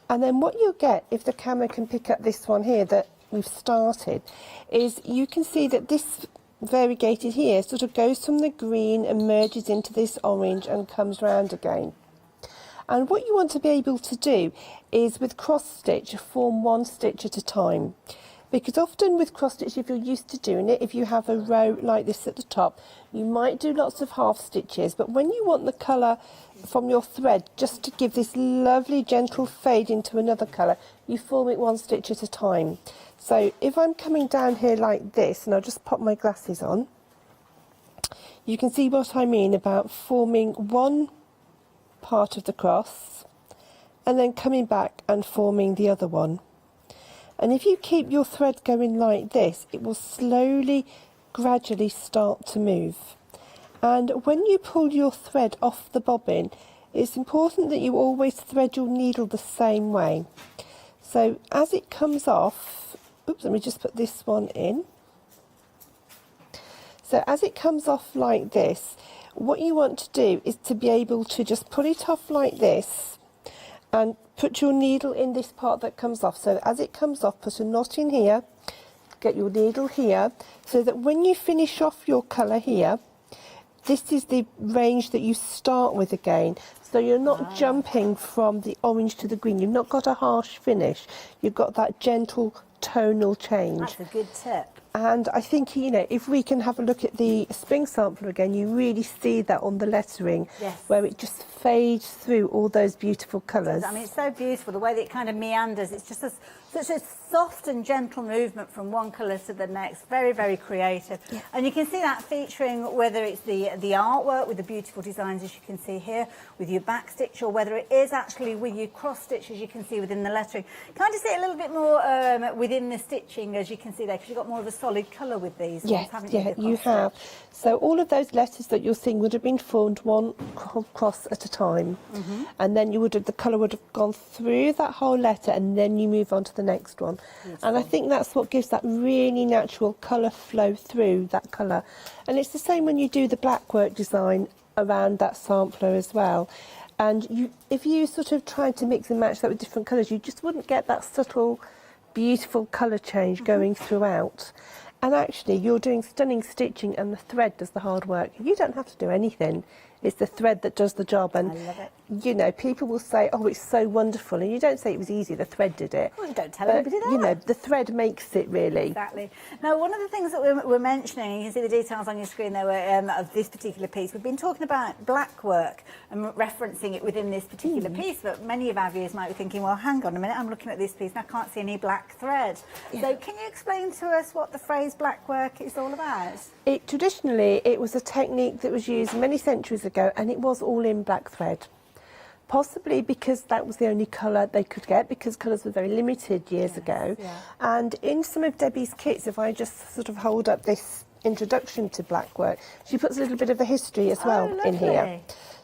And then what you'll get, if the camera can pick up this one here that we've started, is you can see that this variegated here sort of goes from the green and merges into this orange and comes round again. And what you want to be able to do is with cross stitch form one stitch at a time, because often with cross stitch, if you're used to doing it, if you have a row like this at the top, you might do lots of half stitches, but when you want the colour from your thread just to give this lovely gentle fade into another colour, you form it one stitch at a time. So if I'm coming down here like this, and I'll just pop my glasses on, you can see what I mean about forming one part of the cross and then coming back and forming the other one. And if you keep your thread going like this, it will slowly, gradually start to move. And when you pull your thread off the bobbin, it's important that you always thread your needle the same way. So as it comes off, oops, let me just put this one in. So as it comes off like this, what you want to do is to be able to just pull it off like this and put your needle in this part that comes off. So as it comes off, put a knot in here, get your needle here, so that when you finish off your colour here, this is the range that you start with again. So you're not jumping from the orange to the green. You've not got a harsh finish. You've got that gentle tonal change. That's a good tip. And I think, you know, if we can have a look at the spring sampler again, you really see that on the lettering, yes, where it just fades through all those beautiful colours. I mean, it's so beautiful, the way that it kind of meanders. It's just such a soft and gentle movement from one colour to the next. Very, very creative. Yeah. And you can see that featuring whether it's the artwork with the beautiful designs, as you can see here, with your back stitch, or whether it is actually with your cross stitch, as you can see within the lettering. Kind of see it a little bit more within the stitching, as you can see there, because you've got more of a solid colour with these ones, haven't you? Yeah, you have. So all of those letters that you're seeing would have been formed one cross at a time, and then you would have, the colour would have gone through that whole letter, and then you move on to the next one. Beautiful. And I think that's what gives that really natural colour flow through that colour. And it's the same when you do the blackwork design around that sampler as well. And if you sort of tried to mix and match that with different colours, you just wouldn't get that subtle, beautiful colour change going throughout. And actually, you're doing stunning stitching, and the thread does the hard work. You don't have to do anything. It's the thread that does the job. And, I love it. You know, people will say, oh, it's so wonderful. And you don't say it was easy, the thread did it. Well, don't tell anybody that. You know, the thread makes it, really. Exactly. Now, one of the things that we're mentioning, you can see the details on your screen there of this particular piece. We've been talking about black work and referencing it within this particular piece, but many of our viewers might be thinking, well, hang on a minute, I'm looking at this piece and I can't see any black thread. Yeah. So can you explain to us what the phrase black work is all about? Traditionally, it was a technique that was used many centuries ago, and it was all in black thread. Possibly because that was the only colour they could get, because colours were very limited years ago. Yeah. And in some of Debbie's kits, if I just sort of hold up this introduction to black work, she puts a little bit of a history as well in here.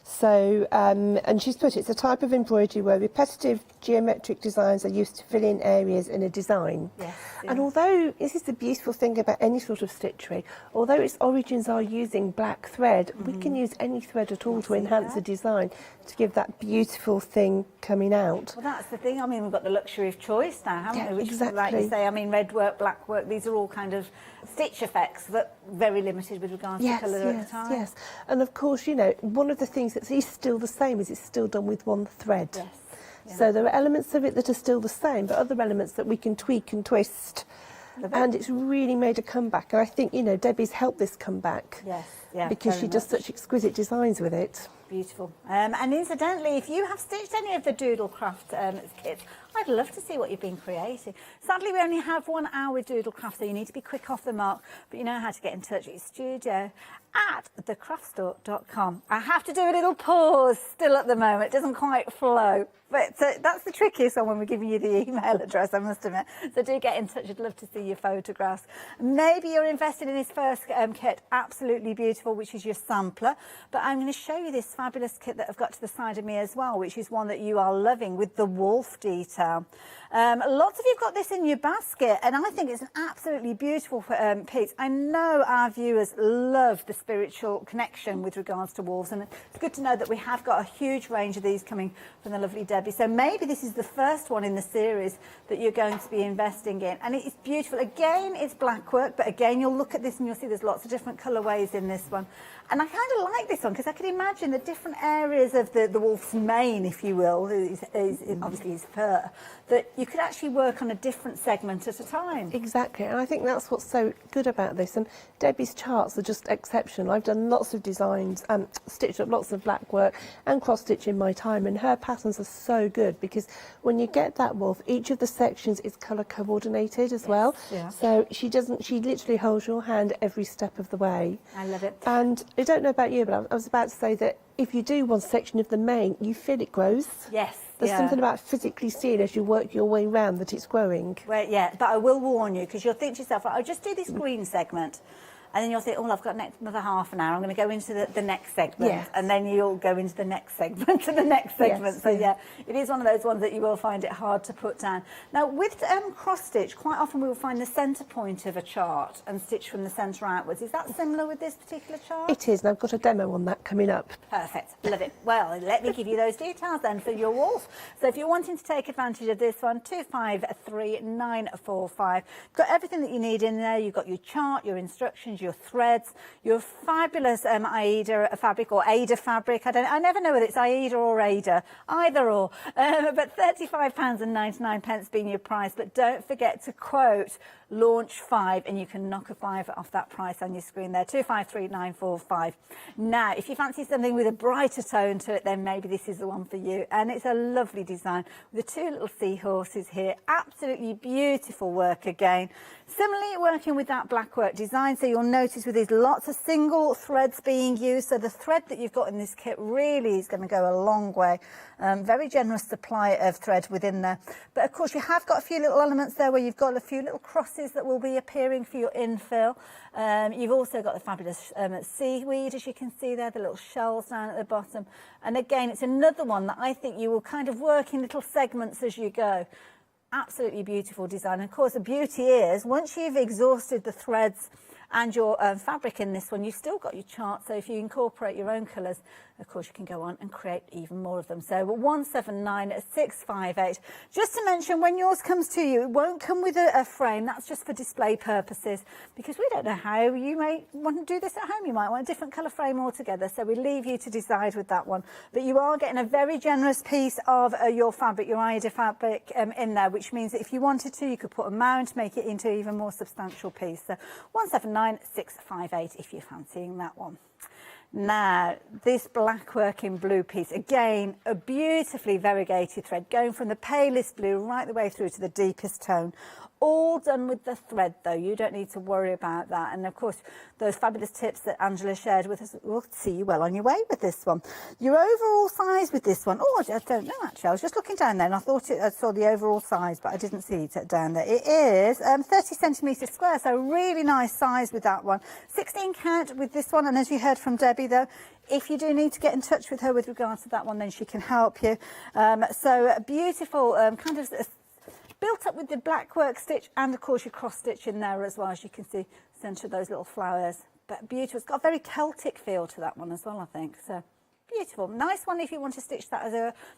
So, and she's put it's a type of embroidery where repetitive geometric designs are used to fill in areas in a design. Yes, yeah. And although, this is the beautiful thing about any sort of stitchery, although its origins are using black thread, we can use any thread at all to enhance the design, to give that beautiful thing coming out. Well, that's the thing. I mean, we've got the luxury of choice now, haven't we? Which, exactly. Like you say, I mean, red work, black work, these are all kind of stitch effects that very limited with regards to colour at the time. Yes, and of course, you know, one of the things that is still the same is it's still done with one thread. Yes. Yeah. So there are elements of it that are still the same, but other elements that we can tweak and twist. And it's really made a comeback. And I think, you know, Debbie's helped this come back. Yes, yeah, because she does such exquisite designs with it. Beautiful. And incidentally, if you have stitched any of the Doodlecraft kits, I'd love to see what you've been creating. Sadly, we only have 1 hour with Doodlecraft, so you need to be quick off the mark, but you know how to get in touch with studio@thecraftstore.com. I have to do a little pause still at the moment. It doesn't quite flow. But that's the trickiest one when we're giving you the email address, I must admit. So do get in touch. I'd love to see your photographs. Maybe you're invested in this first kit, absolutely beautiful, which is your sampler. But I'm going to show you this fabulous kit that I've got to the side of me as well, which is one that you are loving with the wolf detail. Lots of you've got this in your basket, and I think it's an absolutely beautiful piece. I know our viewers love the spiritual connection with regards to wolves, and it's good to know that we have got a huge range of these coming from the lovely Debbie Debbie. So maybe this is the first one in the series that you're going to be investing in. And it is beautiful. Again, it's black work, but again, you'll look at this and you'll see there's lots of different colourways in this one. And I kind of like this one because I can imagine the different areas of the wolf's mane, if you will, is obviously his fur, that you could actually work on a different segment at a time. Exactly, and I think that's what's so good about this. And Debbie's charts are just exceptional. I've done lots of designs, stitched up lots of black work and cross-stitch in my time, and her patterns are so good because when you get that wolf, each of the sections is colour coordinated as well. Yeah. So she literally holds your hand every step of the way. I love it. And I don't know about you, but I was about to say that if you do one section of the mane, you feel it grows. Yes. There's something about physically seeing as you work your way around that it's growing. Well, yeah, but I will warn you, because you'll think to yourself, right, I'll just do this green segment. And then you'll think, oh, I've got another half an hour. I'm going to go into the next segment. Yes. And then you'll go into the next segment and the next segment. Yes, So, yeah, it is one of those ones that you will find it hard to put down. Now, with cross-stitch, quite often we will find the centre point of a chart and stitch from the centre outwards. Is that similar with this particular chart? It is, and I've got a demo on that coming up. Perfect. Love it. Well, let me give you those details then for your wolf. So if you're wanting to take advantage of this one, 253945. Got everything that you need in there. You've got your chart, your instructions, your threads, your fabulous Aida fabric or Ada fabric. I never know whether it's Aida or Ada, either or. But £35.99 being your price. But don't forget to quote launch 5 and you can knock a £5 off that price on your screen there, 253945. Now, if you fancy something with a brighter tone to it, then maybe this is the one for you. And it's a lovely design with the two little seahorses here. Absolutely beautiful work again. Similarly, working with that black work design, so you'll notice with these lots of single threads being used. So the thread that you've got in this kit really is going to go a long way. Very generous supply of thread within there. But of course, you have got a few little elements there where you've got a few little crosses that will be appearing for your infill. You've also got the fabulous seaweed, as you can see there, the little shells down at the bottom. And again, it's another one that I think you will kind of work in little segments as you go. Absolutely beautiful design. And of course, the beauty is once you've exhausted the threads and your fabric in this one, you've still got your chart. So if you incorporate your own colours, of course, you can go on and create even more of them. So 179658. Just to mention, when yours comes to you, it won't come with a frame. That's just for display purposes, because we don't know how you may want to do this at home. You might want a different colour frame altogether. So we leave you to decide with that one. But you are getting a very generous piece of your fabric, your Aida fabric in there, which means that if you wanted to, you could put a mount, make it into an even more substantial piece. So 179658 if you're fancying that one. Now, this black working blue piece, again, a beautifully variegated thread, going from the palest blue right the way through to the deepest tone. All done with the thread, though. You don't need to worry about that. And, of course, those fabulous tips that Angela shared with us will see you well on your way with this one. Your overall size with this one, oh, I don't know, actually. I was just looking down there and I thought I saw the overall size, but I didn't see it down there. It is 30 centimetres square, so really nice size with that one. 16 count with this one, and as you heard from Debbie, though, if you do need to get in touch with her with regards to that one, then she can help you. So beautiful, kind of built up with the black work stitch and of course your cross stitch in there as well, as you can see, centre of those little flowers. But beautiful. It's got a very Celtic feel to that one as well, I think. So beautiful. Nice one if you want to stitch that as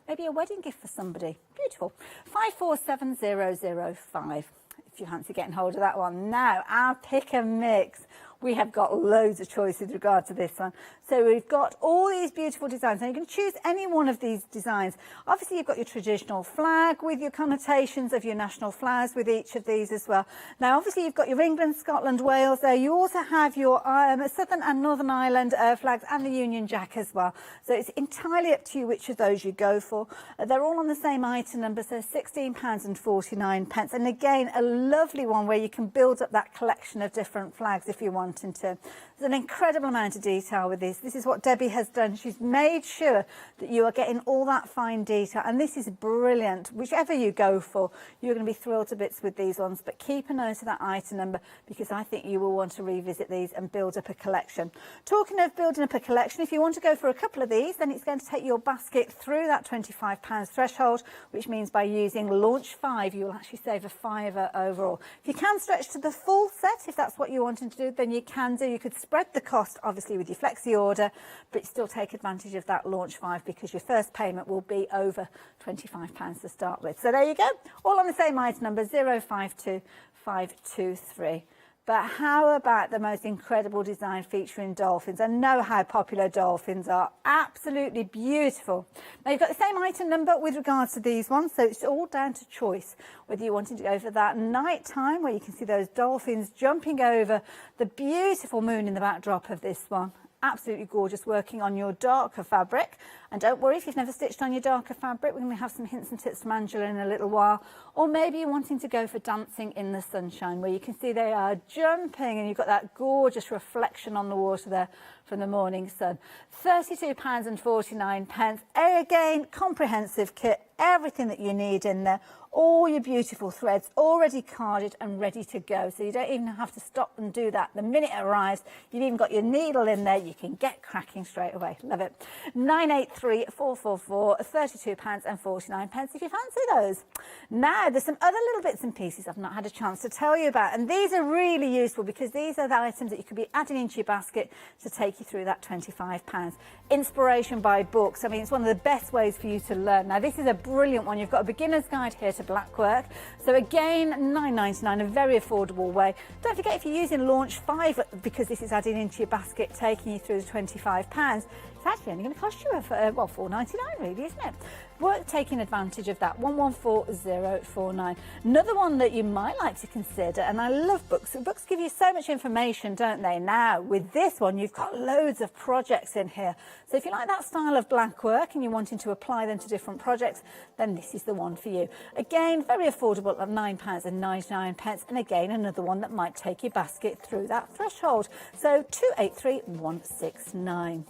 maybe a wedding gift for somebody. Beautiful. 547005 if you fancy getting hold of that one. Now, our pick and mix. We have got loads of choice with regard to this one. So we've got all these beautiful designs. Now you can choose any one of these designs. Obviously you've got your traditional flag with your connotations of your national flags with each of these as well. Now obviously you've got your England, Scotland, Wales there. You also have your Southern and Northern Ireland flags and the Union Jack as well. So it's entirely up to you which of those you go for. They're all on the same item number, so £16.49. And again, a lovely one where you can build up that collection of different flags if you want. There's an incredible amount of detail with this. This is what Debbie has done. She's made sure that you are getting all that fine detail, and this is brilliant. Whichever you go for, you're going to be thrilled to bits with these ones, but keep a note of that item number because I think you will want to revisit these and build up a collection. Talking of building up a collection, if you want to go for a couple of these, then it's going to take your basket through that £25 threshold, which means by using launch 5, you will actually save a £5 overall. If you can stretch to the full set, if that's what you're wanting to do, then you can do. You could spread the cost, obviously, with your flexi order, but still take advantage of that launch 5 because your first payment will be over £25 to start with. So there you go, all on the same item number, 052523. But how about the most incredible design featuring dolphins? I know how popular dolphins are. Absolutely beautiful. Now, you've got the same item number with regards to these ones, so it's all down to choice, whether you wanted to go for that night time where you can see those dolphins jumping over the beautiful moon in the backdrop of this one. Absolutely gorgeous, working on your darker fabric. And don't worry if you've never stitched on your darker fabric, we're going to have some hints and tips from Angela in a little while. Or maybe you're wanting to go for dancing in the sunshine, where you can see they are jumping and you've got that gorgeous reflection on the water there from the morning sun. £32.49. Again, comprehensive kit, everything that you need in there. All your beautiful threads already carded and ready to go, so you don't even have to stop and do that. The minute it arrives, you've even got your needle in there, you can get cracking straight away. Love it. 983444, £32.49 if you fancy those. Now, there's some other little bits and pieces I've not had a chance to tell you about, and these are really useful because these are the items that you could be adding into your basket to take you through that £25. Inspiration by books. I mean, it's one of the best ways for you to learn. Now, this is a brilliant one. You've got a beginner's guide here to black work. So again, £9.99, a very affordable way. Don't forget, if you're using launch 5, because this is adding into your basket, taking you through the £25, it's actually only going to cost you, well, £4.99 really, isn't it? Worth taking advantage of that, 114049. Another one that you might like to consider, and I love books. Books give you so much information, don't they? Now, with this one, you've got loads of projects in here. So if you like that style of black work and you're wanting to apply them to different projects, then this is the one for you. Again, very affordable at £9.99, and again, another one that might take your basket through that threshold. So 283169.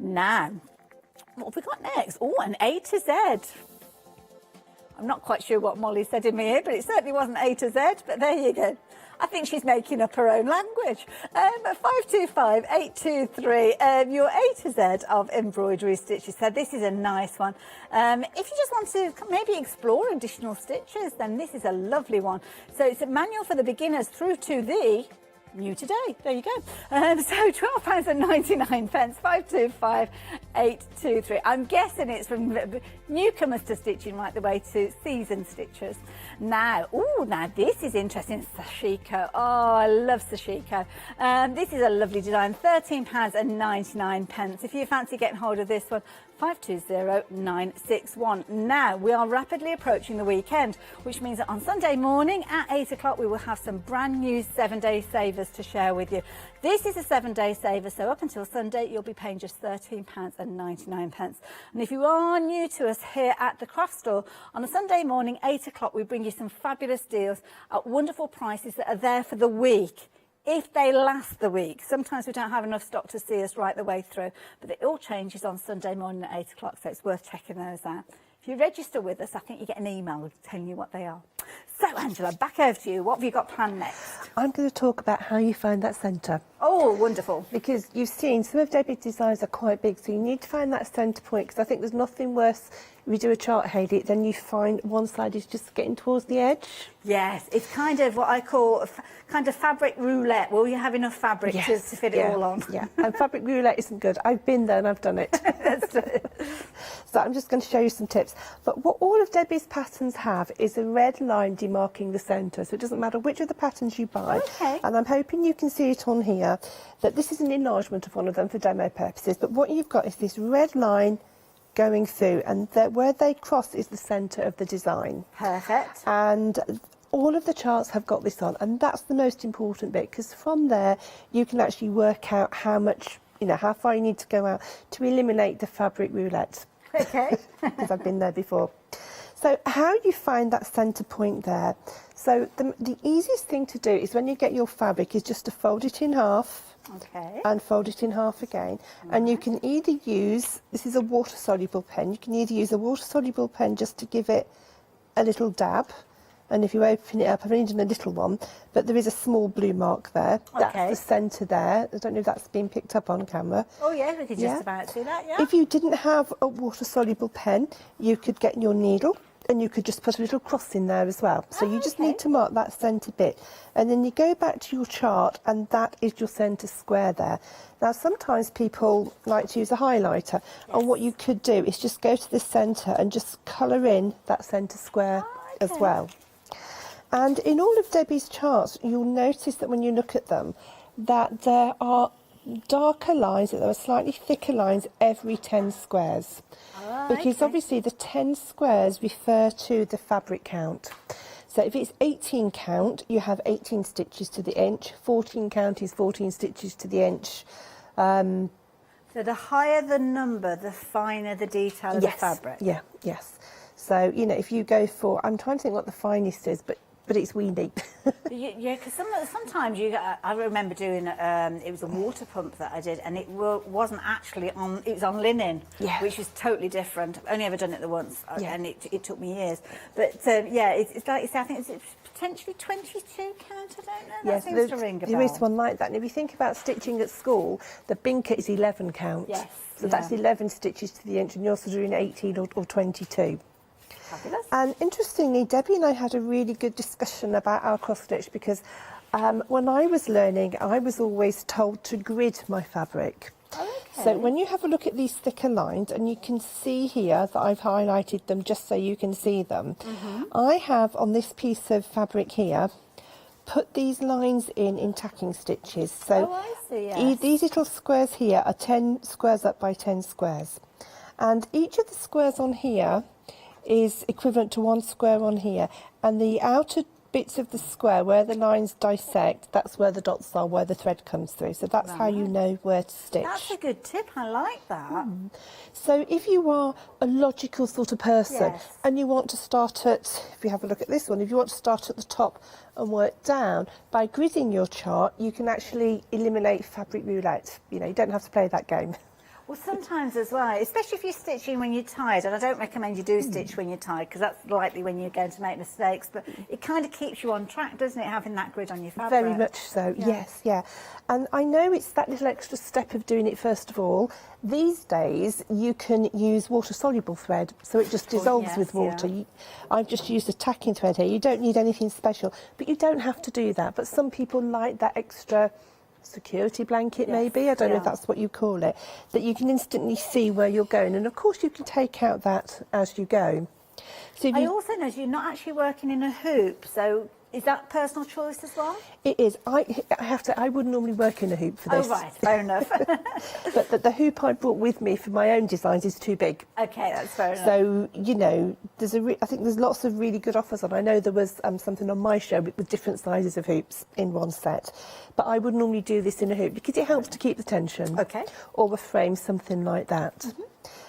Now, what have we got next? Oh, an A to Z. I'm not quite sure what Molly said in my ear, but it certainly wasn't A to Z, but there you go. I think she's making up her own language. 525823, your A to Z of embroidery stitches. So this is a nice one. If you just want to maybe explore additional stitches, then this is a lovely one. So it's a manual for the beginners through to the new today. There you go. So £12.99, 525823. I'm guessing it's from newcomers to stitching right the way to seasoned stitchers. Now, now this is interesting. Sashiko. Oh, I love Sashiko. This is a lovely design. £13.99. If you fancy getting hold of this one, 520961. Now, we are rapidly approaching the weekend, which means that on Sunday morning at 8 o'clock, we will have some brand new 7-day savers to share with you. This is a 7-day saver, so up until Sunday, you'll be paying just £13.99. And if you are new to us here at the craft store, on a Sunday morning, 8 o'clock, we bring you some fabulous deals at wonderful prices that are there for the week. If they last the week. Sometimes we don't have enough stock to see us right the way through, but it all changes on Sunday morning at 8 o'clock, so it's worth checking those out. If you register with us, I think you get an email telling you what they are. So, Angela, back over to you. What have you got planned next? I'm going to talk about how you find that centre. Oh, wonderful. Because you've seen some of Debbie's designs are quite big, so you need to find that centre point, because I think there's nothing worse if you do a chart, Hayley, then you find one side is just getting towards the edge. Yes, it's kind of what I call kind of fabric roulette. Will you have enough fabric to fit it all on? Yeah, and fabric roulette isn't good. I've been there and I've done it. So I'm just going to show you some tips. But what all of Debbie's patterns have is a red line demarking the centre, so it doesn't matter which of the patterns you buy. Okay. And I'm hoping you can see it on here, that this is an enlargement of one of them for demo purposes, but what you've got is this red line going through, and where they cross is the centre of the design. Perfect. And all of the charts have got this on, and that's the most important bit, because from there you can actually work out how much, how far you need to go out to eliminate the fabric roulette. Okay. Because I've been there before. So how you find that centre point there? So the easiest thing to do is when you get your fabric is just to fold it in half. Okay. And fold it in half again. And you can either use, this is a water-soluble pen, you can either use a water-soluble pen just to give it a little dab. And if you open it up, I've only done a little one, but there is a small blue mark there. That's the centre there. I don't know if that's been picked up on camera. Oh, yeah, we could just about see that, yeah. If you didn't have a water-soluble pen, you could get your needle and you could just put a little cross in there as well. So you just need to mark that centre bit, and then you go back to your chart, and that is your centre square there. Now sometimes people like to use a highlighter, and what you could do is just go to the centre and just colour in that centre square as well. And in all of Debbie's charts, you'll notice that when you look at them, that there are darker lines, that there are slightly thicker lines every 10 squares. Because obviously the 10 squares refer to the fabric count. So if it's 18 count, you have 18 stitches to the inch. 14 count is 14 stitches to the inch. So the higher the number, the finer the detail of the fabric. Yes. So, you know, if you go for, I'm trying to think what the finest is, but it's weedy. Yeah, because sometimes you get, I remember doing, it was a water pump that I did, and it wasn't actually on, it was on linen, which was totally different. I've only ever done it the once, and it took me years. But yeah, it's like you say, I think it's potentially 22 count, I don't know, that seems to ring a bell. There is one like that, and if you think about stitching at school, the binker is 11 count. Yes. So that's 11 stitches to the inch, and you're also doing 18 or 22. Fabulous. And interestingly, Debbie and I had a really good discussion about our cross stitch, because when I was learning, I was always told to grid my fabric. So when you have a look at these thicker lines, and you can see here that I've highlighted them just so you can see them, I have on this piece of fabric here put these lines in tacking stitches. So I see, these little squares here are 10 squares up by 10 squares, and each of the squares on here is equivalent to 1 square on here, and the outer bits of the square where the lines dissect, that's where the dots are, where the thread comes through. So that's how you know where to stitch. That's a good tip, I like that. So if you are a logical sort of person, and you want to start at, if you have a look at this one, if you want to start at the top and work down, by gridding your chart, you can actually eliminate fabric roulette. You know, you don't have to play that game. Well, sometimes as well, especially if you're stitching when you're tired, and I don't recommend you do stitch when you're tired, because that's likely when you're going to make mistakes, but it kind of keeps you on track, doesn't it, having that grid on your fabric? Very much so, yes. And I know it's that little extra step of doing it first of all. These days, you can use water-soluble thread, so it just dissolves with water. I've just used a tacking thread here. You don't need anything special, but you don't have to do that. But some people like that extra security blanket, maybe, I don't know if that's what you call it, that you can instantly see where you're going, and of course you can take out that as you go. So I also noticed you're not actually working in a hoop, so is that personal choice as well? It is. I have to. I wouldn't normally work in a hoop for this. Oh right, fair enough. But the hoop I brought with me for my own designs is too big. Okay, that's fair enough. So you know, I think there's lots of really good offers on. I know there was something on my show with different sizes of hoops in one set, but I would normally do this in a hoop because it helps to keep the tension. Okay. Or a frame, something like that.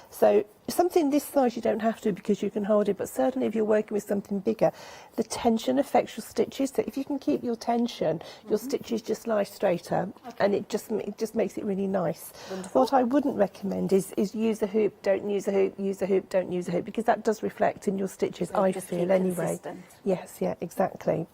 So something this size you don't have to, because you can hold it, but certainly if you're working with something bigger, the tension affects your stitches. So if you can keep your tension, your stitches just lie straighter, and it just makes it really nice. Wonderful. What I wouldn't recommend is use a hoop, don't use a hoop, use a hoop, don't use a hoop, because that does reflect in your stitches, I feel anyway. Yes, yeah, exactly.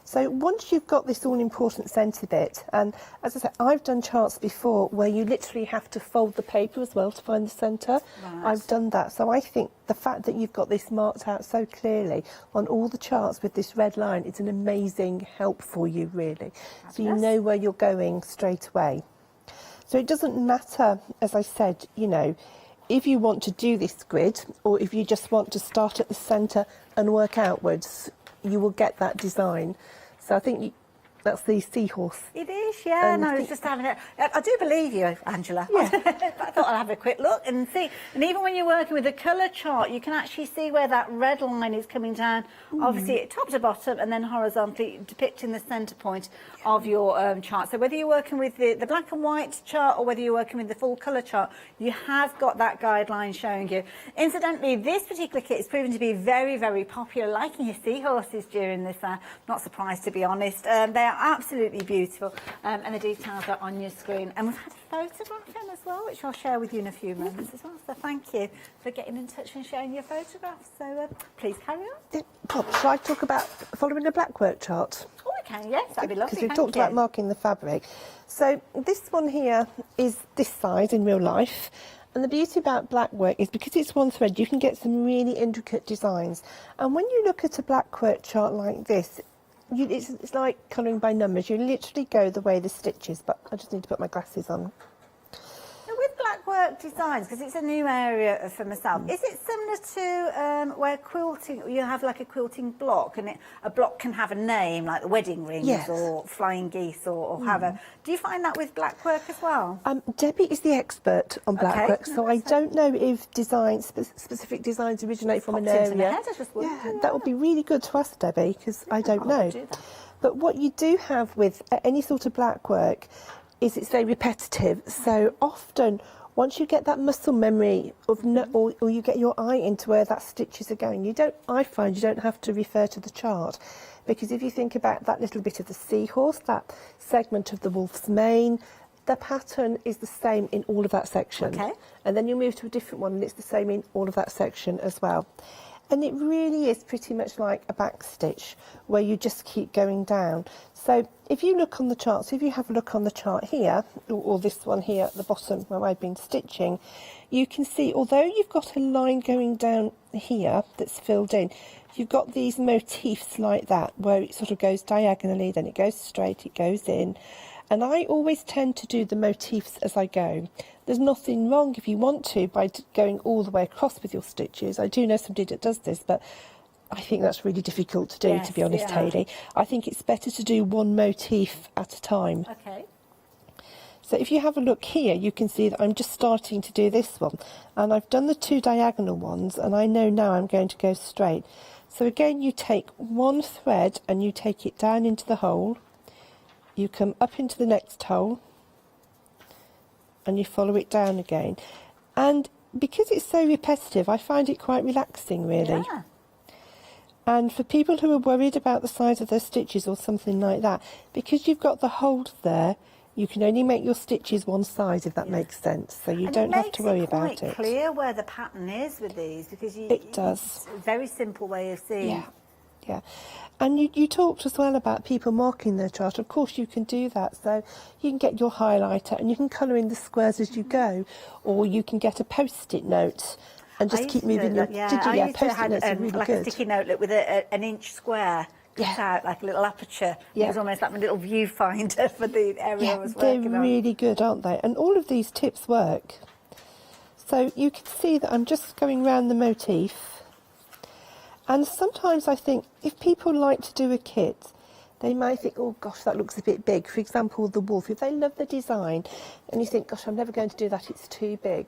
So once you've got this all-important centre bit, and as I said, I've done charts before where you literally have to fold the paper as well to find the centre. I've done that. So I think the fact that you've got this marked out so clearly on all the charts with this red line, it's an amazing help for you, really. So you know where you're going straight away. So it doesn't matter, as I said, you know, if you want to do this grid, or if you just want to start at the centre and work outwards, you will get that design. So I think that's the seahorse. It is, yeah. No, it's just having it. I do believe you, Angela. Yeah. I thought I'd have a quick look and see. And even when you're working with a colour chart, you can actually see where that red line is coming down, obviously top to bottom, and then horizontally depicting the centre point of your chart. So whether you're working with the black and white chart or whether you're working with the full colour chart, you have got that guideline showing you. Incidentally, this particular kit is proven to be very, very popular, liking your seahorses during this. Not surprised, to be honest. They are absolutely beautiful, and the details are on your screen. And we've had a photograph in as well, which I'll share with you in a few moments as well. So thank you for getting in touch and sharing your photographs. So please carry on. Shall I talk about following a black work chart? Oh, I can, yes, that'd be lovely. Because we've talked about marking the fabric. So this one here is this size in real life, And the beauty about black work is because it's one thread, you can get some really intricate designs. And when you look at a black work chart like this, it's like colouring by numbers. You literally go the way the stitch is, but I just need to put my glasses on. Now with black work designs, because it's a new area for myself, is it similar to where quilting, you have like a quilting block, and a block can have a name, like the wedding rings or flying geese or however. Do you find that with black work as well? Debbie is the expert on black work, so I don't know if specific designs originate from an area. That would be really good to ask Debbie, because I don't know. But what you do have with any sort of black work is it's very repetitive. So often, once you get that muscle memory of or you get your eye into where that stitches are going, I find you don't have to refer to the chart, because if you think about that little bit of the seahorse, that segment of the wolf's mane, the pattern is the same in all of that section. Okay. And then you move to a different one and it's the same in all of that section as well. And it really is pretty much like a back stitch where you just keep going down. So if you look on the chart, so if you have a look on the chart here, or this one here at the bottom where I've been stitching, you can see, although you've got a line going down here that's filled in, you've got these motifs like that where it sort of goes diagonally, then it goes straight, it goes in. And I always tend to do the motifs as I go. There's nothing wrong if you want to by going all the way across with your stitches. I do know somebody that does this, but I think that's really difficult to do, to be honest, Hayley. I think it's better to do one motif at a time. Okay. So if you have a look here, you can see that I'm just starting to do this one. And I've done the 2 diagonal ones, and I know now I'm going to go straight. So again, you take one thread and you take it down into the hole. You come up into the next hole and you follow it down again. And because it's so repetitive, I find it quite relaxing, really. Yeah. And for people who are worried about the size of their stitches or something like that, because you've got the hold there, you can only make your stitches one size, if that makes sense. So you don't have to worry about it. It's quite clear where the pattern is with these, because it does. It's a very simple way of seeing. Yeah. And you talked as well about people marking their chart. Of course, you can do that. So you can get your highlighter and you can colour in the squares as you go, or you can get a post-it note and just keep moving your... Yeah, Did you? I used to have really like good. A sticky note with an inch square cut out, like a little aperture. It was almost like my little viewfinder for the area I was working on. They're really good, aren't they? And all of these tips work. So you can see that I'm just going round the motif. And sometimes I think if people like to do a kit, they might think, oh gosh, that looks a bit big. For example, the wolf, if they love the design and you think, gosh, I'm never going to do that, it's too big.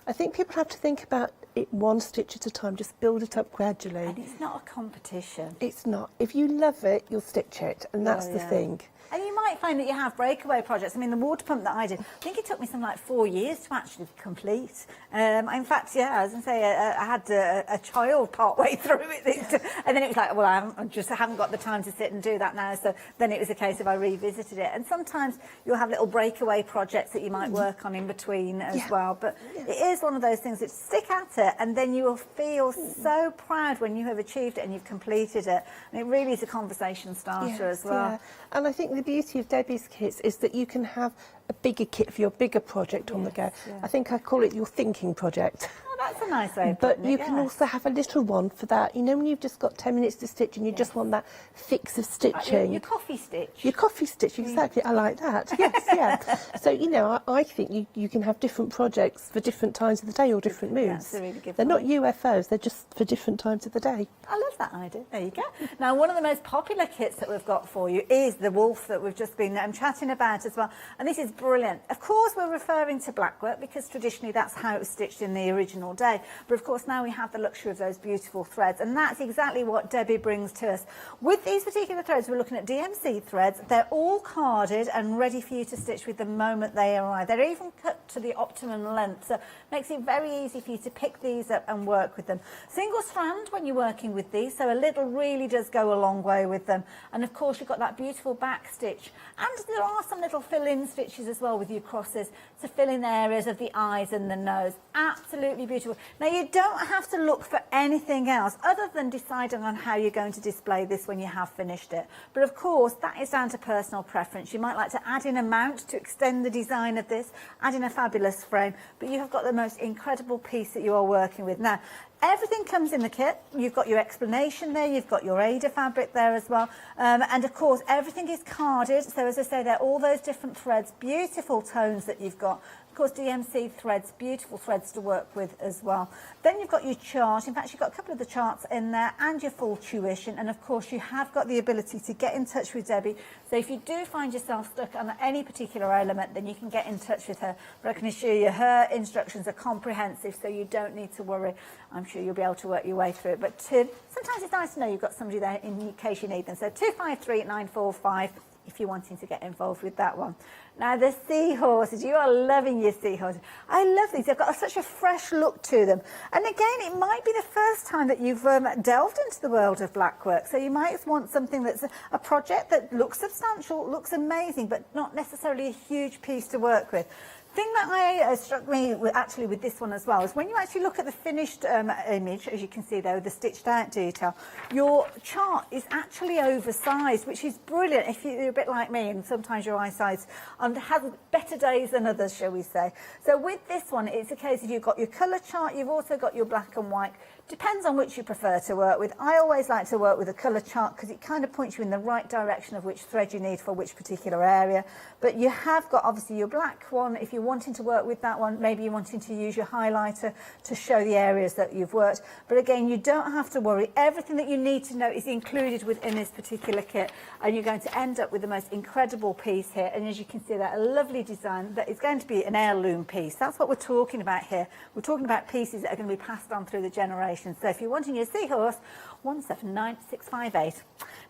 I think people have to think about it one stitch at a time, just build it up gradually. And it's not a competition. It's not. If you love it, you'll stitch it, and that's the thing. And you might find that you have breakaway projects. I mean, the water pump that I did, I think it took me something like 4 years to actually complete. In fact, I was going to say, I had a child part way through it. And then it was like, well, I haven't got the time to sit and do that now. So then it was a case of I revisited it. And sometimes you'll have little breakaway projects that you might work on in between as well. But it is one of those things that stick at it, and then you will feel so proud when you have achieved it and you've completed it. And it really is a conversation starter as well. Yeah. And I think the beauty of Debbie's kits is that you can have a bigger kit for your bigger project on the go. I think I call it your thinking project. Oh, that's a nice way of But putting it, you can also have a little one for that. You know, when you've just got 10 minutes to stitch and you just want that fix of stitching. Your coffee stitch. Your coffee stitch, exactly. I like that. Yes, So, you know, I think you can have different projects for different times of the day or different moods. That's a really good They're point. not UFOs, they're just for different times of the day. I love that idea. There you go. Now, one of the most popular kits that we've got for you is the wolf that we've just been chatting about as well. And this is brilliant. Of course, we're referring to blackwork because traditionally that's how it was stitched in the original day. But of course, now we have the luxury of those beautiful threads. And that's exactly what Debbie brings to us. With these particular threads, we're looking at DMC threads. They're all carded and ready for you to stitch with the moment they arrive. They're even cut to the optimum length. So it makes it very easy for you to pick these up and work with them. Single strand when you're working with these, so a little really does go a long way with them. And of course, you've got that beautiful back stitch. And there are some little fill-in stitches as well with your crosses to fill in areas of the eyes and the nose. Absolutely beautiful. beautiful. Now, you don't have to look for anything else other than deciding on how you're going to display this when you have finished it. But of course, that is down to personal preference. You might like to add in a mount to extend the design of this, add in a fabulous frame, but you have got the most incredible piece that you are working with. Now, everything comes in the kit. You've got your explanation there, you've got your Ada fabric there as well, and of course everything is carded. So as I say, there are all those different threads, beautiful tones that you've got. Of course, Dmc Threads, beautiful threads to work with as well. Then you've got your chart. In fact, you've got a couple of the charts in there and your full tuition. And of course, you have got the ability to get in touch with Debbie. So if you do find yourself stuck on any particular element, then you can get in touch with her. But I can assure you, her instructions are comprehensive, so you don't need to worry. I'm sure you'll be able to work your way through it. But sometimes it's nice to know you've got somebody there in case you need them. So 253945. If you're wanting to get involved with that one. Now, the seahorses, you are loving your seahorses. I love these. They've got such a fresh look to them. And again, it might be the first time that you've delved into the world of blackwork. So you might want something that's a project that looks substantial, looks amazing, but not necessarily a huge piece to work with. Thing that struck me actually with this one as well is when you actually look at the finished image, as you can see there with the stitched out detail, your chart is actually oversized, which is brilliant if you're a bit like me and sometimes your eyesight has better days than others, shall we say. So with this one, it's a case of you've got your colour chart, you've also got your black and white. Depends on which you prefer to work with. I always like to work with a colour chart because it kind of points you in the right direction of which thread you need for which particular area. But you have got obviously your black one. If you're wanting to work with that one, maybe you're wanting to use your highlighter to show the areas that you've worked. But again, you don't have to worry. Everything that you need to know is included within this particular kit. And you're going to end up with the most incredible piece here. And as you can see, that a lovely design that is going to be an heirloom piece. That's what we're talking about here. We're talking about pieces that are going to be passed on through the generations. So if you're wanting your seahorse, 179658.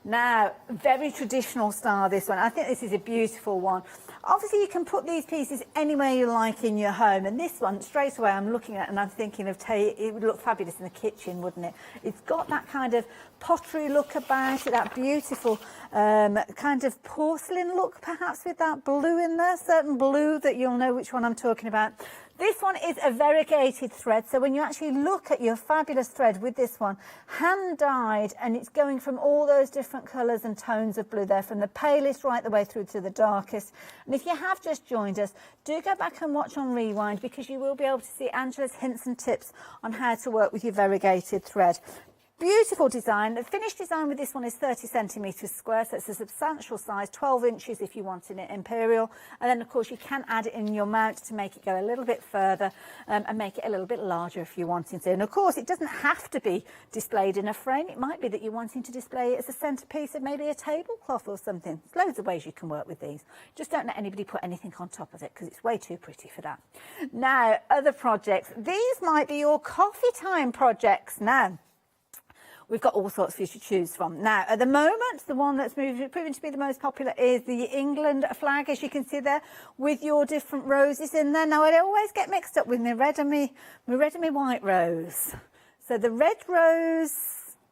Now, very traditional style, this one. I think this is a beautiful one. Obviously, you can put these pieces anywhere you like in your home. And this one, straight away, I'm looking at and I'm thinking of, it would look fabulous in the kitchen, wouldn't it? It's got that kind of pottery look about it, that beautiful kind of porcelain look, perhaps, with that blue in there, certain blue that you'll know which one I'm talking about. This one is a variegated thread, so when you actually look at your fabulous thread with this one, hand dyed, and it's going from all those different colours and tones of blue there, from the palest right the way through to the darkest. And if you have just joined us, do go back and watch on Rewind, because you will be able to see Angela's hints and tips on how to work with your variegated thread. Beautiful design. The finished design with this one is 30 centimetres square, so it's a substantial size, 12 inches if you want it imperial. And then, of course, you can add it in your mount to make it go a little bit further and make it a little bit larger if you're wanting to. And, of course, it doesn't have to be displayed in a frame. It might be that you're wanting to display it as a centrepiece of maybe a tablecloth or something. There's loads of ways you can work with these. Just don't let anybody put anything on top of it, because it's way too pretty for that. Now, other projects. These might be your coffee time projects now. We've got all sorts for you to choose from. Now, at the moment, the one that's proving to be the most popular is the England flag, as you can see there, with your different roses in there. Now, I always get mixed up with my red and my white rose. So the red rose,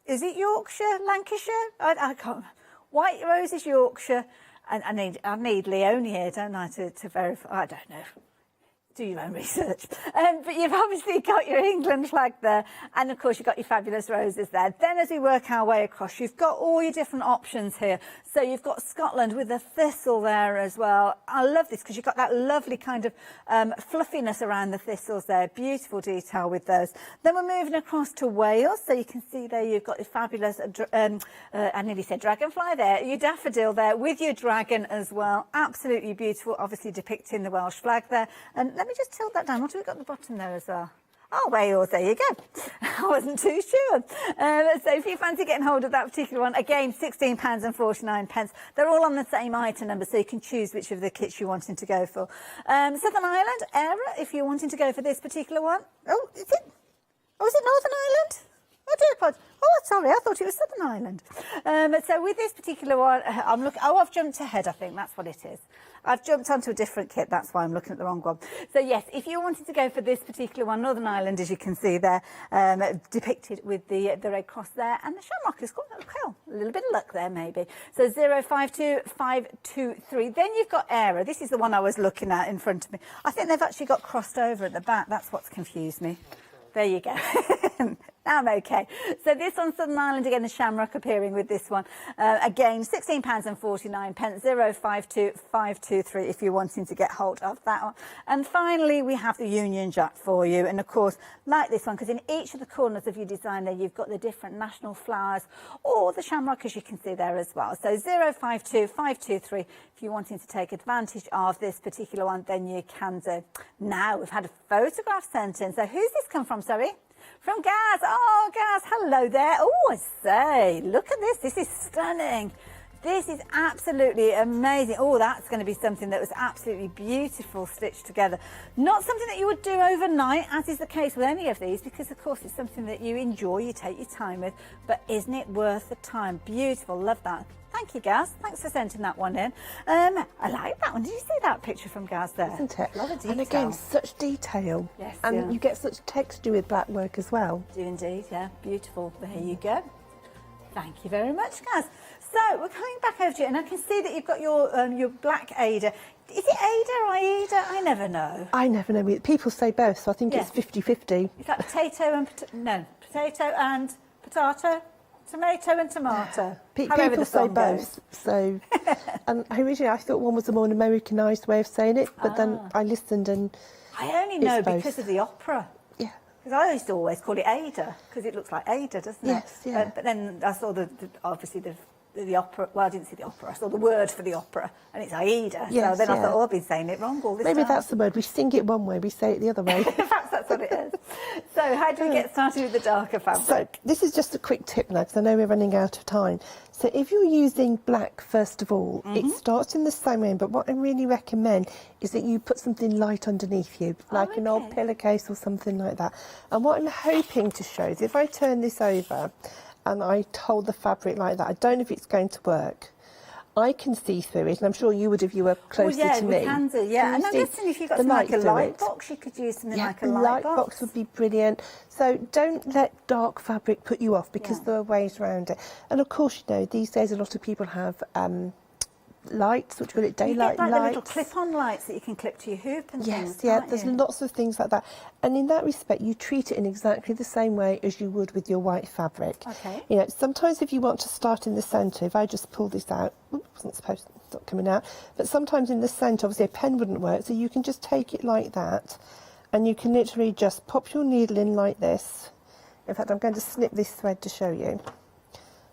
is it Yorkshire, Lancashire? I can't. White rose is Yorkshire, and I need Leonie here, don't I, to verify? I don't know. Do your own research. But you've obviously got your England flag there, and of course you've got your fabulous roses there. Then as we work our way across, you've got all your different options here. So you've got Scotland with the thistle there as well. I love this because you've got that lovely kind of fluffiness around the thistles there. Beautiful detail with those. Then we're moving across to Wales. So you can see there you've got your fabulous, I nearly said dragonfly there, your daffodil there with your dragon as well. Absolutely beautiful, obviously depicting the Welsh flag there. And let me just tilt that down. What have we got at the bottom there as well? Oh, Wales, there you go. I wasn't too sure. So if you fancy getting hold of that particular one, again, £16.49. They're all on the same item number, so you can choose which of the kits you're wanting to go for. Southern Ireland, Era, if you're wanting to go for this particular one. Oh, is it? Oh, is it Northern Ireland? Oh, dear God. Oh, sorry, I thought it was Southern Ireland. So with this particular one, I'm looking. Oh, I've jumped ahead, I think. That's what it is. I've jumped onto a different kit. That's why I'm looking at the wrong one. So, yes, if you wanted to go for this particular one, Northern Ireland, as you can see there, depicted with the Red Cross there. And the shamrock has got a little bit of luck there, maybe. So, 052523. Then you've got Era. This is the one I was looking at in front of me. I think they've actually got crossed over at the back. That's what's confused me. There you go. Now I'm okay. So this on Southern Island, again, the shamrock appearing with this one. Again, £16.49, 052523 if you're wanting to get hold of that one. And finally, we have the Union Jack for you. And of course, like this one, because in each of the corners of your design there, you've got the different national flowers or the shamrock, as you can see there as well. So 052523 if you're wanting to take advantage of this particular one, then you can do. Now, we've had a photograph sent in. So who's this come from, sorry? From Gaz. Oh, Gaz, hello there. Oh, I say, look at this. This is stunning. This is absolutely amazing. Oh, that's going to be something that was absolutely beautiful stitched together. Not something that you would do overnight, as is the case with any of these, because, of course, it's something that you enjoy, you take your time with. But isn't it worth the time? Beautiful. Love that. Thank you, Gaz. Thanks for sending that one in. I like that one. Did you see that picture from Gaz there? Isn't it? A lot of detail. And again, such detail. Yes, and yeah. you get such texture with black work as well. Do indeed, yeah. Beautiful. There you go. Thank you very much, Gaz. So we're coming back over to you, and I can see that you've got your black Ada. Is it Ada or Aida? I never know. I never know. People say both, so I think it's 50-50. Is that potato and potato and potato? Tomato and tomato. People say both. So, originally I thought one was a more Americanised way of saying it, but then I listened and I only know both. because of the opera. Yeah. Because I used to always call it Ada, because it looks like Ada, doesn't it? Yes, yeah. But then I saw obviously the opera. Well, I didn't see the opera. I saw the word for the opera, and it's Aida. Yes, so then I yeah. thought, I've been saying it wrong all this maybe time. that's the word. We sing it one way, we say it the other way. Perhaps that's what it is. So how do we get started with the darker fabric? So this is just a quick tip now, because I know we're running out of time. So if you're using black, first of all, it starts in the same way, but what I really recommend is that you put something light underneath you, like an old pillowcase or something like that. And what I'm hoping to show is if I turn this over and I hold the fabric like that, I don't know if it's going to work. I can see through it, and I'm sure you would if you were closer to me. Yeah, we can do, yeah. And I'm guessing if you've got something like a light box, you could use something like a light box. Box would be brilliant. So don't let dark fabric put you off, because there are ways around it. And of course, you know, these days a lot of people have lights, which call it daylight like lights. the little clip-on lights that you can clip to your hoop and things. Yes, there's lots of things like that. And in that respect, you treat it in exactly the same way as you would with your white fabric. Okay. You know, sometimes if you want to start in the centre, if I just pull this out, wasn't supposed to, it's not coming out, but sometimes in the centre, obviously a pen wouldn't work, so you can just take it like that, and you can literally just pop your needle in like this. In fact, I'm going to snip this thread to show you.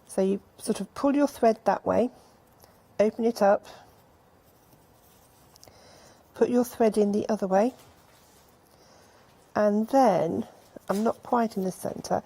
So you sort of pull your thread that way, open it up, put your thread in the other way, and then, I'm not quite in the centre,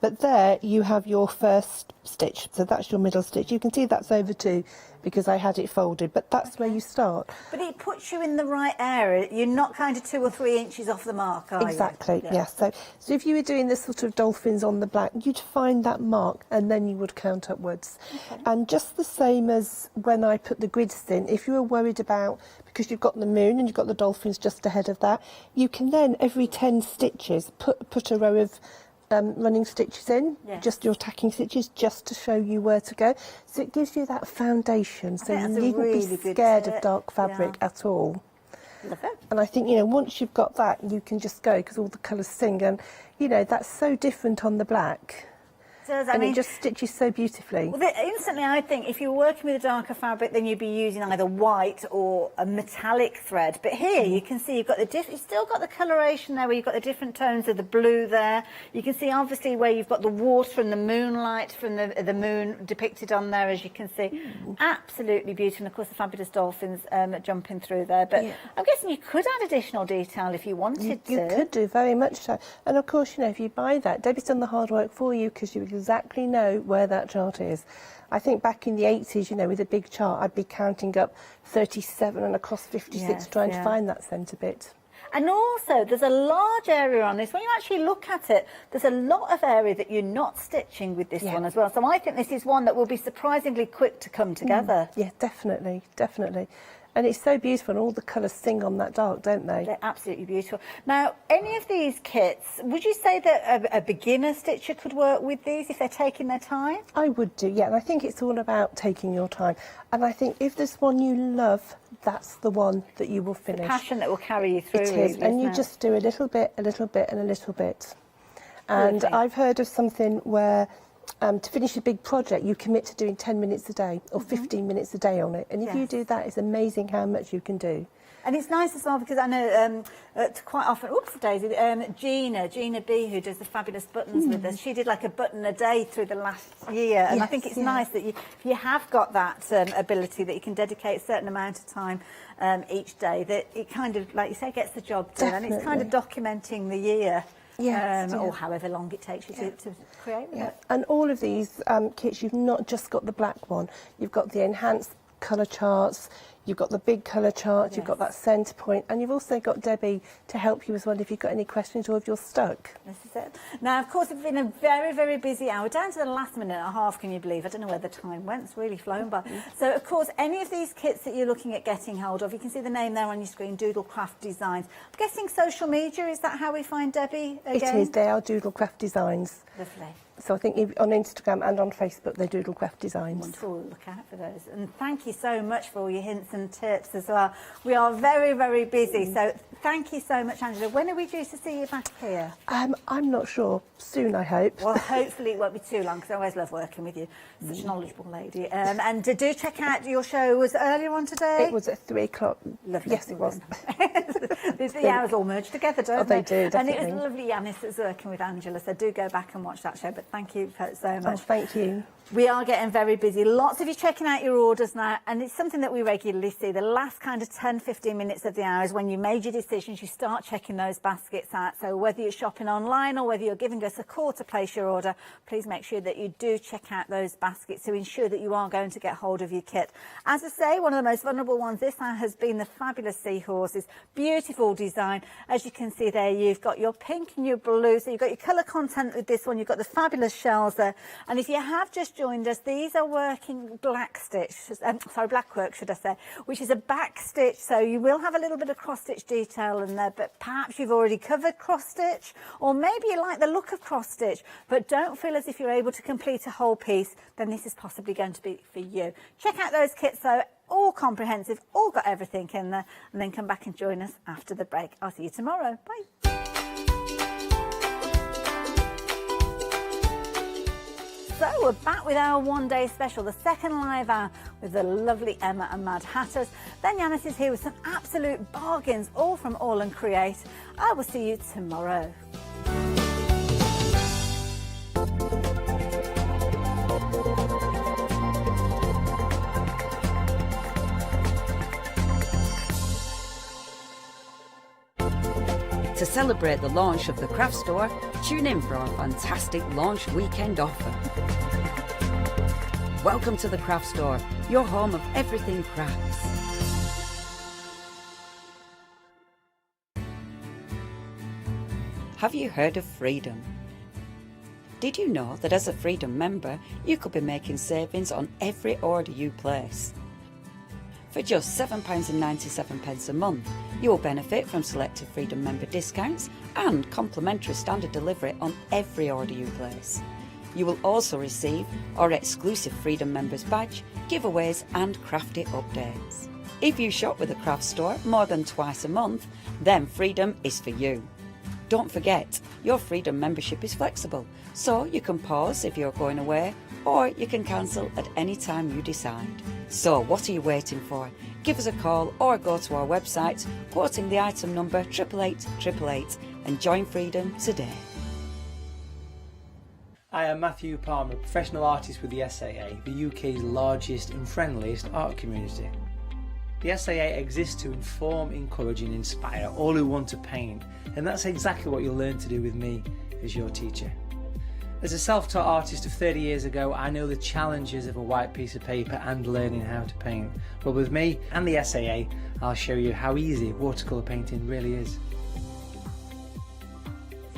but there you have your first stitch, so that's your middle stitch. You can see that's over 2 because I had it folded, but that's where you start. But it puts you in the right area. You're not kind of 2 or 3 inches off the mark, are you? Exactly, yes. So if you were doing this sort of dolphins on the black, you'd find that mark and then you would count upwards. Okay. And just the same as when I put the grids in, if you were worried about, because you've got the moon and you've got the dolphins just ahead of that, you can then, every 10 stitches, put a row of running stitches in, just your tacking stitches, just to show you where to go. So it gives you that foundation, so you needn't be scared of dark fabric at all. Love it. And I think, you know, once you've got that, you can just go, because all the colours sing, and, you know, that's so different on the black. And it just stitches so beautifully. Well, instantly, I think if you're working with a darker fabric, then you'd be using either white or a metallic thread. But here, you can see you've got you've still got the coloration there, where you've got the different tones of the blue there. You can see, obviously, where you've got the water and the moonlight from the moon depicted on there, as you can see. Absolutely beautiful. And, of course, the fabulous dolphins jumping through there. But I'm guessing you could add additional detail if you wanted to. You could do, very much so. And, of course, you know, if you buy that, Debbie's done the hard work for you, because you exactly know where that chart is. I think back in the 80s, you know, with a big chart, I'd be counting up 37 and across 56 trying to find that centre bit. And also, there's a large area on this. When you actually look at it, there's a lot of area that you're not stitching with this one as well. So I think this is one that will be surprisingly quick to come together. Yeah, definitely, definitely. And it's so beautiful, and all the colours sing on that dark, don't they? They're absolutely beautiful. Now, any of these kits, would you say that a beginner stitcher could work with these if they're taking their time? I would do, yeah. And I think it's all about taking your time. And I think if there's one you love, that's the one that you will finish. The passion that will carry you through. It is, and you just do a little bit, and a little bit. And Lovely. I've heard of something where to finish a big project, you commit to doing 10 minutes a day or 15 minutes a day on it. And if you Yes. do that, it's amazing how much you can do. And it's nice as well because I know quite often, oops, Daisy, Gina B, who does the fabulous buttons with us, she did like a button a day through the last year. And I Yes, think it's yeah. nice that if you have got that ability that you can dedicate a certain amount of time each day, that it kind of, like you say, gets the job done. And it's kind of documenting the year. Yes, Or however long it takes you to create with it. And all of these kits, you've not just got the black one, you've got the enhanced colour charts, you've got the big colour charts, you've got that centre point, and you've also got Debbie to help you as well if you've got any questions or if you're stuck. This is it. Now, of course, it's been a very, very busy hour, down to the last minute and a half, can you believe? I don't know where the time went, it's really flown by. So, of course, any of these kits that you're looking at getting hold of, you can see the name there on your screen, Doodlecraft Designs. I'm guessing social media, is that how we find Debbie again? It is, they are Doodlecraft Designs. Lovely. So I think on Instagram and on Facebook, they're Doodlecraft Designs. Wonderful, look out for those. And thank you so much for all your hints and tips as well. We are very, very busy, so thank you so much, Angela. When are we due to see you back here? I'm not sure. Soon, I hope. Well, hopefully it won't be too long, because I always love working with you. Such a knowledgeable lady. And do check out your show. Was it earlier on today? It was at 3 o'clock. Lovely. Yes, it was. The hours all merge together, don't they do, And it definitely. was lovely, Yanis, that was working with Angela, so do go back and watch that show. But thank you so much. Oh, thank you. We are getting very busy. Lots of you checking out your orders now, and it's something that we regularly see. The last kind of 10, 15 minutes of the hour is when you made your decisions, you start checking those baskets out. So whether you're shopping online or whether you're giving us a call to place your order, please make sure that you do check out those baskets to ensure that you are going to get hold of your kit. As I say, one of the most vulnerable ones this hour has been the fabulous seahorses. Beautiful design. As you can see there, you've got your pink and your blue. So you've got your colour content with this one. You've got the fabulous shells there. And if you have just joined us, these are working black work, should I say, which is a back stitch. So you will have a little bit of cross stitch detail in there, but perhaps you've already covered cross stitch, or maybe you like the look of cross stitch, but don't feel as if you're able to complete a whole piece, then this is possibly going to be for you. Check out those kits though, all comprehensive, all got everything in there, and then come back and join us after the break. I'll see you tomorrow. Bye. So we're back with our one-day special, the second live hour with the lovely Emma and Mad Hatters. Then Yanis is here with some absolute bargains, all from All and Create. I will see you tomorrow. To celebrate the launch of the craft store, tune in for our fantastic launch weekend offer. Welcome to the craft store, your home of everything crafts. Have you heard of Freedom? Did you know that as a Freedom member, you could be making savings on every order you place? For just £7.97 a month, you will benefit from selected Freedom member discounts and complimentary standard delivery on every order you place. You will also receive our exclusive Freedom Members badge, giveaways and crafty updates. If you shop with the craft store more than twice a month, then Freedom is for you. Don't forget, your Freedom membership is flexible, so you can pause if you're going away, or you can cancel at any time you decide. So what are you waiting for? Give us a call or go to our website, quoting the item number 88888 and join Freedom today. I am Matthew Palmer, professional artist with the SAA, the UK's largest and friendliest art community. The SAA exists to inform, encourage and inspire all who want to paint, and that's exactly what you'll learn to do with me as your teacher. As a self-taught artist of 30 years ago, I know the challenges of a white piece of paper and learning how to paint. But with me and the SAA, I'll show you how easy watercolour painting really is.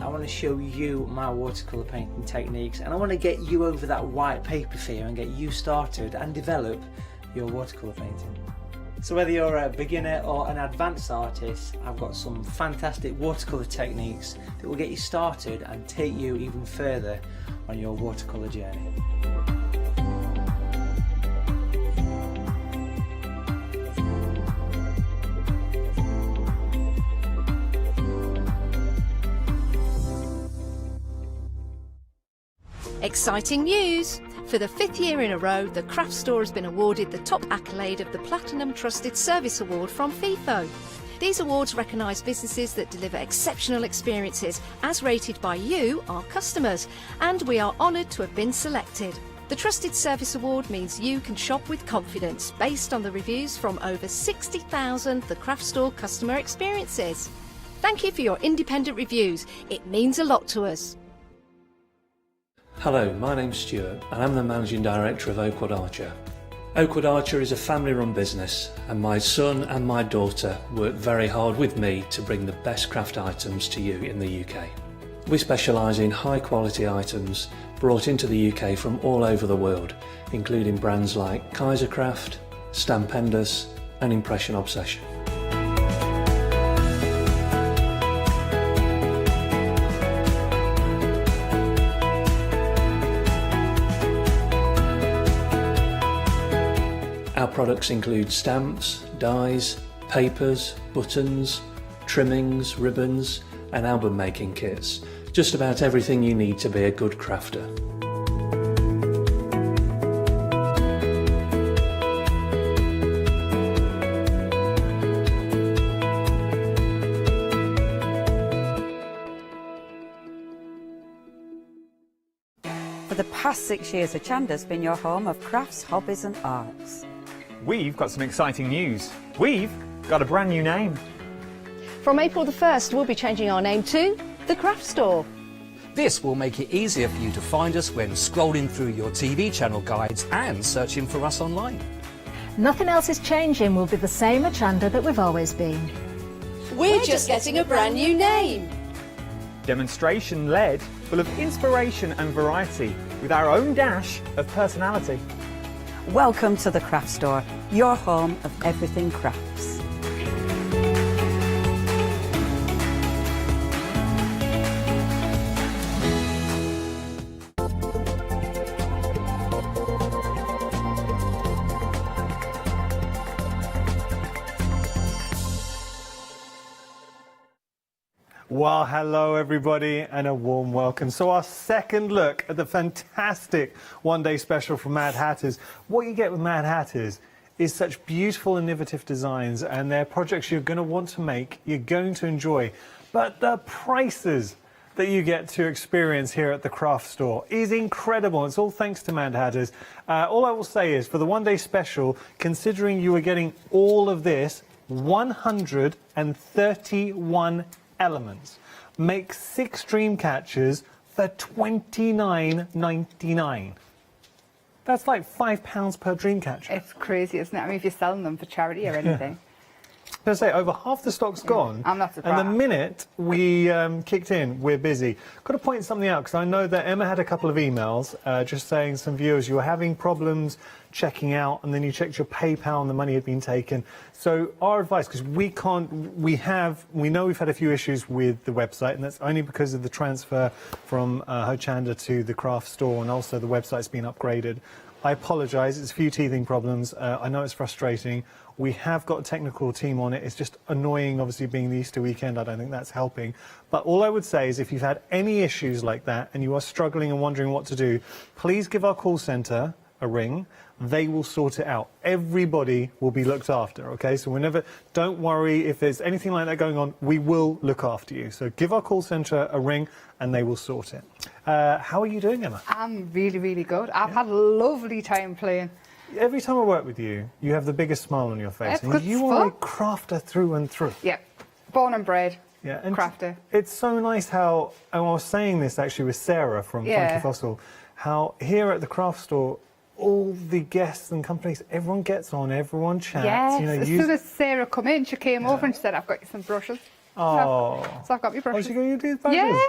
I want to show you my watercolour painting techniques, and I want to get you over that white paper fear and get you started and develop your watercolour painting. So whether you're a beginner or an advanced artist, I've got some fantastic watercolour techniques that will get you started and take you even further on your watercolour journey. Exciting news! For the 5th year in a row, the craft store has been awarded the top accolade of the Platinum Trusted Service Award from Feefo. These awards recognise businesses that deliver exceptional experiences as rated by you, our customers, and we are honoured to have been selected. The Trusted Service Award means you can shop with confidence based on the reviews from over 60,000 The Craft Store customer experiences. Thank you for your independent reviews. It means a lot to us. Hello, my name's Stuart and I'm the Managing Director of Oakwood Archer. Oakwood Archer is a family-run business and my son and my daughter work very hard with me to bring the best craft items to you in the UK. We specialise in high-quality items brought into the UK from all over the world, including brands like Kaisercraft, Stampendous and Impression Obsession. Our products include stamps, dies, papers, buttons, trimmings, ribbons and album making kits. Just about everything you need to be a good crafter. For the past 6 years, Hochanda's been your home of crafts, hobbies and arts. We've got some exciting news. We've got a brand new name. From April the 1st, we'll be changing our name to The Craft Store. This will make it easier for you to find us when scrolling through your TV channel guides and searching for us online. Nothing else is changing. We'll be the same Hochanda that we've always been. We're just getting a brand new name. Demonstration-led, full of inspiration and variety, with our own dash of personality. Welcome to the Craft Store, your home of everything crafts. Well, hello everybody and a warm welcome. So our second look at the fantastic one-day special from Mad Hatters. What you get with Mad Hatters is such beautiful innovative designs, and they're projects you're going to want to make, you're going to enjoy. But the prices that you get to experience here at the craft store is incredible. It's all thanks to Mad Hatters. All I will say is, for the one-day special, considering you were getting all of this, 131 elements, make 6 dream catchers for £29.99. That's like £5 per dream catcher. It's crazy, isn't it? I mean, if you're selling them for charity or anything. I say over half the stock's gone. I'm not surprised. And the minute we kicked in, we're busy. Got to point something out, because I know that Emma had a couple of emails just saying, some viewers, you were having problems checking out, and then you checked your PayPal and the money had been taken. So our advice, because we know we've had a few issues with the website, and that's only because of the transfer from Hochanda to the craft store, and also the website's been upgraded. I apologise, it's a few teething problems. I know it's frustrating. We have got a technical team on it. It's just annoying, obviously, being the Easter weekend. I don't think that's helping. But all I would say is, if you've had any issues like that and you are struggling and wondering what to do, please give our call centre a ring. They will sort it out. Everybody will be looked after, okay? So don't worry if there's anything like that going on, we will look after you. So give our call centre a ring and they will sort it. How are you doing, Emma? I'm really, really good. I've had a lovely time playing. Every time I work with you, you have the biggest smile on your face. It's You are a crafter through and through. Yeah, born and bred. Yeah, and crafter. It's so nice how, and I was saying this actually with Sarah from Funky Fossil, how here at the craft store, all the guests and companies, everyone gets on, everyone chats. Yes, you know, as soon as Sarah come in, she came over and she said, I've got you some brushes. Oh. So I've got your brushes. Oh, she got you these brushes? Yeah.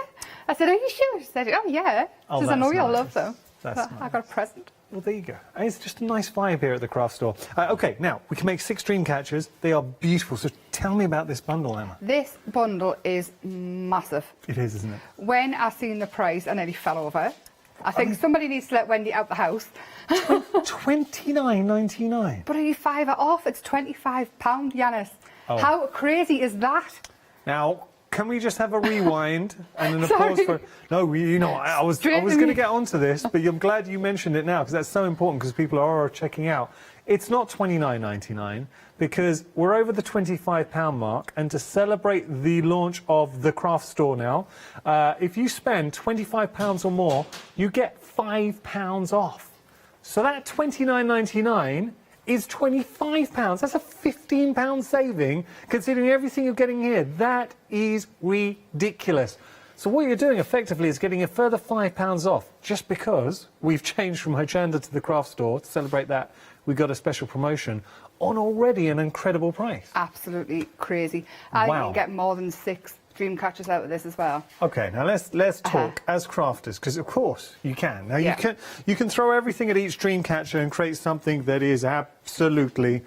I said, are you sure? She said, oh, yeah. Oh, She said, I know you'll nice. love them. That's So nice. I got a present. Well, there you go. And it's just a nice vibe here at the craft store. OK, now, we can make 6 dream catchers. They are beautiful. So tell me about this bundle, Emma. This bundle is massive. It is, isn't it? When I seen the price, I nearly fell over. I think somebody needs to let Wendy out the house. £29.99. But are you £5 off? It's £25, Yanis. Oh. How crazy is that? Now, can we just have a rewind and then a pause for... No, I was going to get onto this, but I'm glad you mentioned it now because that's so important because people are checking out. It's not $29.99 because we're over the £25 mark, and to celebrate the launch of the craft store now, if you spend £25 or more, you get £5 off. So that $29.99 is £25. That's a £15 saving, considering everything you're getting here. That is ridiculous. So what you're doing effectively is getting a further £5 off, just because we've changed from Hochanda to the craft store. To celebrate that, we got a special promotion on already an incredible price. Absolutely crazy. I think you can get more than 6 dream catchers out of this as well. Okay, now let's talk as crafters, because of course you can. Now you can throw everything at each dream catcher and create something that is absolutely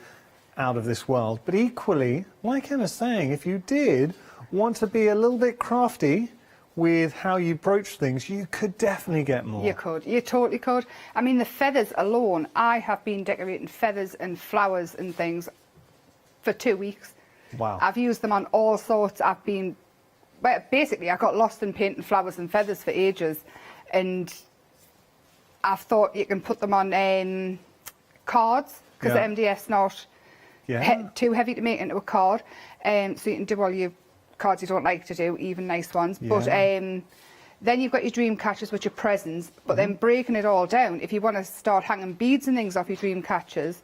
out of this world. But equally, like Emma's saying, if you did want to be a little bit crafty with how you broach things, you could definitely get more. You could. You totally could. I mean, the feathers alone, I have been decorating feathers and flowers and things for 2 weeks. Wow. I've used them on all sorts. Well, basically, I got lost in painting flowers and feathers for ages, and I've thought you can put them on cards, because the MDF's not too heavy to make into a card, so you can do all your cards you don't like to do, even nice ones. But then you've got your dream catchers, which are presents, but then breaking it all down, if you want to start hanging beads and things off your dream catchers,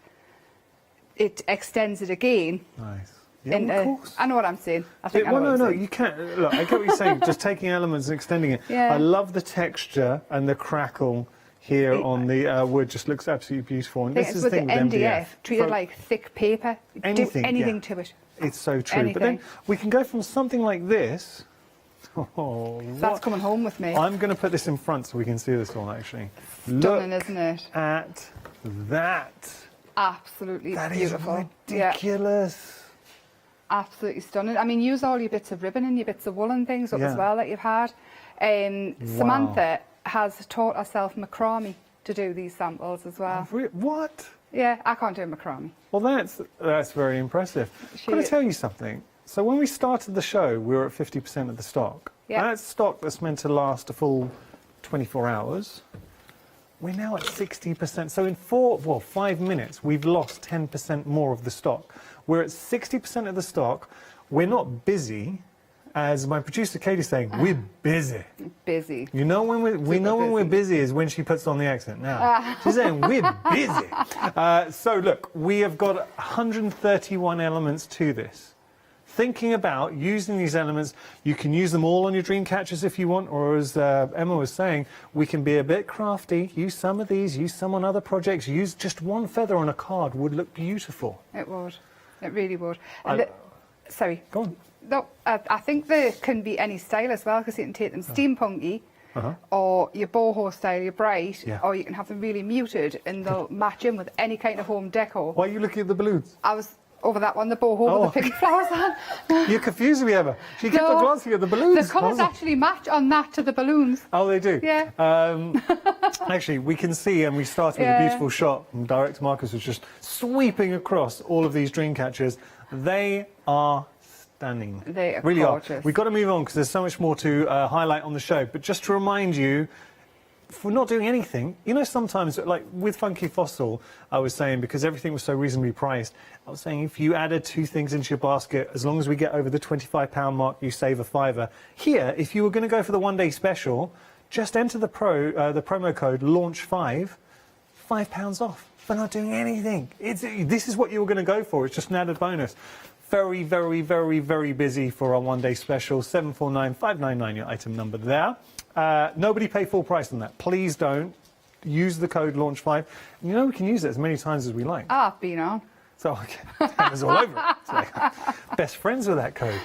it extends it again. Nice. Yeah, of course. I know what I'm saying. I think no, you can't. Look, I get what you're saying, just taking elements and extending it. Yeah. I love the texture and the crackle here on the wood, just looks absolutely beautiful. And this is the thing with MDF. Treat it like thick paper. Anything, do anything to it. It's so true. Anything. But then we can go from something like this. So that's coming home with me. I'm going to put this in front so we can see this one, actually. Stunning, isn't it? At that. Absolutely beautiful. That is ridiculous. Yeah. Absolutely stunning. I mean, use all your bits of ribbon and your bits of wool and things up as well that you've had. Samantha has taught herself macrame to do these samples as well. What? Yeah, I can't do macrame. Well, that's very impressive. I'm going to tell you something. So when we started the show, we were at 50% of the stock. Yeah. That's stock that's meant to last a full 24 hours. We're now at 60%. So in 5 minutes, we've lost 10% more of the stock. We're at 60% of the stock. We're not busy. As my producer Katie's saying, we're busy. Busy. You know when when we're busy is when she puts on the accent. Now she's saying we're busy. So look, we have got 131 elements to this. Thinking about using these elements, you can use them all on your dream catchers if you want, or as Emma was saying, we can be a bit crafty. Use some of these, use some on other projects. Use just one feather on a card would look beautiful. It would. It really would. Sorry. Go on. No, I think there can be any style as well, because you can take them steampunky, or your boho style, your bright, or you can have them really muted, and they'll match in with any kind of home decor. Why are you looking at the balloons? I was over that one, the boho with the pink flowers on. You're confusing me, Emma. She kept on glancing at the balloons. The colours actually match on that to the balloons. Oh, they do? Yeah. Actually, we can see, and we started with a beautiful shot, and Director Marcus was just sweeping across all of these dream catchers. They are stunning. They are really gorgeous. We've got to move on because there's so much more to highlight on the show. But just to remind you, for not doing anything, you know, sometimes, like with Funky Fossil, I was saying, because everything was so reasonably priced, I was saying if you added 2 things into your basket, as long as we get over the £25 mark, you save a £5. Here, if you were going to go for the one-day special, just enter the promo code LAUNCH5, £5 off for not doing anything. This is what you were going to go for. It's just an added bonus. Very, very, very, very busy for our one-day special. 749599, your item number there. Nobody pay full price on that. Please don't. Use the code LAUNCH5. You know, we can use it as many times as we like. I've been on. So, Emma's all over it. It's like, best friends with that code.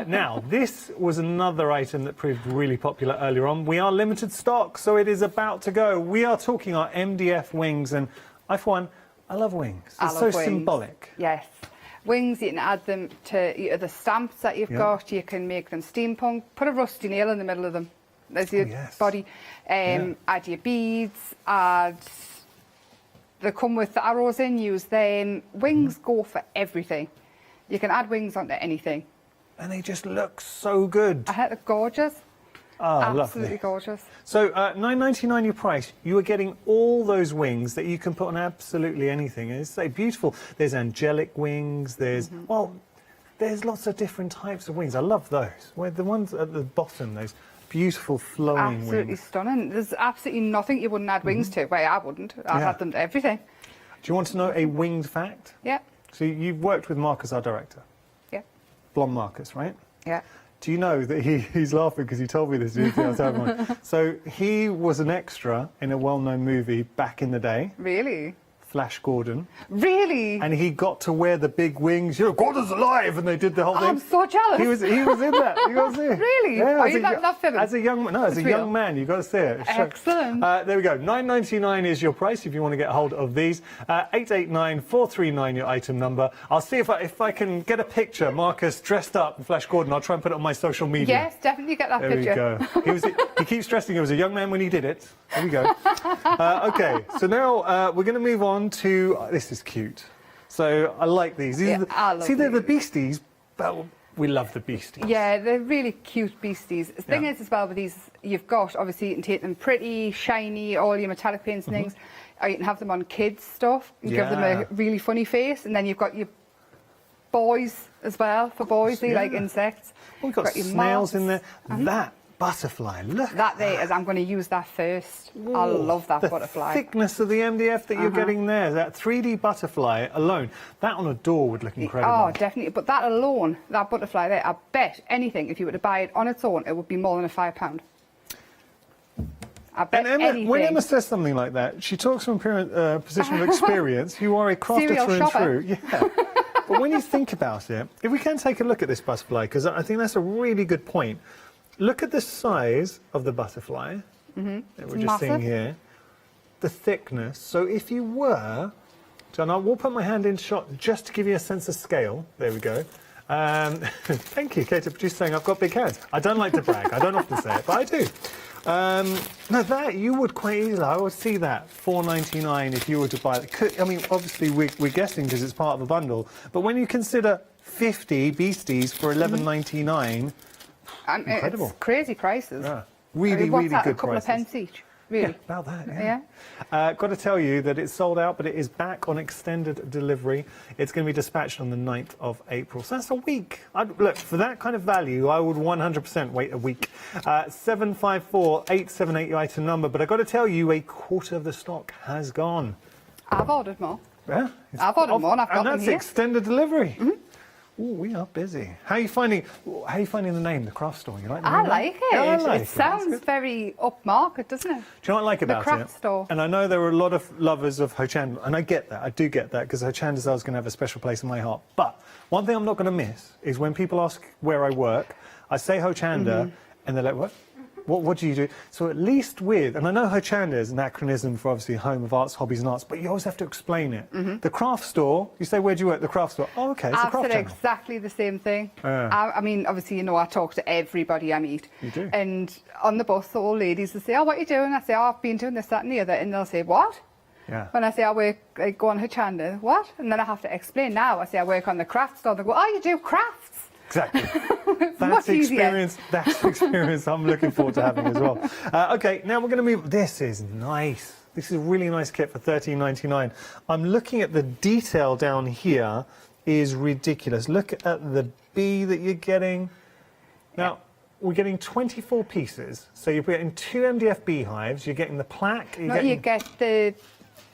Now, this was another item that proved really popular earlier on. We are limited stock, so it is about to go. We are talking our Mdf wings, and I, for one, I love wings. It's so symbolic. Yes. Wings, you can add them to the stamps that you've got. You can make them steampunk. Put a rusty nail in the middle of them. There's your body. Add your beads. They come with the arrows in. Use them. Wings go for everything. You can add wings onto anything. and they just look so good. I had it gorgeous. Oh, Absolutely lovely. gorgeous. So $9.99 your price. You are getting all those wings that you can put on absolutely anything. And it's so beautiful. There's angelic wings. There's well, there's lots of different types of wings. I love those. Where the ones at the bottom, those beautiful flowing Absolutely wings. stunning. There's absolutely nothing you wouldn't add wings to. Well, I wouldn't. I'd add them to everything. Do you want to know a winged fact? Yeah. So you've worked with Marcus, our director. Yeah. Blonde Marcus, right? Yeah. Do you know that he's laughing because he told me this? So he was an extra in a well-known movie back in the day. Really? Flash Gordon. Really? And he got to wear the big wings. You know, Gordon's alive, and they did the whole thing. I'm so jealous. He was in that. You got to see it. Really? Yeah, Are you not filming? As a young man, you got to see it. Excellent. There we go. $9.99 is your price if you want to get hold of these. 889-439 your item number. I'll see if I can get a picture. Marcus dressed up in Flash Gordon. I'll try and put it on my social media. Yes, definitely get that picture. There we go. He keeps stressing he was a young man when he did it. There we go. Okay, so now we're going to move on to... this is cute. So I like these. They're the Beasties, but we love the Beasties. Yeah, they're really cute Beasties. The thing is as well with these, you've got, obviously, you can take them pretty, shiny, all your metallic paints and things, or you can have them on kids' stuff and give them a really funny face, and then you've got your boys as well, for boys, they like insects. We've got snails in there. That butterfly, look. That there is, I'm going to use that first. I love that butterfly. The thickness of the MDF that you're getting there, that 3D butterfly alone, that on a door would look incredible. Oh, definitely. But that alone, that butterfly there, I bet anything, if you were to buy it on its own, it would be more than £5. I bet and Emma, anything. when Emma says something like that, she talks from a position of experience. You are a crafter Serial through and shopper. through. Yeah. But when you think about it, if we can take a look at this butterfly, because I think that's a really good point. Look at the size of the butterfly that we're just seeing here. The thickness. So if you were, and I will put my hand in shot just to give you a sense of scale. There we go. Thank you, Kate, for just saying I've got big hands. I don't like to brag. I don't often say it, but I do. No, that you would quite easily. I would see that £4.99 if you were to buy it. I mean, obviously we're guessing because it's part of a bundle. But when you consider 50 Beasties for $11.99. Incredible. It's crazy prices. Yeah. Really, I mean, really good prices. A couple of pence each, really. Yeah, about that, yeah. Got to tell you that it's sold out, but it is back on extended delivery. It's going to be dispatched on the 9th of April. So that's a week. Look, for that kind of value, I would 100% wait a week. 754-878 your item number, but I've got to tell you, a quarter of the stock has gone. I've ordered more. Yeah? I've ordered more and I've got them And here. that's extended delivery. Oh, we are busy. How are you finding the name, the craft store? You like the name? I like it. Yeah, I like it sounds very upmarket, doesn't it? Do you know what I like about it? The craft store. And I know there are a lot of lovers of Hochanda, and I get that. I do get that, because Hochanda is always going to have a special place in my heart. But one thing I'm not going to miss is when people ask where I work, I say Hochanda, and they're like, what? What do you do? So at least with, and I know Hochanda is an acronym for obviously Home of Arts, Hobbies and Arts, but you always have to explain it. The craft store, you say, where do you work? The craft store. Oh, okay, it's a I've craft said channel. exactly the same thing. I mean, obviously, you know, I talk to everybody I meet. You do. And on the bus, the old ladies will say, oh, what are you doing? I say, oh, I've been doing this, that and the other. And they'll say, what? Yeah. When I say I go on Hochanda, what? And then I have to explain now. I say I work on the craft store. They go, oh, you do crafts? Exactly. Much easier. That's the experience I'm looking forward to having as well. Okay, now we're going to move. This is nice. This is a really nice kit for $13.99. I'm looking at the detail down here is ridiculous. Look at the bee that you're getting. Now, we're getting 24 pieces. So you're getting 2 MDF beehives. You're getting the plaque. You get the...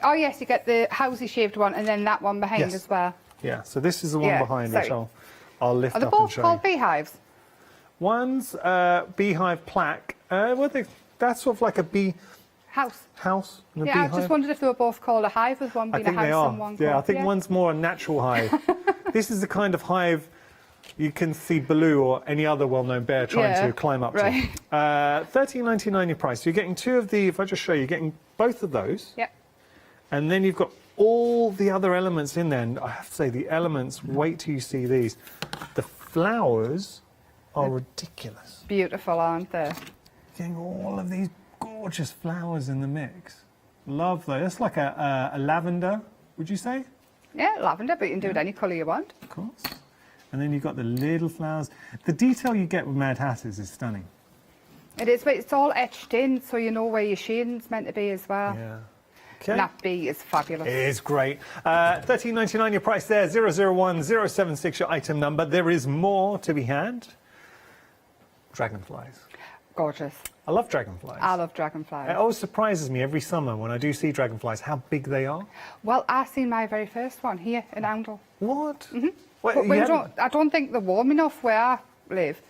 Oh, yes, you get the housey-shaped one and then that one behind as well. Yeah, so this is the one behind which I'll lift Are they up and both show you. called beehives? One's Beehive Plaque. That's sort of like a bee... House. And a Yeah, I beehive. just wondered if they were both called a hive, with one being a house and one Yeah, called... I think one's more a natural hive. This is the kind of hive you can see Baloo or any other well-known bear trying to climb up to. $13.99 your price. So you're getting 2 of the... If I just show you, you're getting both of those. Yep. And then you've got all the other elements in there. And I have to say, the elements, wait till you see these. The flowers are ridiculous. Beautiful, aren't they? Getting all of these gorgeous flowers in the mix. Love those. It's like a lavender, would you say? Yeah, lavender, but you can do it any colour you want. Of course. And then you've got the little flowers. The detail you get with Mad Hatters is stunning. It is, but it's all etched in, so you know where your shading's meant to be as well. Yeah. Okay. And that bee is fabulous. It is great. $13.99 your price there, 001076 your item number. There is more to be had. Dragonflies. Gorgeous. I love dragonflies. I love dragonflies. It always surprises me every summer when I do see dragonflies how big they are. Well, I seen my very first one here in Oundle. What? Mm-hmm. Well, But I don't think they're warm enough where I live.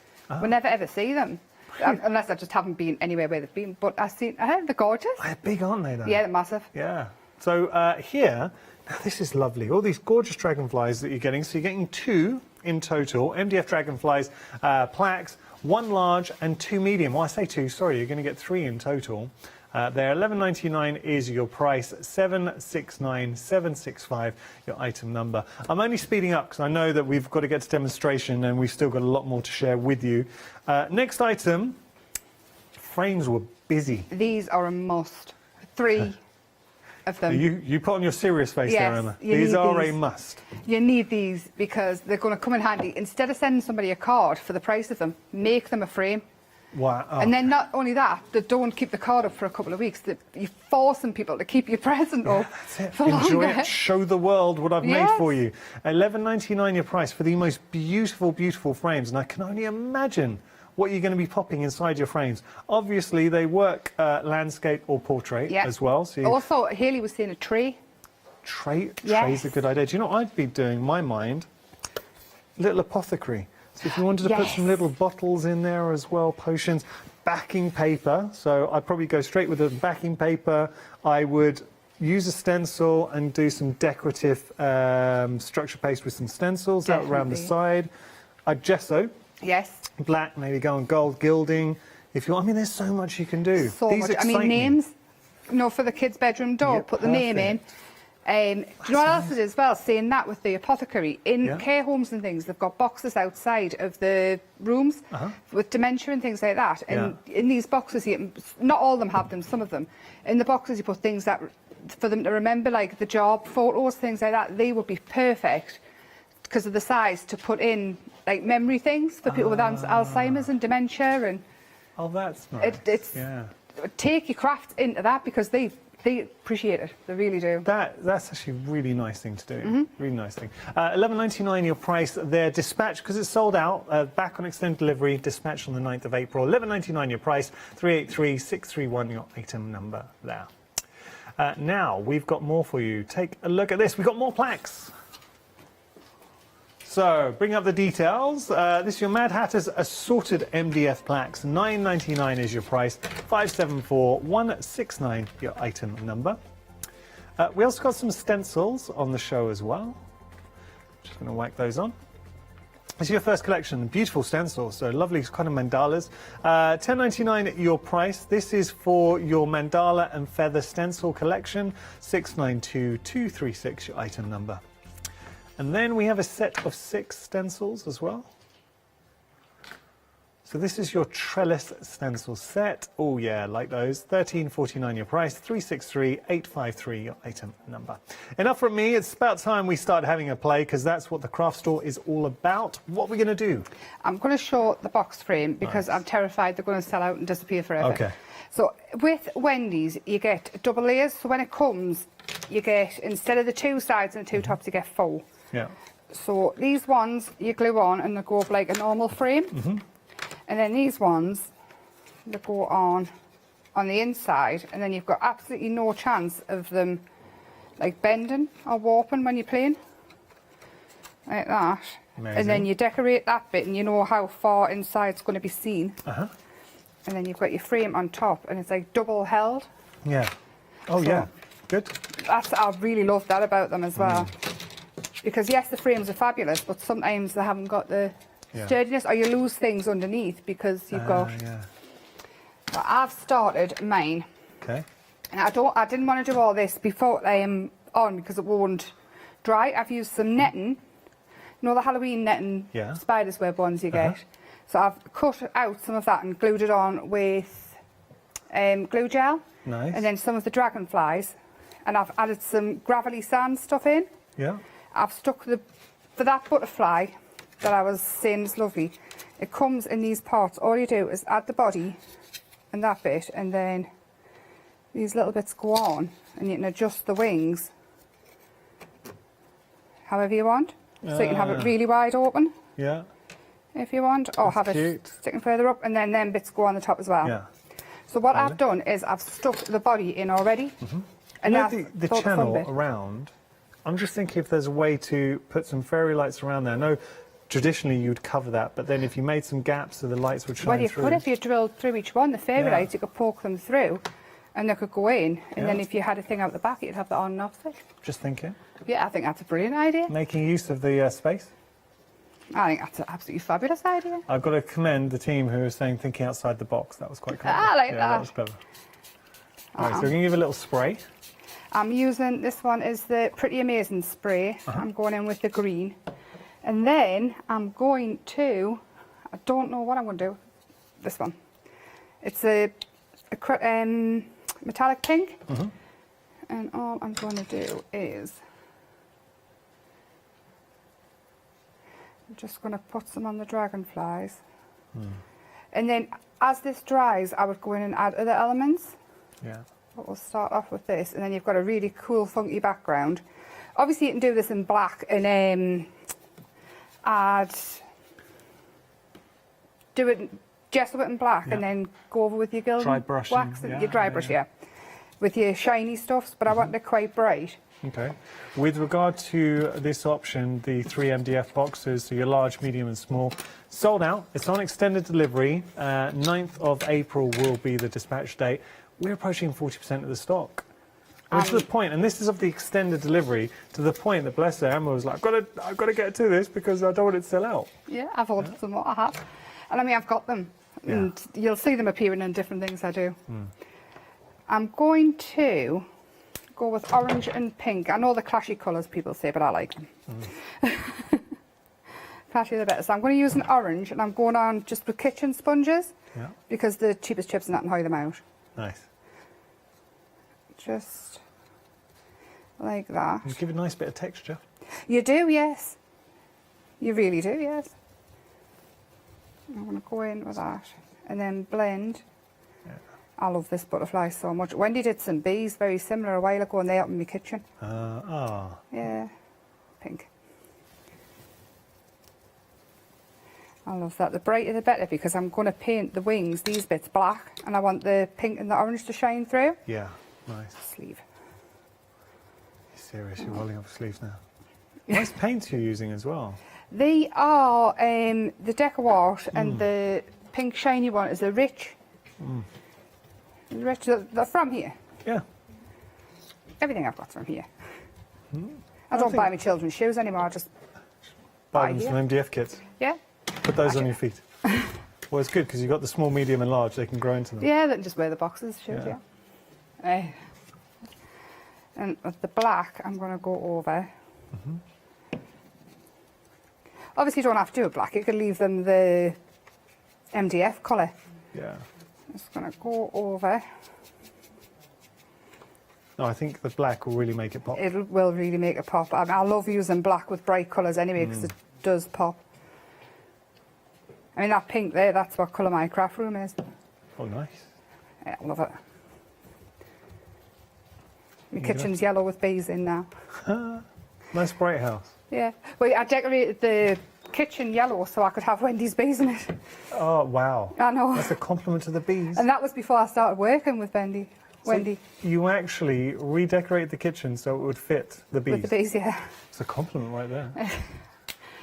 We never ever see them. Unless I just haven't been anywhere where they've been. But I've seen, they're gorgeous. They're big, aren't they, though? Yeah, they're massive. Yeah. So here, now this is lovely. All these gorgeous dragonflies that you're getting. So you're getting 2 in total. MDF Dragonflies plaques, 1 large and 2 medium. Well, I say 2, sorry, you're going to get 3 in total. There, $11.99 is your price, 769765 your item number. I'm only speeding up because I know that we've got to get to demonstration and we've still got a lot more to share with you. Next item, frames were busy. These are a must. 3 of them. You put on your serious face there, Emma. These are a must. You need these because they're going to come in handy. Instead of sending somebody a card for the price of them, make them a frame. Wow. Oh. And then not only that, they don't keep the card up for a couple of weeks. You're forcing people to keep your present up for Enjoy longer. it. Show the world what I've made for you. $11.99 your price for the most beautiful, beautiful frames. And I can only imagine what you're going to be popping inside your frames. Obviously, they work landscape or portrait as well. So also, Hayley was saying a tray. Tray? Yes. Tray's a good idea. Do you know what I'd be doing in my mind? Little apothecary. So if you wanted to put some little bottles in there as well, potions, backing paper. So I'd probably go straight with the backing paper. I would use a stencil and do some decorative structure paste with some stencils out around the side. I'd gesso. Yes. Black, maybe go on gold gilding. If you, I mean, there's so much you can do. So much. I mean, names. You know, for the kids' bedroom door, put the name in. Do you know what else it is as well? Saying that with the apothecary, in care homes and things, they've got boxes outside of the rooms with dementia and things like that. And in these boxes, not all of them have them, some of them. In the boxes, you put things that for them to remember, like the job photos, things like that. They would be perfect because of the size to put in, like memory things for people with Alzheimer's and dementia. And oh, that's nice. Take your craft into that because they appreciate it. They really do. That's actually a really nice thing to do. Really nice thing. $11.99 your price there. Dispatch, because it's sold out. Back on extended delivery. Dispatch on the 9th of April. $11.99 your price. 383631 your item number there. Now, we've got more for you. Take a look at this. We've got more plaques. So, bring up the details. This is your Mad Hatter's assorted MDF plaques. $9.99 is your price. 574169 your item number. We also got some stencils on the show as well. Just going to whack those on. This is your first collection. Beautiful stencils, so lovely kind of mandalas. $10.99 your price. This is for your mandala and feather stencil collection. 692236 your item number. And then we have a set of 6 stencils as well. So this is your trellis stencil set. Oh yeah, like those. $13.49 your price. 363853 your item number. Enough from me. It's about time we start having a play because that's what the craft store is all about. What are we going to do? I'm going to show the box frame because I'm terrified they're going to sell out and disappear forever. Okay. So with Wendy's, you get double layers. So when it comes, you get, instead of the 2 sides and the 2 tops, you get 4. Yeah. So these ones you glue on and they go up like a normal frame. And then these ones, they go on the inside, and then you've got absolutely no chance of them like bending or warping when you're playing. Like that. Amazing. And then you decorate that bit and you know how far inside it's going to be seen. And then you've got your frame on top and it's like double held. Yeah. Oh, so yeah. Good. I really love that about them as well. Because yes, the frames are fabulous, but sometimes they haven't got the sturdiness, or you lose things underneath because you've got. But I've started mine. Okay. And I didn't want to do all this before on because it won't dry. I've used some netting. You know the Halloween netting spider's web ones you get. So I've cut out some of that and glued it on with glue gel. Nice. And then some of the dragonflies, and I've added some gravelly sand stuff in. Yeah. I've stuck for that butterfly, that I was saying is lovely. It comes in these parts. All you do is add the body and that bit, and then these little bits go on, and you can adjust the wings however you want. So you can have it really wide open. Yeah. If you want, or That's have cute. it sticking further up, and then them bits go on the top as well. Yeah. So what I've done is I've stuck the body in already. And You know that's the sort of fun channel bit. around, I'm just thinking if there's a way to put some fairy lights around there. I know traditionally you'd cover that, but then if you made some gaps so the lights would shine Well, you through. could if you drilled through each one. The fairy Yeah. lights, you could poke them through, and they could go in. And then Yeah. if you had a thing out the back, you'd have that on and off switch. Just thinking. Yeah, I think that's a brilliant idea. Making use of the space. I think that's an absolutely fabulous idea. I've got to commend the team who are saying thinking outside the box. That was quite clever. I like yeah, that. That was clever. All right, so we're going to give a little spray. I'm using, this one is the Pretty Amazing spray. I'm going in with the green. And then I'm going to, I don't know what I'm going to do, this one. It's a metallic pink. And all I'm going to do is, I'm just going to put some on the dragonflies. And then as this dries, I would go in and add other elements. Yeah. But we'll start off with this, and then you've got a really cool, funky background. Obviously, you can do this in black and gesso it in black, and then go over with your gilding Dry brushing, wax, and yeah, your dry brush, with your shiny stuffs. But I want it quite bright. Okay. With regard to this option, the 3 MDF boxes, so your large, medium and small, sold out. It's on extended delivery. 9th of April will be the dispatch date. We're approaching 40% of the stock. And to the point, and this is of the extended delivery, to the point that, bless her, Emma was like, I've got to get to this because I don't want it to sell out. Yeah, I've ordered some more, I have. And I mean, I've got them. Yeah. And you'll see them appearing in different things I do. I'm going to go with orange and pink. I know the clashy colours people say, but I like them. Clashy the better. So I'm going to use an orange, and I'm going on just with kitchen sponges, because the cheapest chips and that and hide them out. Nice. Just like that. You give it a nice bit of texture. You do, yes. You really do, yes. I'm going to go in with that and then blend. I love this butterfly so much. Wendy did some bees very similar a while ago, and they up in my kitchen. Yeah, pink. I love that. The brighter the better, because I'm going to paint the wings, these bits, black, and I want the pink and the orange to shine through. Yeah, nice. Sleeve. You're serious, you're rolling up your sleeves now. Nice paints you're using as well. They are the Deco Art, and the pink shiny one is a Rich. Rich, they're from here. Yeah. Everything I've got from here. I don't buy my children's shoes anymore, I just Buy buy them here. some MDF kits. Yeah. Put those on your feet. Well, it's good because you've got the small, medium and large. They can grow into them. Yeah, they can just wear the boxes, shoes, yeah. And with the black, I'm going to go over. Obviously, you don't have to do it black. You can leave them the MDF colour. Yeah. Just going to go over. No, I think the black will really make it pop. It will really make it pop. I mean, I love using black with bright colours anyway, because it does pop. I mean, that pink there, that's what colour my craft room is. Oh, nice. Yeah, I love it. My kitchen's yellow with bees in now. Nice bright house. Yeah. Well, I decorated the kitchen yellow so I could have Wendy's bees in it. Oh, wow. I know. That's a compliment to the bees. And that was before I started working with Wendy. So you actually redecorated the kitchen so it would fit the bees? With the bees, yeah. It's a compliment right there.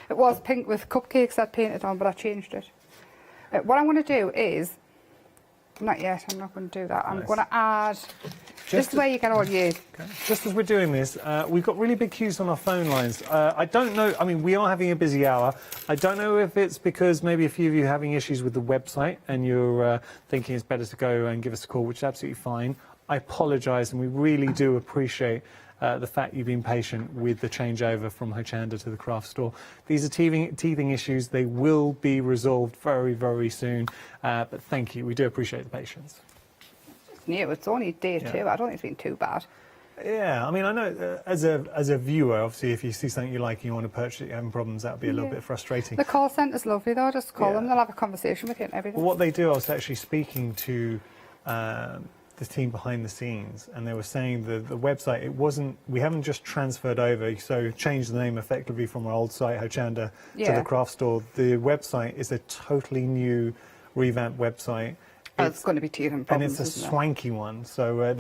It was pink with cupcakes I'd painted on, but I changed it. What I'm going to do is, not yet, I'm not going to do that. I'm going to add, this is where you get all your... Just as we're doing this, we've got really big queues on our phone lines. I don't know, I mean, we are having a busy hour. I don't know if it's because maybe a few of you are having issues with the website and you're thinking it's better to go and give us a call, which is absolutely fine. I apologise, and we really do appreciate the fact you've been patient with the changeover from Hochanda to the craft store. These are teething issues. They will be resolved very, very soon. But thank you. We do appreciate the patience. It's new. It's only day two. I don't think it's been too bad. Yeah, I mean, I know as a viewer, obviously, if you see something you like and you want to purchase it, you're having problems, that would be a little bit frustrating. The call centre's lovely though, just call them, they'll have a conversation with you and everything. Well, what they do, I was actually speaking to the team behind the scenes, and they were saying the website, we haven't just transferred over, so changed the name effectively from our old site, Hochanda, to the craft store. The website is a totally new, revamped website. It's going to be teething problems, and it's a swanky one, so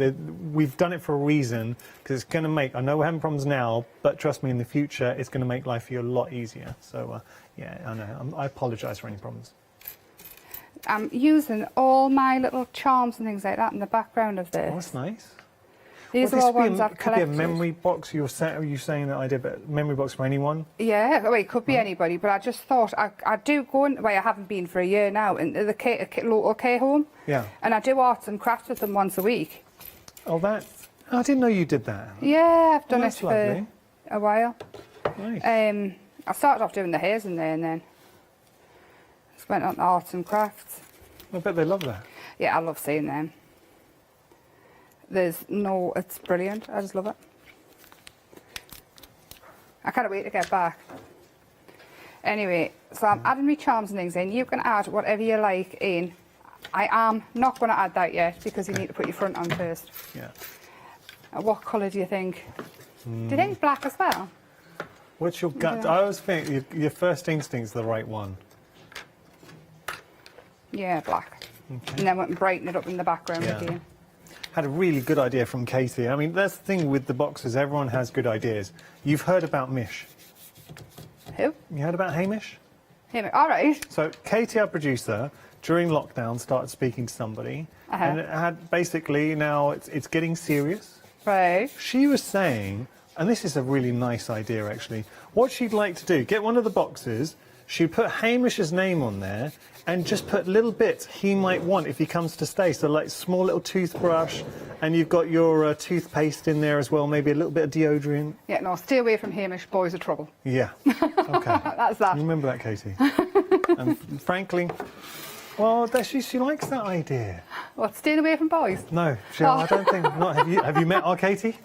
we've done it for a reason, because it's going to make, I know we're having problems now, but trust me, in the future, it's going to make life for you a lot easier. So, yeah, I know, I apologise for any problems. I'm using all my little charms and things like that in the background of this. Oh, that's nice. These are all ones I've collected. Could be a memory box. You saying that I did a memory box for anyone? Yeah, well, it could be anybody, but I just thought I do go in. Well, I haven't been for a year now in the local care home. Yeah. And I do arts and crafts with them once a week. Oh, I didn't know you did that. Yeah, I've done it lovely. for a while. Nice. I started off doing the hairs in there, and then just went on to arts and crafts. I bet they love that. Yeah, I love seeing them. It's brilliant. I just love it. I can't wait to get back. Anyway, so I'm adding my charms and things in. You can add whatever you like in. I am not going to add that yet because you need to put your front on first. Yeah. What colour do you think? Do you think black as well? What's your gut? I always think your first instinct's the right one. Yeah, black. Okay. And then we can brighten it up in the background again. Had a really good idea from Katie. I mean, that's the thing with the boxes. Everyone has good ideas. You've heard about Mish. Who? You heard about Hamish? Hamish. All right. So Katie, our producer, during lockdown started speaking to somebody, and it had basically now it's getting serious. Right. She was saying, and this is a really nice idea actually. What she'd like to do, get one of the boxes. She'd put Hamish's name on there and just put little bits he might want if he comes to stay. So like small little toothbrush, and you've got your toothpaste in there as well, maybe a little bit of deodorant. Yeah, no, stay away from Hamish, boys are trouble. Yeah, okay. That's that. You remember that, Katie? And frankly, well, she likes that idea. What, staying away from boys? No, I don't think, not. Have you met our Katie?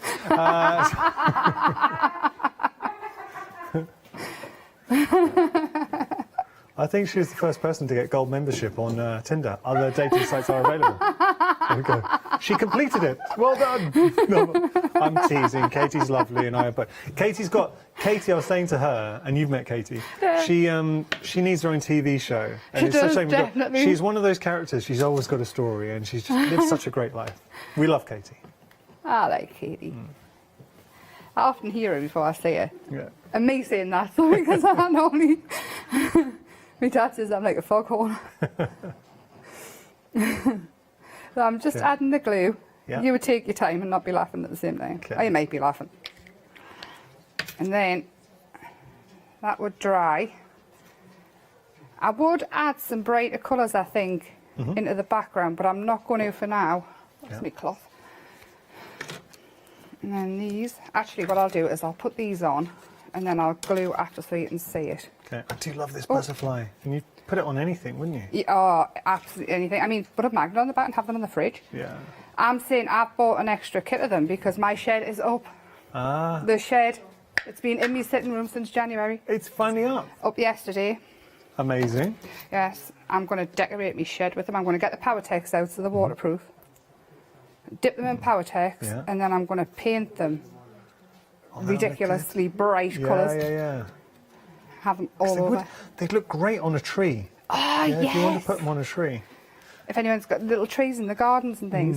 I think she was the first person to get gold membership on Tinder. Other dating sites are available. There we go. She completed it. Well done. No, I'm teasing. Katie's lovely, and but Katie, I was saying to her, and you've met Katie. Yeah. She needs her own TV show. And She does, definitely. She's one of those characters. She's always got a story, and she's just lives such a great life. We love Katie. I like Katie. I often hear her before I see her. Yeah. And me saying that, because I normally... My dad says I'm like a foghorn. So I'm just adding the glue. Yeah. You would take your time and not be laughing at the same time. Okay. Or you might be laughing. And then that would dry. I would add some brighter colours, I think, into the background, but I'm not going to for now. That's my cloth. And then these, actually what I'll do is I'll put these on and then I'll glue after so you can see it. Okay, I do love this butterfly. And you'd put it on anything, wouldn't you? Yeah, oh, absolutely anything. I mean, put a magnet on the back and have them in the fridge. Yeah. I'm saying I've bought an extra kit of them because my shed is up. Ah. The shed, it's been in my sitting room since January. It's finally up. Up yesterday. Amazing. Yes, I'm going to decorate my shed with them. I'm going to get the Powertex out so they're waterproof. Dip them in Powertex and then I'm going to paint them ridiculously bright colours. Yeah. Have them all over. They'd look great on a tree. Oh, yes. If you want to put them on a tree. If anyone's got little trees in the gardens and things.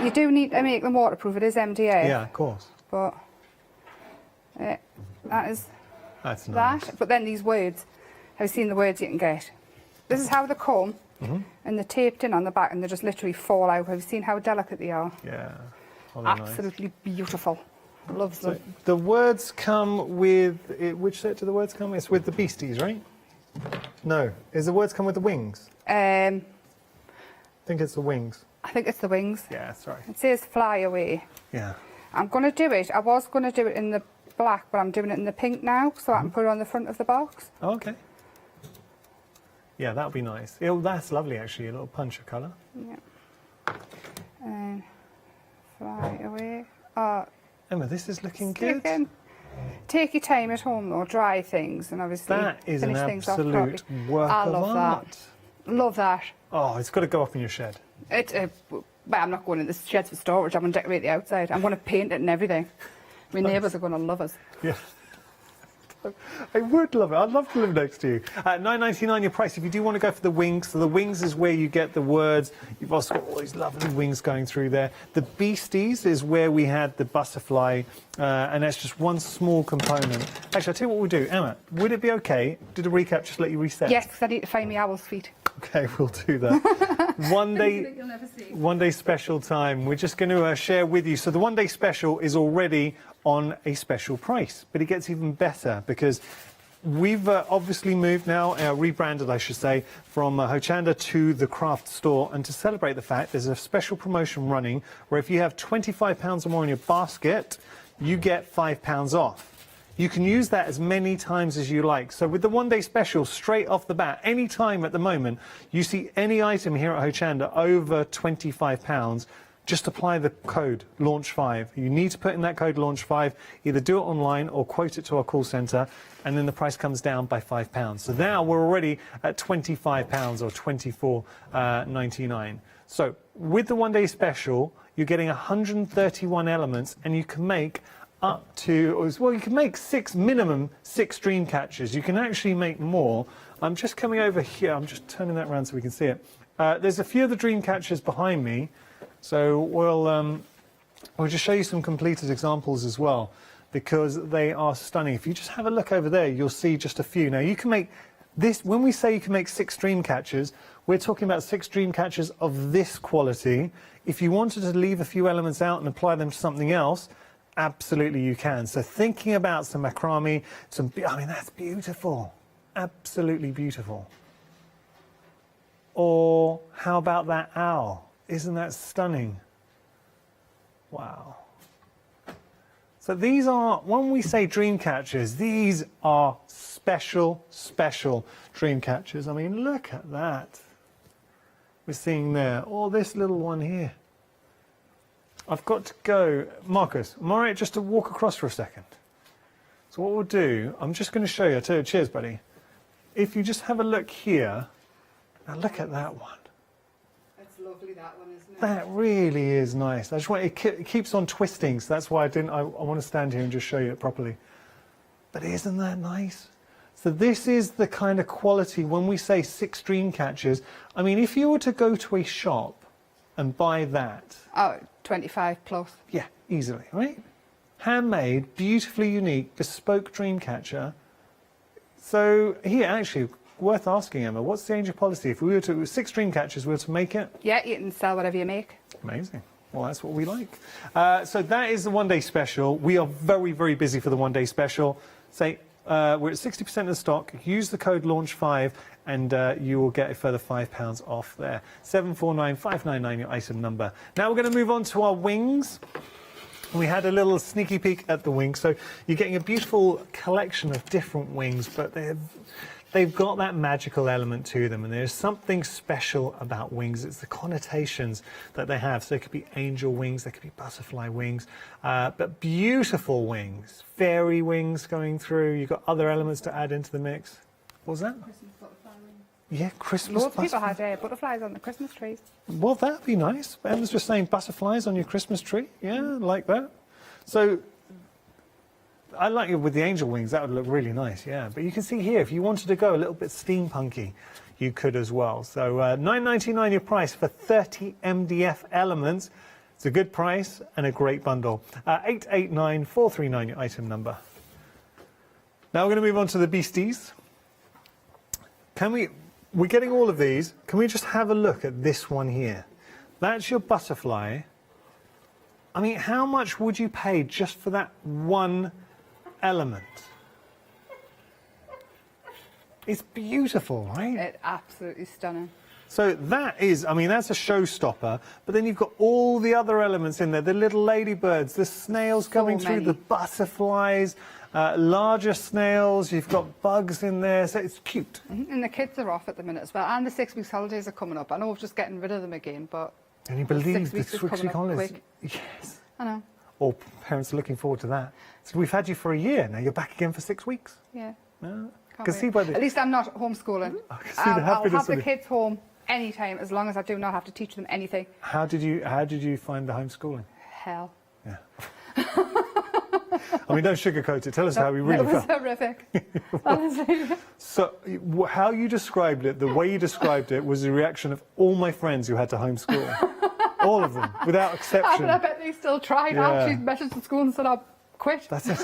You do need to make them waterproof. It is MDF. Yeah, of course. But that's nice. That. But then these words, have you seen the words you can get? This is how they come, and they're taped in on the back, and they just literally fall out. Have you seen how delicate they are? Yeah. Absolutely beautiful. Loves them. The words come with... Which set do the words come with? It's with the Beasties, right? No. Is the words come with the wings? I think it's the wings. I think it's the wings. Yeah, sorry. It says fly away. Yeah. I'm going to do it. I was going to do it in the black, but I'm doing it in the pink now, so I can put it on the front of the box. Oh, okay. Yeah, that would be nice. That's lovely, actually, a little punch of colour. Yeah. And fly away. Oh, Emma, this is looking Stick good. in. Take your time at home though, dry things and obviously That is an finish things off absolute properly. work I of love art. that. Love that. Oh, it's got to go up in your shed. Well, I'm not going in the sheds for storage. I'm going to decorate the outside. I'm going to paint it and everything. My neighbours are going to love us. Yeah. I would love it. I'd love to live next to you. $9.99 your price if you do want to go for the wings. So the wings is where you get the words. You've also got all these lovely wings going through there. The Beasties is where we had the butterfly, and that's just one small component. Actually, I'll tell you what we'll do. Emma, would it be okay? Did a recap just let you reset? Yes, because I need to find my owl's feet. Okay, we'll do that. One day special time. We're just going to share with you. So the one day special is already on a special price, but it gets even better because we've obviously moved now, rebranded I should say, from Hochanda to the craft store, and to celebrate the fact there's a special promotion running where if you have £25 or more in your basket, you get £5 off. You can use that as many times as you like. So with the one day special, straight off the bat, any time at the moment, you see any item here at Hochanda over £25, just apply the code launch5. You need to put in that code launch5, either do it online or quote it to our call centre, and then the price comes down by £5. So now we're already at £25 or $24.99. So with the one day special, you're getting 131 elements, and you can make up to, well, you can make minimum six dream catchers. You can actually make more. I'm just coming over here. I'm just turning that around so we can see it. There's a few of the dream catchers behind me. So we'll just show you some completed examples as well, because they are stunning. If you just have a look over there, you'll see just a few. Now you can make this, when we say you can make 6 dream catchers, we're talking about 6 dream catchers of this quality. If you wanted to leave a few elements out and apply them to something else, absolutely you can. So thinking about some macrame, I mean, that's beautiful. Absolutely beautiful. Or how about that owl? Isn't that stunning? Wow. So these are, when we say dream catchers, these are special dream catchers. I mean, look at that. We're seeing there, or this little one here. I've got to go. Marcus, am I right just to walk across for a second? So what we'll do, I'm just going to show you. I tell you, cheers, buddy. If you just have a look here, now look at that one. It's lovely, that one, isn't it? That really is nice. I just want it keeps on twisting, so that's why I want to stand here and just show you it properly. But isn't that nice? So this is the kind of quality when we say 6 dream catchers. I mean, if you were to go to a shop and buy that. Oh, 25 plus. Yeah, easily, right? Handmade, beautifully unique, bespoke dream catcher. So here, actually, worth asking, Emma, what's the Angel policy? If we were to, 6 dream catchers, we were to make it? Yeah, you can sell whatever you make. Amazing. Well, that's what we like. So that is the one day special. We are very, very busy for the one day special. Say, we're at 60% of the stock. Use the code launch5 and you will get a further £5 off there. 749599 your item number. Now we're going to move on to our wings. We had a little sneaky peek at the wings. So you're getting a beautiful collection of different wings, but they've got that magical element to them, and there's something special about wings. It's the connotations that they have. So it could be angel wings, they could be butterfly wings, but beautiful wings, fairy wings going through. You've got other elements to add into the mix. What was that? Christmas butterfly wings. Yeah, Christmas Loads of people butterfly. had butterflies on the Christmas trees. Well, that'd be nice. Emma's just saying butterflies on your Christmas tree. Yeah, like that. So I like it with the angel wings. That would look really nice, yeah. But you can see here, if you wanted to go a little bit steampunky, you could as well. So $9.99 your price for 30 MDF elements. It's a good price and a great bundle. 889439 your item number. Now we're going to move on to the Beasties. We're getting all of these. Can we just have a look at this one here? That's your butterfly. I mean, how much would you pay just for that one element? It's beautiful, right? It's absolutely stunning. So that is, I mean, that's a showstopper, but then you've got all the other elements in there, the little ladybirds, the snails coming through, the butterflies, larger snails, you've got bugs in there, so it's cute. And the kids are off at the minute as well, and the 6 weeks holidays are coming up. I know we're just getting rid of them again, but Can you believe the 6 weeks is 6 week coming up holidays? quick. Yes. I know. or parents are looking forward to that. So we've had you for a year, now you're back again for 6 weeks. Yeah. No. Can't Can see by the... At least I'm not homeschooling. I can see the I'll happiness have the of it. kids home anytime, as long as I do not have to teach them anything. How did you find the homeschooling? Hell. Yeah. I mean, don't sugarcoat it. Tell us how we really It was felt. horrific. Honestly. So, how you described it, the way you described it, was the reaction of all my friends who had to homeschool. All of them, without exception. I bet they still tried. Yeah. I actually messaged the school and said I'd quit. That's it.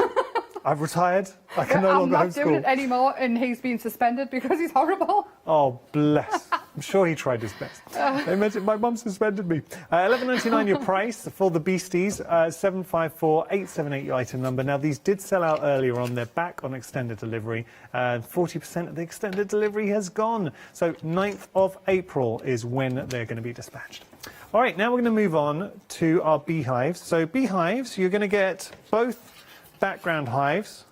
I've retired. I can no I'm longer not homeschool. doing it anymore, and he's been suspended because he's horrible. Oh, bless. I'm sure he tried his best. They mentioned my mum suspended me. $11.99 your price for the Beasties. 754-878 your item number. Now, these did sell out earlier on. They're back on extended delivery. 40% of the extended delivery has gone. So 9th of April is when they're going to be dispatched. All right, now we're going to move on to our beehives. So beehives, you're going to get both background hives.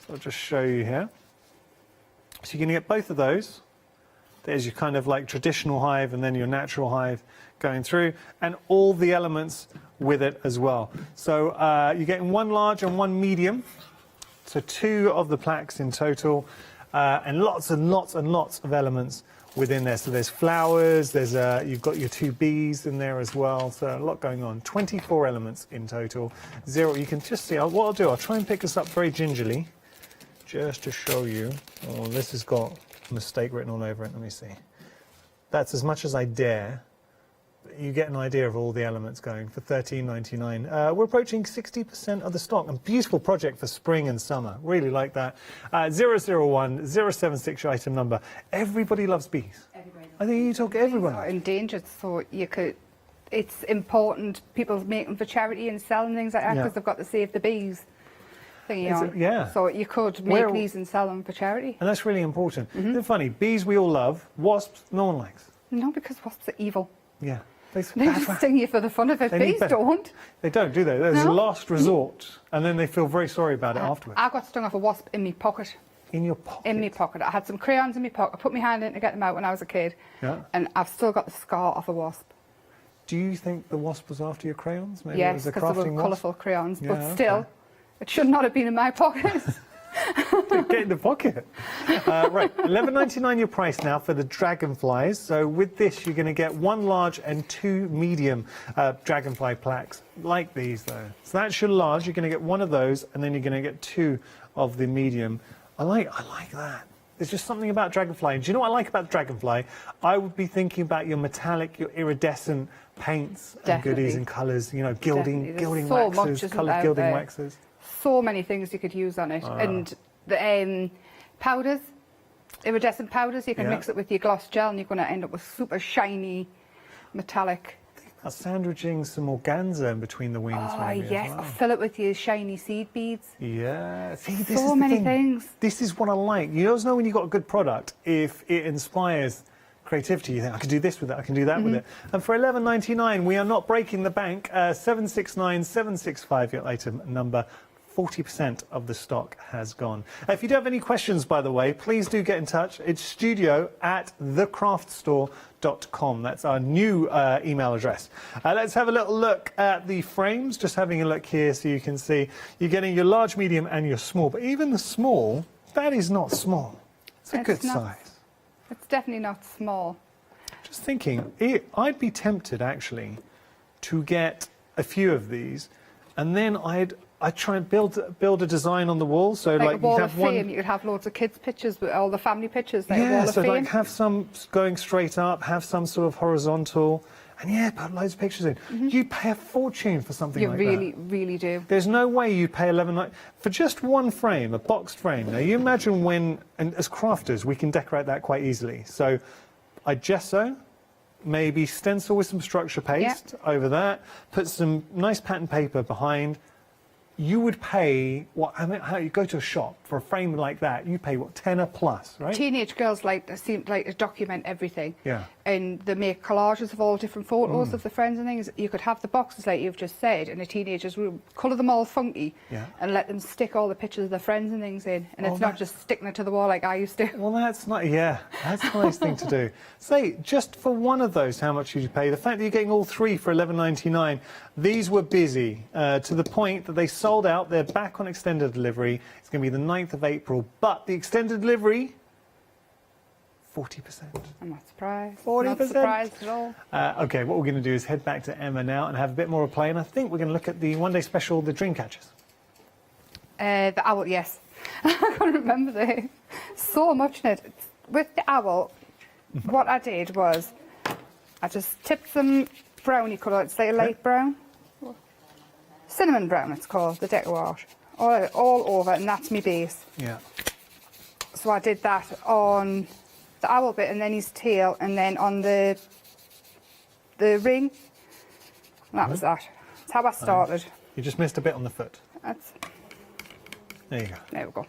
So I'll just show you here. So you're going to get both of those. There's your kind of like traditional hive and then your natural hive going through, and all the elements with it as well. So you're getting one large and one medium. So 2 of the plaques in total, and lots and lots and lots of elements within there. So there's flowers, there's you've got your 2 bees in there as well, so a lot going on. 24 elements in total. 0, you can just see, what I'll do, I'll try and pick this up very gingerly, just to show you. Oh, this has got a mistake written all over it, let me see. That's as much as I dare. You get an idea of all the elements going for $13.99. We're approaching 60% of the stock. A beautiful project for spring and summer. Really like that. 001-076 your item number. Everybody loves bees. Everybody loves I think you talk to everyone. Are endangered, so you could. It's important. People make them for charity and selling things like that because they've got to save the bees. Thingy on. Yeah. So you could make these and sell them for charity. And that's really important. They're funny. Bees we all love. Wasps no one likes. No, because wasps are evil. Yeah. They just sting you for the fun of it. Bees don't. They don't, do they? There's a last resort, and then they feel very sorry about it afterwards. I got stung off a wasp in my pocket. In your pocket? In my pocket. I had some crayons in my pocket. I put my hand in to get them out when I was a kid. Yeah. And I've still got the scar off a wasp. Do you think the wasp was after your crayons? Maybe Yes, it was a because they crafting were wasp? colourful crayons. Yeah, But still, it should not have been in my pocket. Get in the pocket. Right, $11.99 your price now for the Dragonflies. So with this, you're going to get 1 large and 2 medium Dragonfly plaques, like these though. So that's your large. You're going to get 1 of those, and then you're going to get 2 of the medium. I like that. There's just something about Dragonfly. And do you know what I like about Dragonfly? I would be thinking about your metallic, your iridescent paints and goodies and colours. You know, gilding so waxes, coloured gilding waxes. So many things you could use on it. And the powders, iridescent powders, you can mix it with your gloss gel and you're going to end up with super shiny, metallic. Sandwiching some organza in between the wings. Oh, maybe, yes. as well. Or fill it with your shiny seed beads. Yeah. See, this So is the many thing. things. This is what I like. You always know when you've got a good product, if it inspires creativity, you think, I can do this with it, I can do that with it. And for $11.99, we are not breaking the bank. 769-765, your item number. 40% of the stock has gone. If you do have any questions, by the way, please do get in touch. It's studio@thecraftstore.com. That's our new email address. Let's have a little look at the frames. Just having a look here so you can see. You're getting your large, medium and your small. But even the small, that is not small. It's a good size. It's definitely not small. Just thinking, I'd be tempted, actually, to get a few of these, and then I'd try and build a design on the wall. So like a wall you'd of have fame, you could have loads of kids' pictures with all the family pictures. Like a yeah, wall of so fame. like have some going straight up, have some sort of horizontal, and put loads of pictures in. You pay a fortune for something like that. You really do. There's no way you pay $11.99 for just one frame, a boxed frame. Now you imagine when, and as crafters, we can decorate that quite easily. So I gesso, maybe stencil with some structure paste over that, put some nice pattern paper behind. you would pay what? I mean, how you go to a shop for a frame like that? You pay what, £10 plus, right? Teenage girls seem to document everything. Yeah. And they make collages of all different photos of the friends and things. You could have the boxes like you've just said in a teenager's room, colour them all funky, and let them stick all the pictures of their friends and things in. And it's not just sticking it to the wall like I used to. Well, that's not. Yeah, that's a nice thing to do. Say, just for one of those, how much did you pay? The fact that you're getting all three for £11.99. These were busy to the point that they sold out. They're back on extended delivery. It's going to be the 9th of April, but the extended delivery, 40%. I'm not surprised. 40%. Not surprised at all. OK, what we're going to do is head back to Emma now and have a bit more of a play, and I think we're going to look at the one-day special, the dream catchers. The owl, yes. I can't remember so much in it. With the owl, what I did was I just tipped some brownie colour, it's like a light brown. Cinnamon brown it's called, the deco wash. All over, and that's my base. Yeah. So I did that on the owl bit and then his tail, and then on the ring. And that was that. That's how I started. You just missed a bit on the foot. There you go. There we go.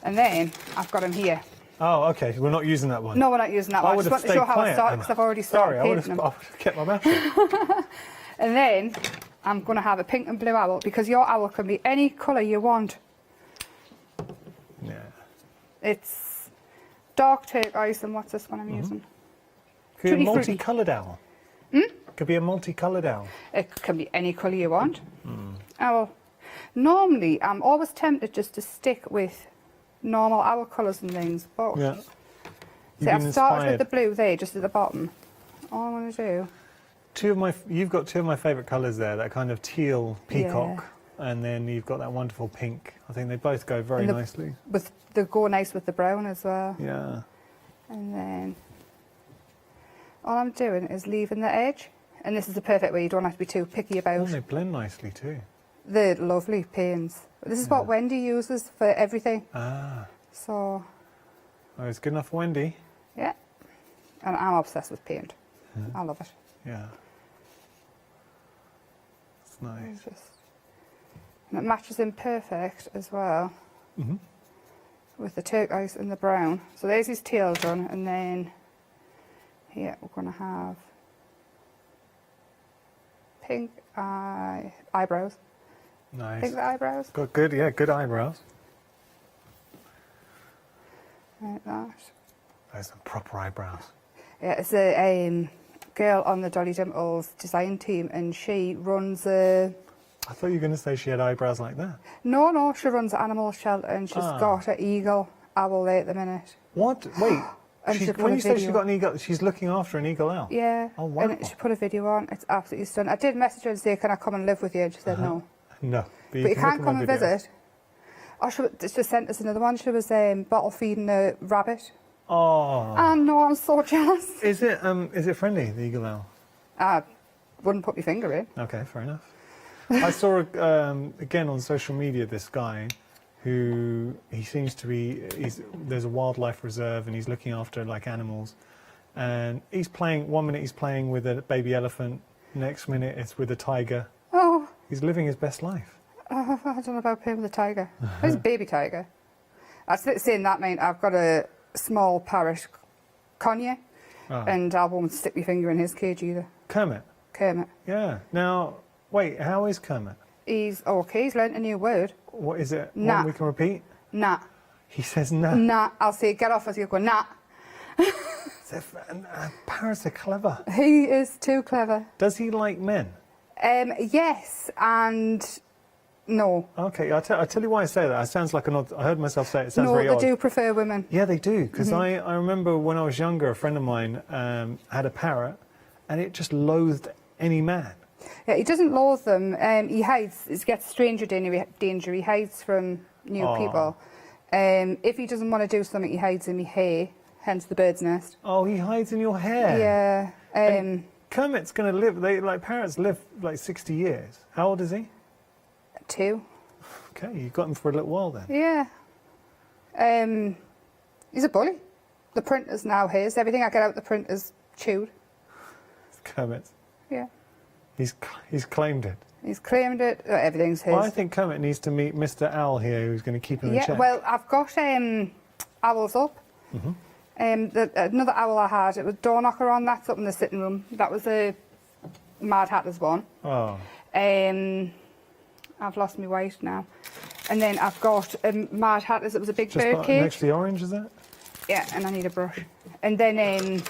And then I've got him here. Oh, OK. We're not using that one. No, we're not using that one. I just want to show how I started because I've already started painting them. I would have kept my mouth shut. And then I'm going to have a pink and blue owl because your owl can be any colour you want. Yeah. It's dark turquoise, and what's this one I'm using? Could be a multicoloured owl. Could be a multicoloured owl. It can be any colour you want. Owl. Normally, I'm always tempted just to stick with normal owl colours and things, but see, I've started with the blue there, just at the bottom. All I want to do. You've got two of my favourite colours there, that kind of teal peacock, and then you've got that wonderful pink. I think they both go very nicely. They go nice with the brown as well. Yeah. And then all I'm doing is leaving the edge, and this is the perfect way. You don't have to be too picky about. Oh, they blend nicely too. They're lovely paints. This is what Wendy uses for everything. So. Oh, it's good enough for Wendy. Yeah. And I'm obsessed with paint. I love it. Yeah. It's nice. And it matches in perfect as well. With the turquoise and the brown. So there's his tail done, and then here we're going to have pink eyebrows. Nice. Pink eyebrows. Got good, yeah, good eyebrows. Like that. Those are proper eyebrows. Yeah, it's a girl on the Dolly Dimples design team, and she runs a... I thought you were going to say she had eyebrows like that. No, she runs an animal shelter, and she's got an eagle owl there at the minute. What? Wait. And when you say she's got an eagle, she's looking after an eagle owl? Yeah. Oh, wow. And she put a video on. It's absolutely stunning. I did message her and say, can I come and live with you? And she said no. No. But you can come and visit. Oh, she sent us another one. She was bottle feeding a rabbit. Oh. Oh, no, I'm so jealous. Is it friendly, the eagle owl? I wouldn't put my finger in. Okay, fair enough. I saw, again, on social media, this guy who he seems to be, there's a wildlife reserve and he's looking after like animals, and he's playing, 1 minute he's playing with a baby elephant, next minute it's with a tiger. Oh. He's living his best life. I don't know about playing with a tiger. It's a baby tiger. Saying that, mate, I've got a small parrot, Kanye, and I won't stick my finger in his cage either. Kermit? Kermit. Yeah. Now, wait, how is Kermit? He's okay, he's learnt a new word. What is it? Nah. One we can repeat? Nah. He says nah. Nah. I'll say get off as you go, nah. Parrots are clever. He is too clever. Does he like men? Yes, and no. Okay, I'll tell you why I say that. It sounds like an odd... I heard myself say it. It sounds very odd. No, they do prefer women. Yeah, they do, because I remember when I was younger, a friend of mine had a parrot, and it just loathed any man. Yeah, he doesn't loathe them. He hides. He gets stranger danger. He hides from new people. If he doesn't want to do something, he hides in my hair, hence the bird's nest. Oh, he hides in your hair? Yeah. Kermit's going to live... parrots live like 60 years. How old is he? 2. Okay, you got him for a little while then. Yeah. He's a bully. The printer's now his. Everything I get out the printer's chewed. It's Kermit's. Yeah. He's claimed it. He's claimed it. Everything's his. Well, I think Kermit needs to meet Mr. Owl here, who's going to keep him in check. Well, I've got owls up. Another owl I had, it was door knocker on. That's up in the sitting room. That was a Mad Hatter's one. Oh. I've lost my weight now. And then I've got Mad Hatter's. It was a big bird cage. Next to the orange, is that? Yeah, and I need a brush. And then,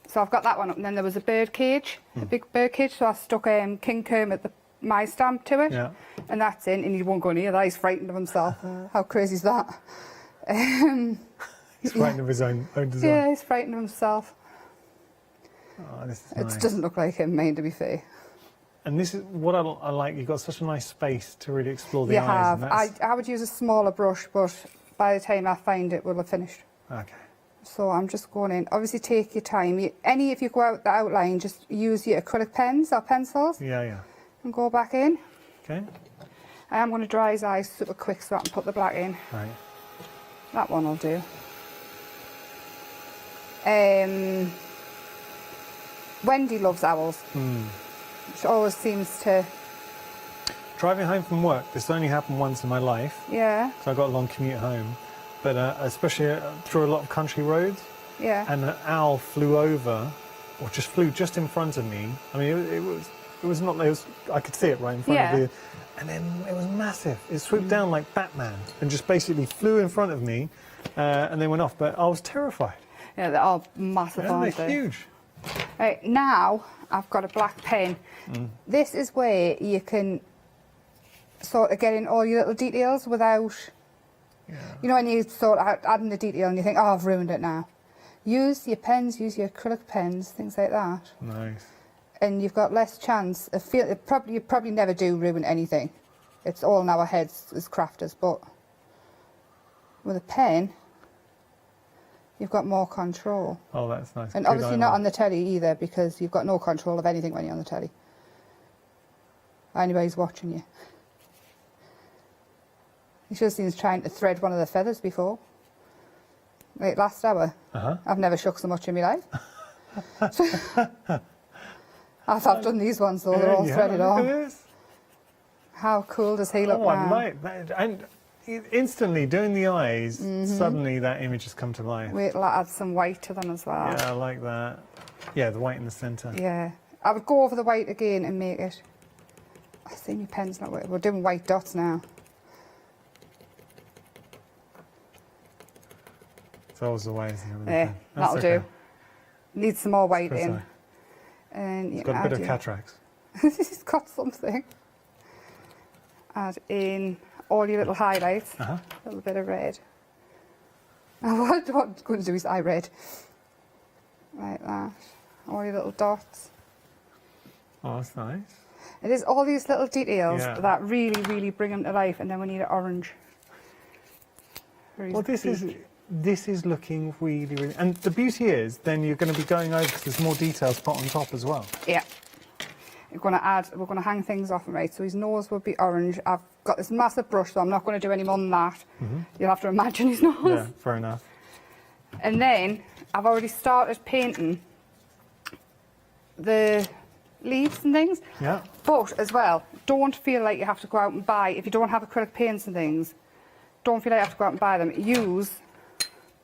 so I've got that one up. And then there was a bird cage, a big bird cage. So I stuck King Kermit, my stamp to it. Yeah. And that's in. And he won't go near that. He's frightened of himself. How crazy is that? He's frightened of his own design. Yeah, he's frightened of himself. Oh, this is It nice. doesn't look like him, mate, to be fair. And this is what I like. You've got such a nice space to really explore the eyes. You have. I would use a smaller brush, but by the time I find it, we'll have finished. Okay. So I'm just going in. Obviously, take your time. If you go out the outline, just use your acrylic pens or pencils. Yeah. And go back in. Okay. I am going to dry his eyes super quick so I can put the black in. Right. That one will do. Wendy loves owls. She always seems to... Driving home from work, this only happened once in my life. Yeah. So I got a long commute home. But especially through a lot of country roads. Yeah. And an owl flew over, or just flew just in front of me. I mean, it was not, I could see it right in front of me. And then it was massive. It swooped down like Batman and just basically flew in front of me and then went off. But I was terrified. Yeah, they are massive, aren't they're they? huge. Right, now I've got a black pen. This is where you can sort of get in all your little details without, you know, when you sort of add in the detail and you think, oh, I've ruined it now. Use your pens, use your acrylic pens, things like that. Nice. And you've got less chance of you probably never do ruin anything. It's all in our heads as crafters, but with a pen, you've got more control. Oh, that's nice. And obviously not on the telly either, because you've got no control of anything when you're on the telly. Anybody's watching you. You should have seen us trying to thread one of the feathers before. Like last hour. I've never shook so much in my life. I've done these ones though, they're all threaded on. How cool does he look now? I like that. And instantly, doing the eyes, suddenly that image has come to life. Wait till I add some white to them as well. Yeah, I like that. Yeah, the white in the centre. Yeah. I would go over the white again and make it... I see my pen's not working. We're doing white dots now. It's always the way, isn't it? Yeah, that'll do. Need some more white in. And it's got a bit of cataracts. It's got something. Add in all your little highlights. A little bit of red. What I'm going to do is eye red. Like that. All your little dots. Oh, that's nice. It is all these little details that really, really bring them to life, and then we need an orange. Well, this is looking really, really... And the beauty is, then you're going to be going over, because there's more details put on top as well. Yeah. We're going to hang things off him, right? So his nose will be orange. I've got this massive brush, so I'm not going to do any more than that. You'll have to imagine his nose. Yeah, fair enough. And then I've already started painting the leaves and things. Yeah. But as well, don't feel like you have to go out and buy, if you don't have acrylic paints and things, don't feel like you have to go out and buy them. Use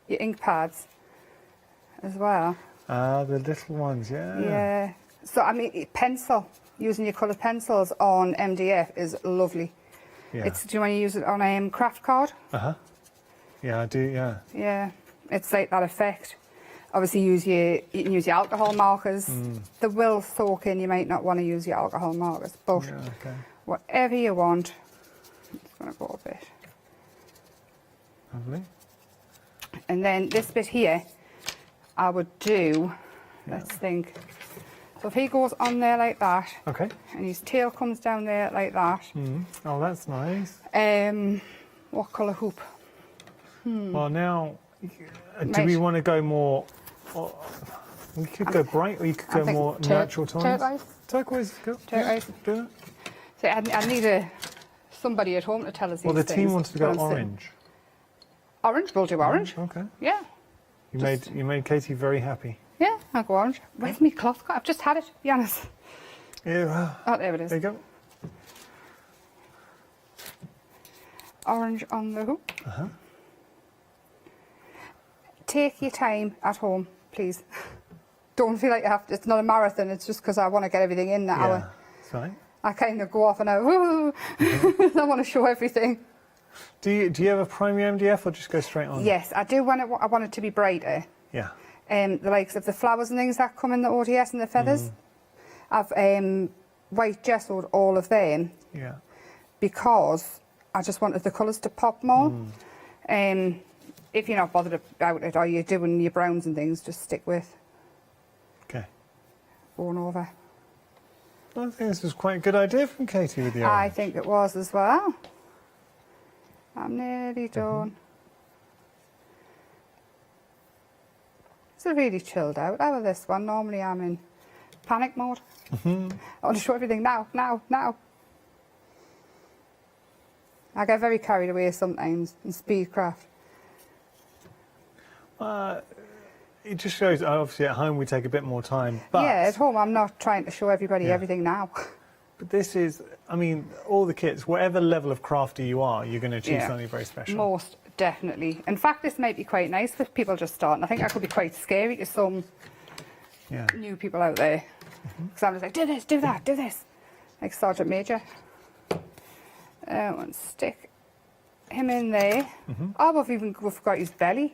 your ink pads as well. Ah, the little ones, yeah. Yeah. So, I mean, pencil, using your coloured pencils on MDF is lovely. Yeah. Do you want to use it on a craft card? Yeah, I do, yeah. Yeah, it's like that effect. Obviously, you can use your alcohol markers. They will soak in, you might not want to use your alcohol markers, but whatever you want. I'm just going to go a bit. Lovely. And then this bit here, I would do, let's think. So if he goes on there like that, and his tail comes down there like that. Oh, that's nice. What colour hoop? Well, now, do we want to go more... we could go bright, or you could go more natural tones. Turquoise. Turquoise, go. Turquoise. Do it. So I need somebody at home to tell us these Well, the things. team wanted to go orange. Orange? We'll do orange. Okay. Yeah. You made Katie very happy. Yeah, I'll go orange. Where's my cloth? I've just had it, to be honest. Yeah. Oh, there it is. There you go. Orange on the hook. Take your time at home, please. Don't feel like you have to. It's not a marathon. It's just because I want to get everything in that hour. That's fine. I kind of go off and I want to show everything. Do you have a primary MDF or just go straight on? Yes, I do. I want it to be brighter. Yeah. The likes of the flowers and things that come in the ODS and the feathers. I've white gessoed all of them. Yeah. Because I just wanted the colours to pop more. If you're not bothered about it or you're doing your browns and things, just stick with. Okay. Going over. I think this was quite a good idea from Katie with the I orange. think it was as well. I'm nearly done. It's a really chilled out hour, this one. Normally I'm in panic mode. I want to show everything now, now, now. I get very carried away sometimes in speedcraft. It just shows, obviously at home we take a bit more time. But, Yeah, at home I'm not trying to show everybody everything now. but this is, I mean, all the kits, whatever level of crafter you are, you're going to achieve something very special. Most definitely. In fact, this might be quite nice for people just starting. I think that could be quite scary to some new people out there. Because I'm just like, do this, do that, do this. Like Sergeant Major. And stick him in there. Oh, we've got his belly.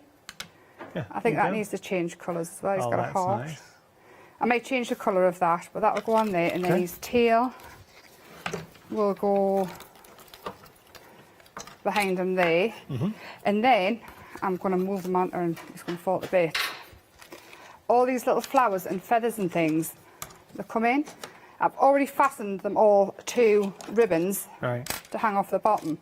Yeah, I think that needs to change colours as well. He's got a that's heart. nice. I might change the colour of that, but that will go on there. And then his tail will go behind him there. And then I'm going to move them onto and he's going to fall to bits. All these little flowers and feathers and things that come in, I've already fastened them all to ribbons to hang off the bottom.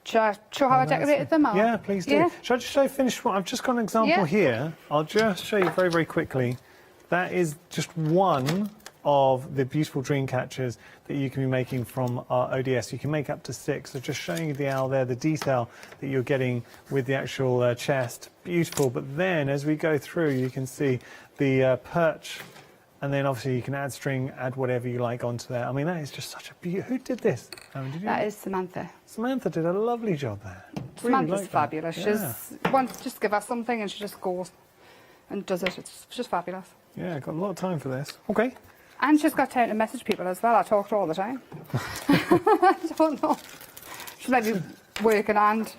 Shall I show how I decorated them? Or? Yeah, please do. Yeah. Shall I just show you finish one? I've just got an example here. I'll just show you very, very quickly. That is just one of the beautiful dream catchers that you can be making from our ODS. You can make up to 6. So just showing you the owl there, the detail that you're getting with the actual chest. Beautiful. But then as we go through, you can see the perch. And then obviously you can add string, add whatever you like onto there. I mean, that is just such a beauty. Who did this? Did you That is Samantha. Samantha did a lovely job there. Samantha's like fabulous. Yeah. She's once just give her something and she just goes and does it. It's just fabulous. Yeah, got a lot of time for this. Okay. And she's got time to message people as well. I talk to her all the time. I don't know. She's maybe working and...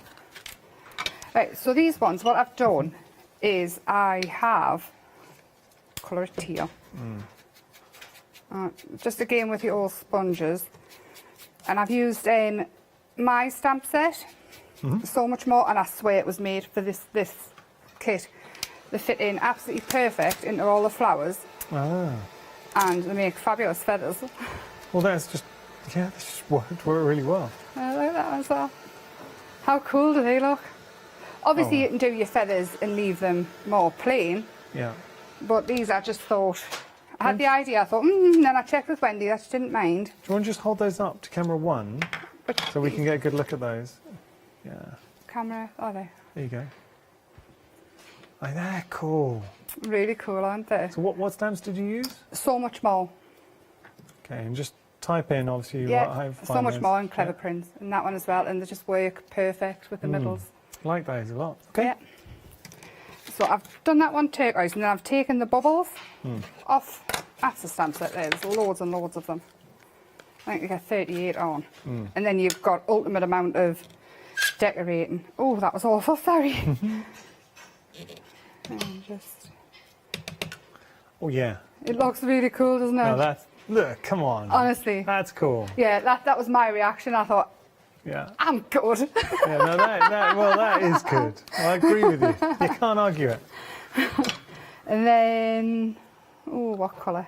Right, so these ones, what I've done is I have colour it teal. Just again with your old sponges. And I've used my stamp set. So much more, and I swear it was made for this kit. They fit in absolutely perfect into all the flowers. And they make fabulous feathers. Well, that's just, yeah, this just worked really well. Look at that one as well. How cool do they look? Obviously, you can do your feathers and leave them more plain. Yeah. But these, I just thought, I had the idea, I thought, then I checked with Wendy, that she didn't mind. Do you want to just hold those up to camera 1 so we can get a good look at those? Yeah. Camera, oh, there. There you go. Oh, they're cool. Really cool, aren't they? So what stamps did you use? So much more. Okay, and just type in, obviously, Yeah, so much more and clever prints. And that one as well, and they just work perfect with the middles. I like those a lot. Okay. Yeah. So I've done that one turquoise, and then I've taken the bubbles off. That's the stamp set there. There's loads and loads of them. I think you get 38 on. And then you've got ultimate amount of decorating. Oh, that was awful, sorry. And just... Oh, yeah. It looks really cool, doesn't it? No, that's... Look, come on. Honestly. That's cool. Yeah, that was my reaction. I thought, Yeah. I'm good. Yeah, no, that is good. I agree with you. You can't argue it. And then, oh, what colour?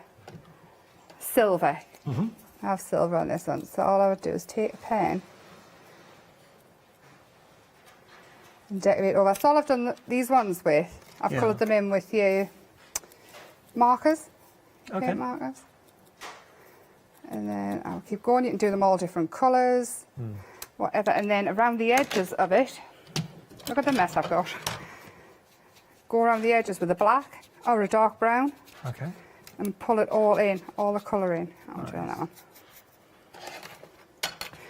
Silver. I have silver on this one. So all I would do is take a pen and decorate over. That's all I've done these ones with. I've coloured them in with your markers, paint markers. And then I'll keep going. You can do them all different colours, whatever. And then around the edges of it, look at the mess I've got. Go around the edges with a black or a dark brown. Okay. and pull it all in, all the colour in. I'm doing that one.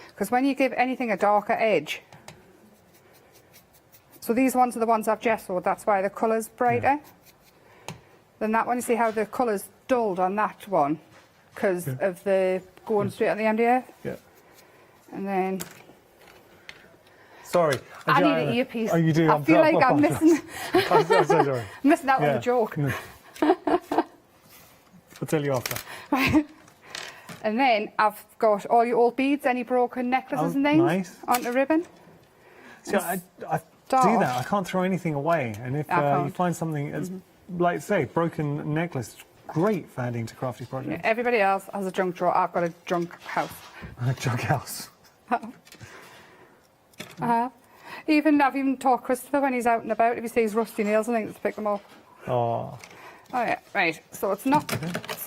Because when you give anything a darker edge, so these ones are the ones I've gessoed, that's why the colour's brighter. Then that one, you see how the colour's dulled on that one because of the going straight on the MDF? Yeah. And then... Sorry. I need an earpiece. Oh, you do? I feel like I'm missing... I'm so sorry. missing out on the joke. No. I'll tell you after. And then I've got all your old beads, any broken necklaces and things onto ribbon. See, I do that. I can't throw anything away. And if you find something, as, like say, broken necklace, great for adding to crafty projects. Yeah, everybody else has a junk drawer. I've got a junk house. A junk house. I've even taught Christopher when he's out and about, if he sees rusty nails and things, to pick them up. Oh. Oh yeah, right. So it's not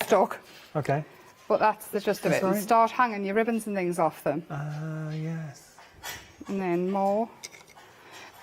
stuck. Okay. But that's the gist of it. And start hanging your ribbons and things off them. Yes. And then more.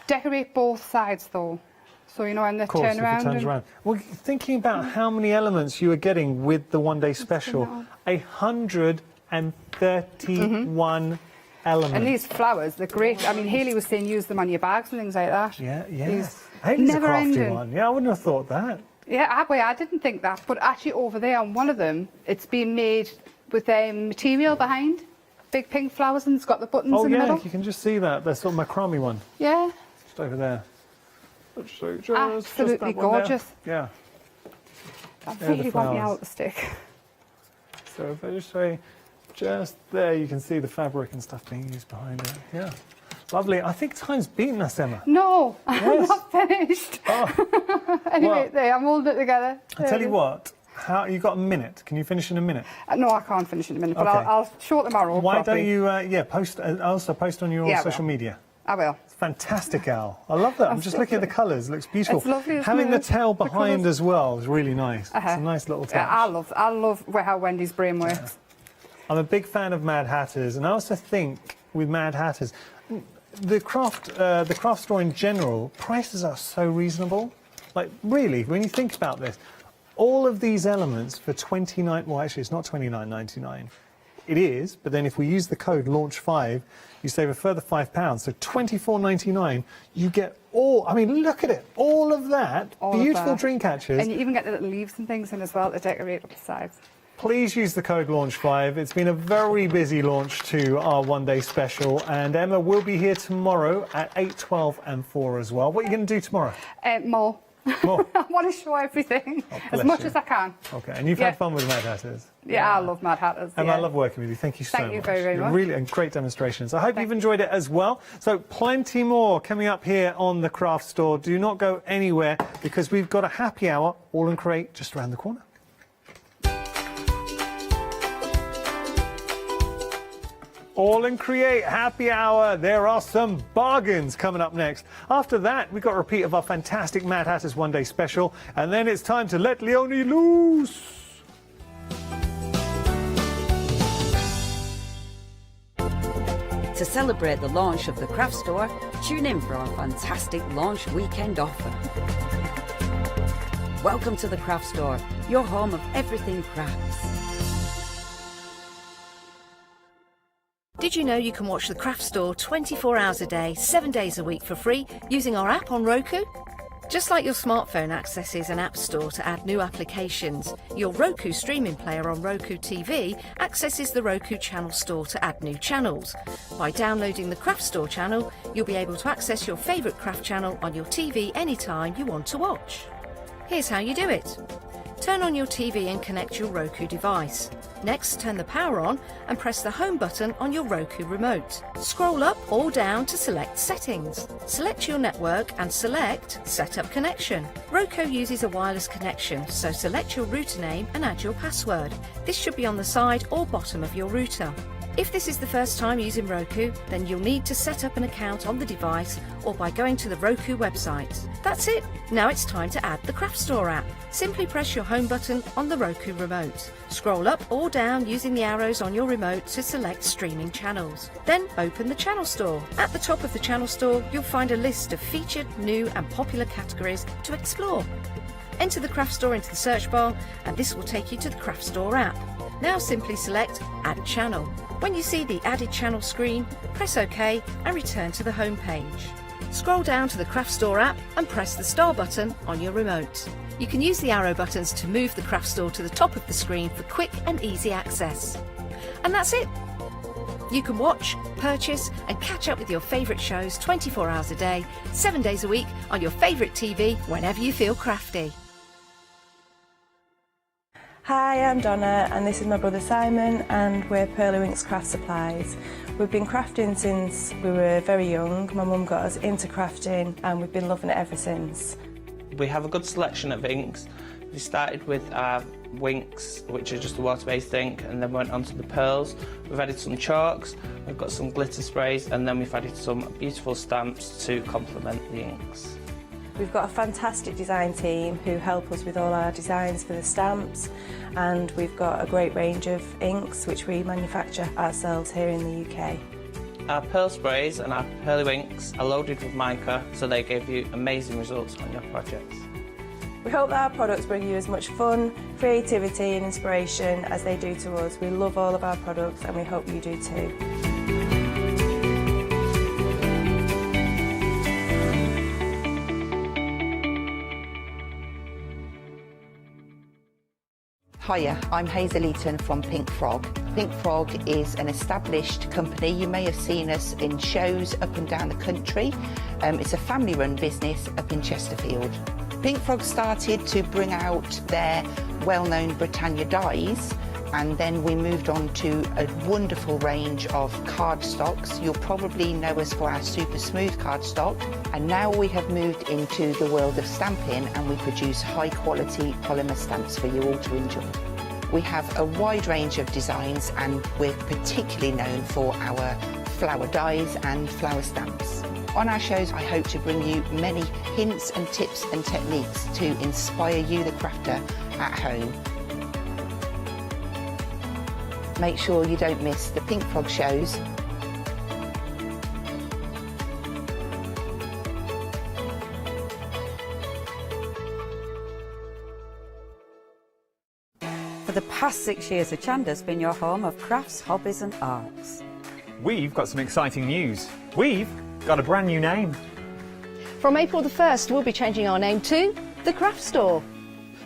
Decorate both sides though. So you know when they turn around. If it turns around. Well, thinking about how many elements you were getting with the one-day special, 131 elements. And these flowers, they're great. I mean, Hayley was saying use them on your bags and things like that. Yeah, yes. Hayley's a crafty one. Yeah, I wouldn't have thought that. Yeah, I didn't think that, but actually over there on one of them, it's been made with material behind, big pink flowers, and it's got the buttons in the middle. You can just see that. That's sort of macrame one. Yeah. Just over there. Absolutely gorgeous. Yeah. I really want the outer stick. So if I just say, just there, you can see the fabric and stuff being used behind it. Yeah. Lovely. I think time's beaten us, Emma. No, I'm not finished. Oh. Anyway, there, I'm holding it together. I'll tell you what, you got a minute. Can you finish in a minute? No, I can't finish in a minute, but I'll show it tomorrow. Why don't you, post on your social media? I will. It's fantastic, Al. I love that. I'm just looking at the colours. It looks beautiful. It's lovely, having the tail behind as well is really nice. It's a nice little touch. Yeah, I love how Wendy's brain works. Yeah. I'm a big fan of Mad Hatters, and I also think with Mad Hatters, the craft store in general, prices are so reasonable. Like, really, when you think about this, all of these elements for well, actually, it's not $29.99. It is, but then if we use the code LAUNCH5, you save a further £5. So $24.99, you get all, I mean, look at it, all of that, beautiful dream catchers. And you even get the little leaves and things in as well to decorate up the sides. Please use the code LAUNCH5. It's been a very busy launch to our one-day special, and Emma will be here tomorrow at 8, 12 and 4 as well. What are you going to do tomorrow? More. More? I want to show everything as much as I can. Okay, and you've had fun with Mad Hatters? Yeah, I love Mad Hatters. And I love working with you. Thank you so much. Thank you very, very much. Really, and great demonstrations. I hope you've enjoyed it as well. So plenty more coming up here on the craft store. Do not go anywhere because we've got a happy hour, all in Create, just around the corner. All in Create happy hour. There are some bargains coming up next. After that, we've got a repeat of our fantastic Mad Hatters one-day special, and then it's time to let Leonie loose. To celebrate the launch of the craft store, tune in for our fantastic launch weekend offer. Welcome to the craft store, your home of everything crafts. Did you know you can watch the Craft Store 24 hours a day, 7 days a week for free using our app on Roku? Just like your smartphone accesses an app store to add new applications, your Roku streaming player on Roku TV accesses the Roku channel store to add new channels. By downloading the Craft Store channel, you'll be able to access your favourite craft channel on your TV anytime you want to watch. Here's how you do it. Turn on your TV and connect your Roku device. Next, turn the power on and press the home button on your Roku remote. Scroll up or down to select Settings. Select your network and select Set up Connection. Roku uses a wireless connection, so select your router name and add your password. This should be on the side or bottom of your router. If this is the first time using Roku, then you'll need to set up an account on the device or by going to the Roku website. That's it. Now it's time to add the Craft Store app. Simply press your home button on the Roku remote. Scroll up or down using the arrows on your remote to select streaming channels. Then open the Channel Store. At the top of the Channel Store, you'll find a list of featured, new and popular categories to explore. enter the craft store into the search bar and this will take you to the craft store app. Now simply select Add Channel. When you see the Added Channel screen, press OK and return to the home page. Scroll down to the craft store app and press the star button on your remote. You can use the arrow buttons to move the craft store to the top of the screen for quick and easy access. And that's it. You can watch, purchase and catch up with your favourite shows 24 hours a day, 7 days a week on your favourite TV whenever you feel crafty. Hi, I'm Donna and this is my brother Simon and we're Pearly Winks Craft Supplies. We've been crafting since we were very young. My mum got us into crafting and we've been loving it ever since. We have a good selection of inks. We started with our Winks, which are just a water-based ink, and then went on to the pearls. We've added some chalks, we've got some glitter sprays, and then we've added some beautiful stamps to complement the inks. We've got a fantastic design team who help us with all our designs for the stamps, and we've got a great range of inks which we manufacture ourselves here in the UK. Our pearl sprays and our Pearly Winks are loaded with mica, so they give you amazing results on your projects. We hope that our products bring you as much fun, creativity and inspiration as they do to us. We love all of our products and we hope you do too. Hiya, I'm Hazel Eaton from Pink Frog. Pink Frog is an established company. You may have seen us in shows up and down the country. It's a family-run business up in Chesterfield. Pink Frog started to bring out their well-known Britannia dyes, and then we moved on to a wonderful range of cardstocks. You'll probably know us for our super smooth cardstock, and now we have moved into the world of stamping and we produce high-quality polymer stamps for you all to enjoy. We have a wide range of designs and we're particularly known for our flower dies and flower stamps. On our shows, I hope to bring you many hints and tips and techniques to inspire you, the crafter, at home. Make sure you don't miss the Pink Frog shows. For the past 6 years, Hochanda's been your home of crafts, hobbies and arts. We've got some exciting news. We've got a brand new name. From April the 1st, we'll be changing our name to The Craft Store.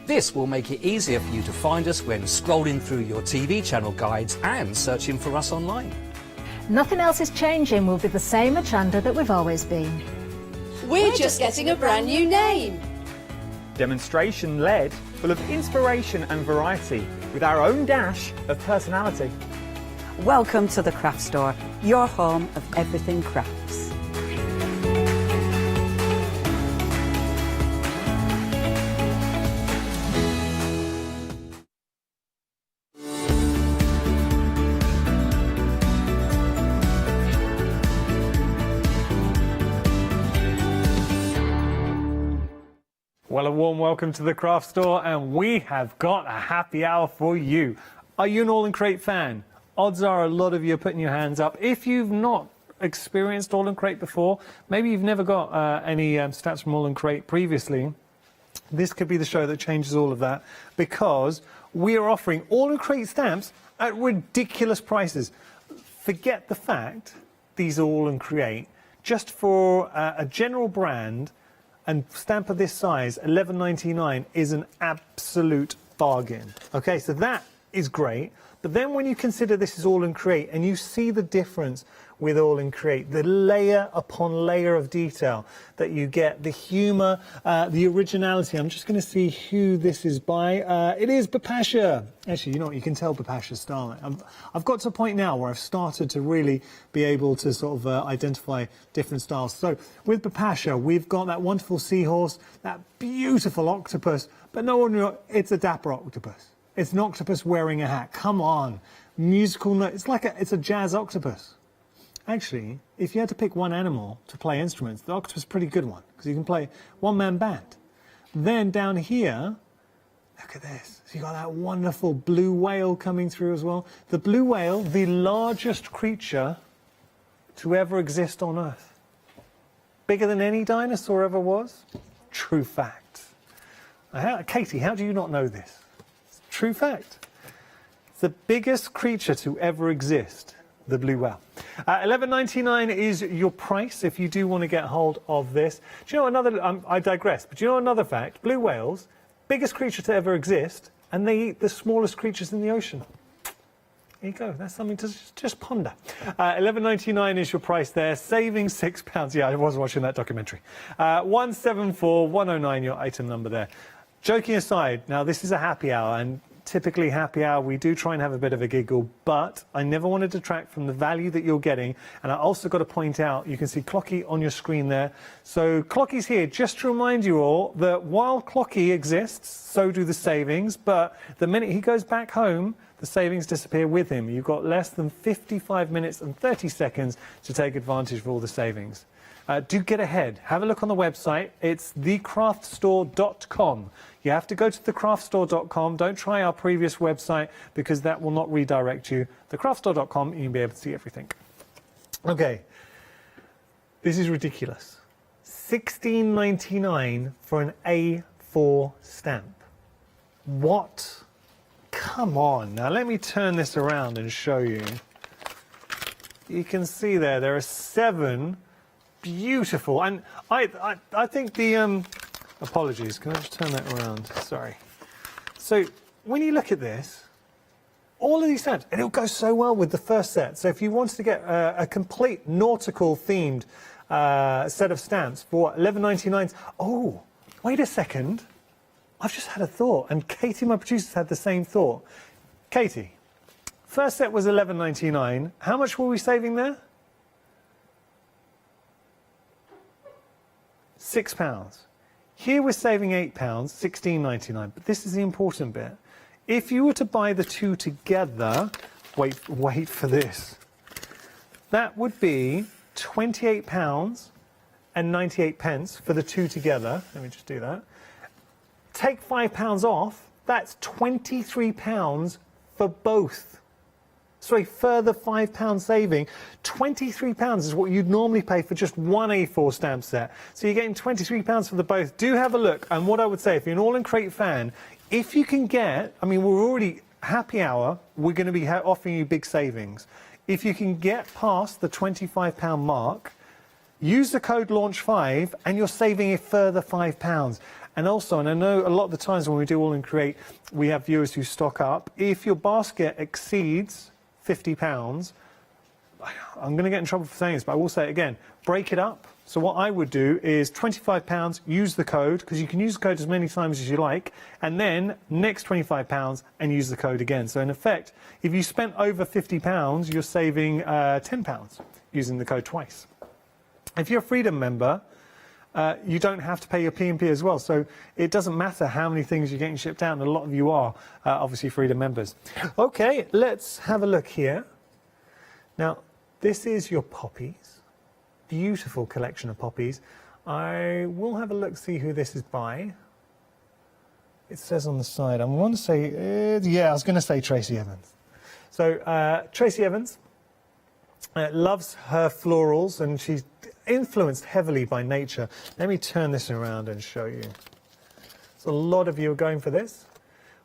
This will make it easier for you to find us when scrolling through your TV channel guides and searching for us online. Nothing else is changing. We'll be the same Hochanda that we've always been. We're just getting a brand new name. Demonstration-led, full of inspiration and variety, with our own dash of personality. Welcome to the Craft Store, your home of everything crafts. Well, a warm welcome to the Craft Store, and we have got a happy hour for you. Are you an All and Crate fan? Odds are a lot of you are putting your hands up. If you've not experienced All and Crate before, maybe you've never got any stats from All and Crate previously, this could be the show that changes all of that, because we are offering All and Crate stamps at ridiculous prices. Forget the fact these are All and Crate. Just for a general brand and stamp of this size, $11.99 is an absolute bargain. Okay, so that is great. But then when you consider this is All and Create and you see the difference with All and Create, the layer upon layer of detail that you get, the humour, the originality. I'm just going to see who this is by. It is Bapasha. Actually, you know what? You can tell Bapasha's style. I've got to a point now where I've started to really be able to sort of identify different styles. So with Bapasha, we've got that wonderful seahorse, that beautiful octopus, but no one, it's a dapper octopus. It's an octopus wearing a hat. Come on. Musical note. It's a jazz octopus. Actually, if you had to pick one animal to play instruments, the octopus is a pretty good one, because you can play one-man band. Then down here, look at this. So you got that wonderful blue whale coming through as well. The blue whale, the largest creature to ever exist on Earth. Bigger than any dinosaur ever was. True fact. Katie, how do you not know this? It's a true fact. It's the biggest creature to ever exist, the blue whale. $11.99 is your price if you do want to get hold of this. Do you know another, I digress, but do you know another fact? Blue whales, biggest creature to ever exist, and they eat the smallest creatures in the ocean. There you go. That's something to just ponder. $11.99 is your price there. Saving £6. Yeah, I was watching that documentary. 174109, your item number there. Joking aside, now this is a happy hour, and typically happy hour we do try and have a bit of a giggle, but I never want to detract from the value that you're getting. And I also got to point out, you can see Clocky on your screen there. So Clocky's here just to remind you all that while Clocky exists, so do the savings. But the minute he goes back home, the savings disappear with him. You've got less than 55 minutes and 30 seconds to take advantage of all the savings. Do get ahead. Have a look on the website. It's thecraftstore.com. You have to go to thecraftstore.com. Don't try our previous website because that will not redirect you. Thecraftstore.com, and you'll be able to see everything. Okay. This is ridiculous. $16.99 for an A4 stamp. What? Come on. Now let me turn this around and show you. You can see there are 7 beautiful, and I think the apologies, can I just turn that around? Sorry. So when you look at this, all of these stamps, and it'll go so well with the first set. So if you wanted to get a complete nautical themed set of stamps for $11.99, oh, wait a second, I've just had a thought, and Katie, my producer's had the same thought. Katie, first set was $11.99. How much were we saving there? £6. Here we're saving £8, $16.99. But this is the important bit. If you were to buy the two together, wait for this. That would be £28.98 for the two together. Let me just do that. Take £5 off, that's £23 for both. So a further £5 saving. £23 is what you'd normally pay for just one A4 stamp set. So you're getting £23 for the both. Do have a look. And what I would say, if you're an All in Crate fan, if you can get, I mean, we're already happy hour, we're going to be offering you big savings. If you can get past the £25 mark, use the code LAUNCH5 and you're saving a further £5. And also, and I know a lot of the times when we do All in Create, we have viewers who stock up. If your basket exceeds £50, I'm going to get in trouble for saying this, but I will say it again, break it up. So what I would do is £25, use the code, because you can use the code as many times as you like, and then next £25 and use the code again. So in effect, if you spent over £50, you're saving £10 using the code twice. If you're a Freedom member, you don't have to pay your P&P as well, so it doesn't matter how many things you're getting shipped out, and a lot of you are obviously Freedom members. Okay, let's have a look here. Now, this is your poppies. Beautiful collection of poppies. I will have a look, see who this is by. It says on the side, I want to say, yeah, I was going to say Tracy Evans. So, Tracy Evans loves her florals, and she's influenced heavily by nature. Let me turn this around and show you. So a lot of you are going for this.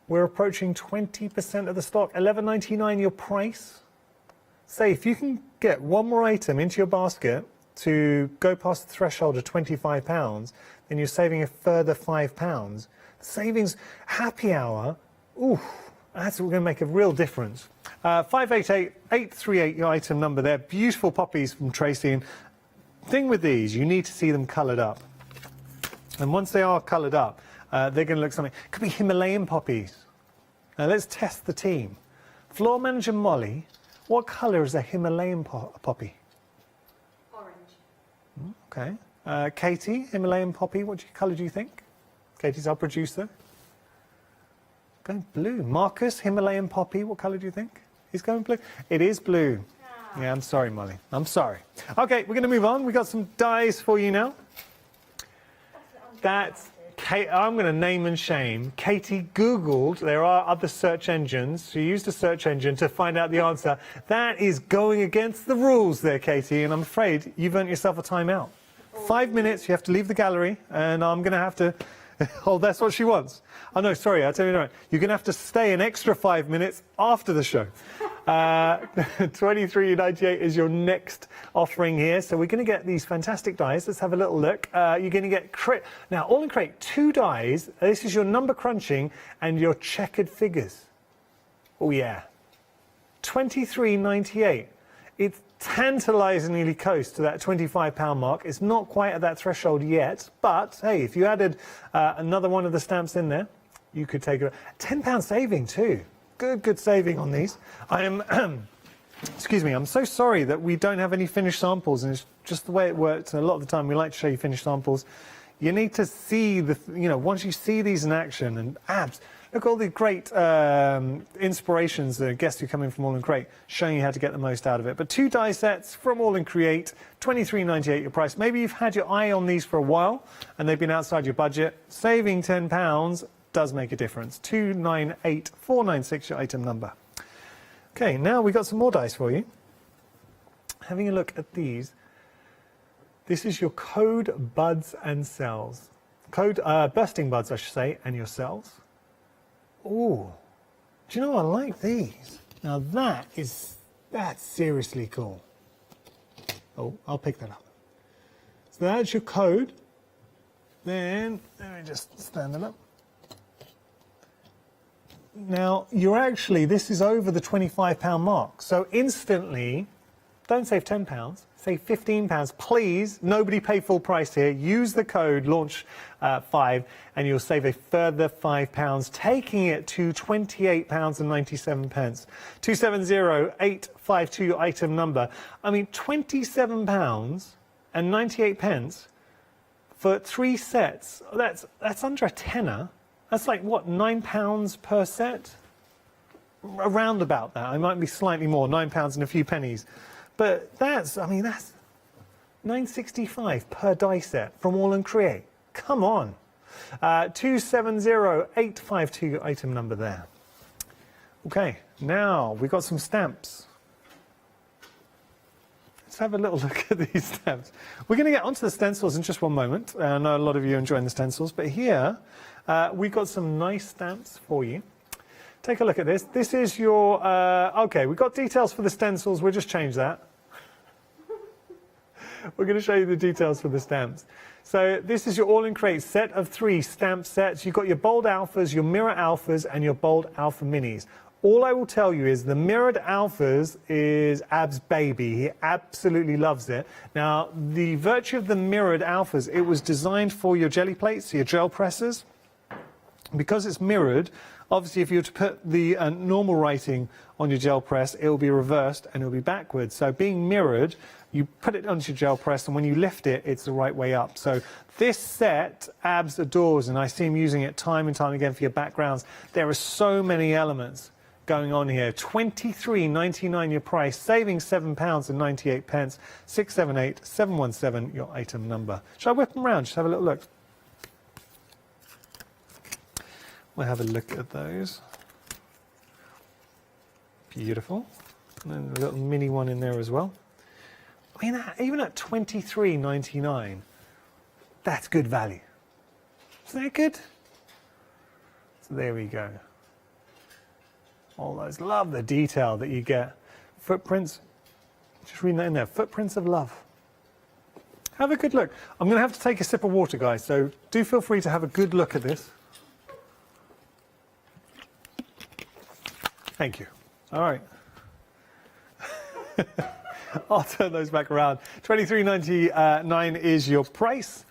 We're approaching 20% of the stock. $11.99 your price. Say if you can get one more item into your basket to go past the threshold of £25, then you're saving a further £5. Savings happy hour. Ooh, that's going to make a real difference. 588838, your item number there. Beautiful poppies from Tracy. And thing with these, you need to see them coloured up. And once they are coloured up, they're going to look something. It could be Himalayan poppies. Now let's test the team. Floor manager Molly, what colour is a Himalayan poppy? Orange. Okay. Katie, Himalayan poppy, what colour do you think? Katie's our producer. Going blue. Marcus, Himalayan poppy, what colour do you think? He's going blue. It is blue. Yeah, I'm sorry, Molly. I'm sorry. Okay, we're going to move on. We've got some dies for you now. That's Kate. I'm going to name and shame. Katie Googled. There are other search engines. She used a search engine to find out the answer. That is going against the rules there, Katie, and I'm afraid you've earned yourself a timeout. 5 minutes, you have to leave the gallery, and I'm going to have to Oh, that's what she wants. Oh, no, sorry, I'll tell you right. You're going to have to stay an extra 5 minutes after the show. $23.98 is your next offering here. So we're going to get these fantastic dies. Let's have a little look. You're going to get now, all in crate, 2 dies. This is your number crunching and your checkered figures. Oh, yeah. $23.98. It's tantalizingly close to that £25 mark. It's not quite at that threshold yet, but hey, if you added another one of the stamps in there, you could take a £10 saving too. Good saving on these. I am, excuse me, I'm so sorry that we don't have any finished samples, and it's just the way it works. And a lot of the time we like to show you finished samples. You need to see the, once you see these in action, and abs. Look at all the great inspirations, the guests who come in from All in Crate, showing you how to get the most out of it. But 2 die sets from All in Create, $23.98 your price. Maybe you've had your eye on these for a while and they've been outside your budget. Saving £10 does make a difference. 298496 your item number. Okay, now we've got some more dice for you. Having a look at these. This is your code buds and cells. Code bursting buds, I should say, and your cells. Oh, do you know I like these? Now that's seriously cool. Oh, I'll pick that up. So that's your code. Then, let me just stand it up. Now, this is over the £25 mark. So instantly, don't save £10, save £15. Please, nobody pay full price here. Use the code launch5 and you'll save a further £5, taking it to £28.97. 270852 your item number. I mean, £27.98 for 3 sets. That's under a tenner. That's like what, £9 per set? Around about that. I might be slightly more, £9 and a few pennies. But that's $9.65 per die set from All in Create. Come on. 270852 your item number there. Okay, now we've got some stamps. Let's have a little look at these stamps. We're going to get onto the stencils in just one moment. I know a lot of you are enjoying the stencils, but here we've got some nice stamps for you. Take a look at this. This is your, okay, we've got details for the stencils. We'll just change that. We're going to show you the details for the stamps. So this is your All in Crate set of 3 stamp sets. You've got your bold alphas, your mirror alphas, and your bold alpha minis. All I will tell you is the mirrored alphas is Ab's baby. He absolutely loves it. Now, the virtue of the mirrored alphas, it was designed for your jelly plates, your gel presses. Because it's mirrored, obviously if you were to put the normal writing on your gel press, it will be reversed and it will be backwards. So being mirrored, you put it onto your gel press, and when you lift it, it's the right way up. So this set, Abs adores, and I see him using it time and time again for your backgrounds. There are so many elements going on here. £23.99 your price, saving £7.98. 678 717 your item number. Shall I whip them around? Just have a little look. We'll have a look at those. Beautiful. And then a little mini one in there as well. I mean, even at £23.99, that's good value. Isn't that good? So there we go. All those, love the detail that you get. Footprints, just reading that in there, footprints of love. Have a good look. I'm going to have to take a sip of water, guys, so do feel free to have a good look at this. Thank you. All right. I'll turn those back around. £23.99 is your price,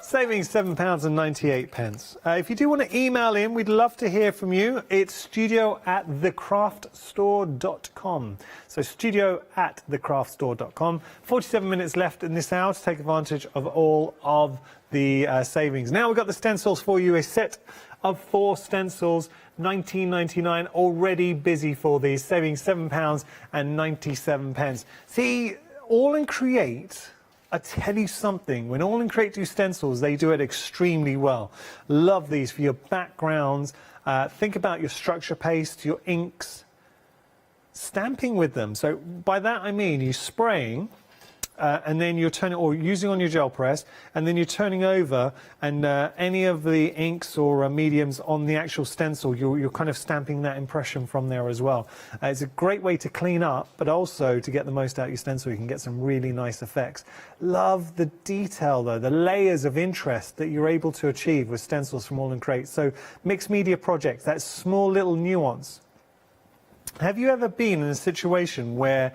saving £7.98. If you do want to email in, we'd love to hear from you. It's studio@thecraftstore.com. So studio@thecraftstore.com. 47 minutes left in this hour to take advantage of all of the savings. Now we've got the stencils for you, a set of 4 stencils, £19.99, already busy for these, saving £7.97. See, All in Create, I tell you something, when All in Create do stencils, they do it extremely well. Love these for your backgrounds. Think about your structure paste, your inks, stamping with them. So by that I mean you spraying and then you're turning, or using on your gel press, and then you're turning over, and any of the inks or mediums on the actual stencil, you're kind of stamping that impression from there as well. It's a great way to clean up, but also to get the most out of your stencil. You can get some really nice effects. Love the detail though, the layers of interest that you're able to achieve with stencils from All and Create. So mixed media projects, that small little nuance. Have you ever been in a situation where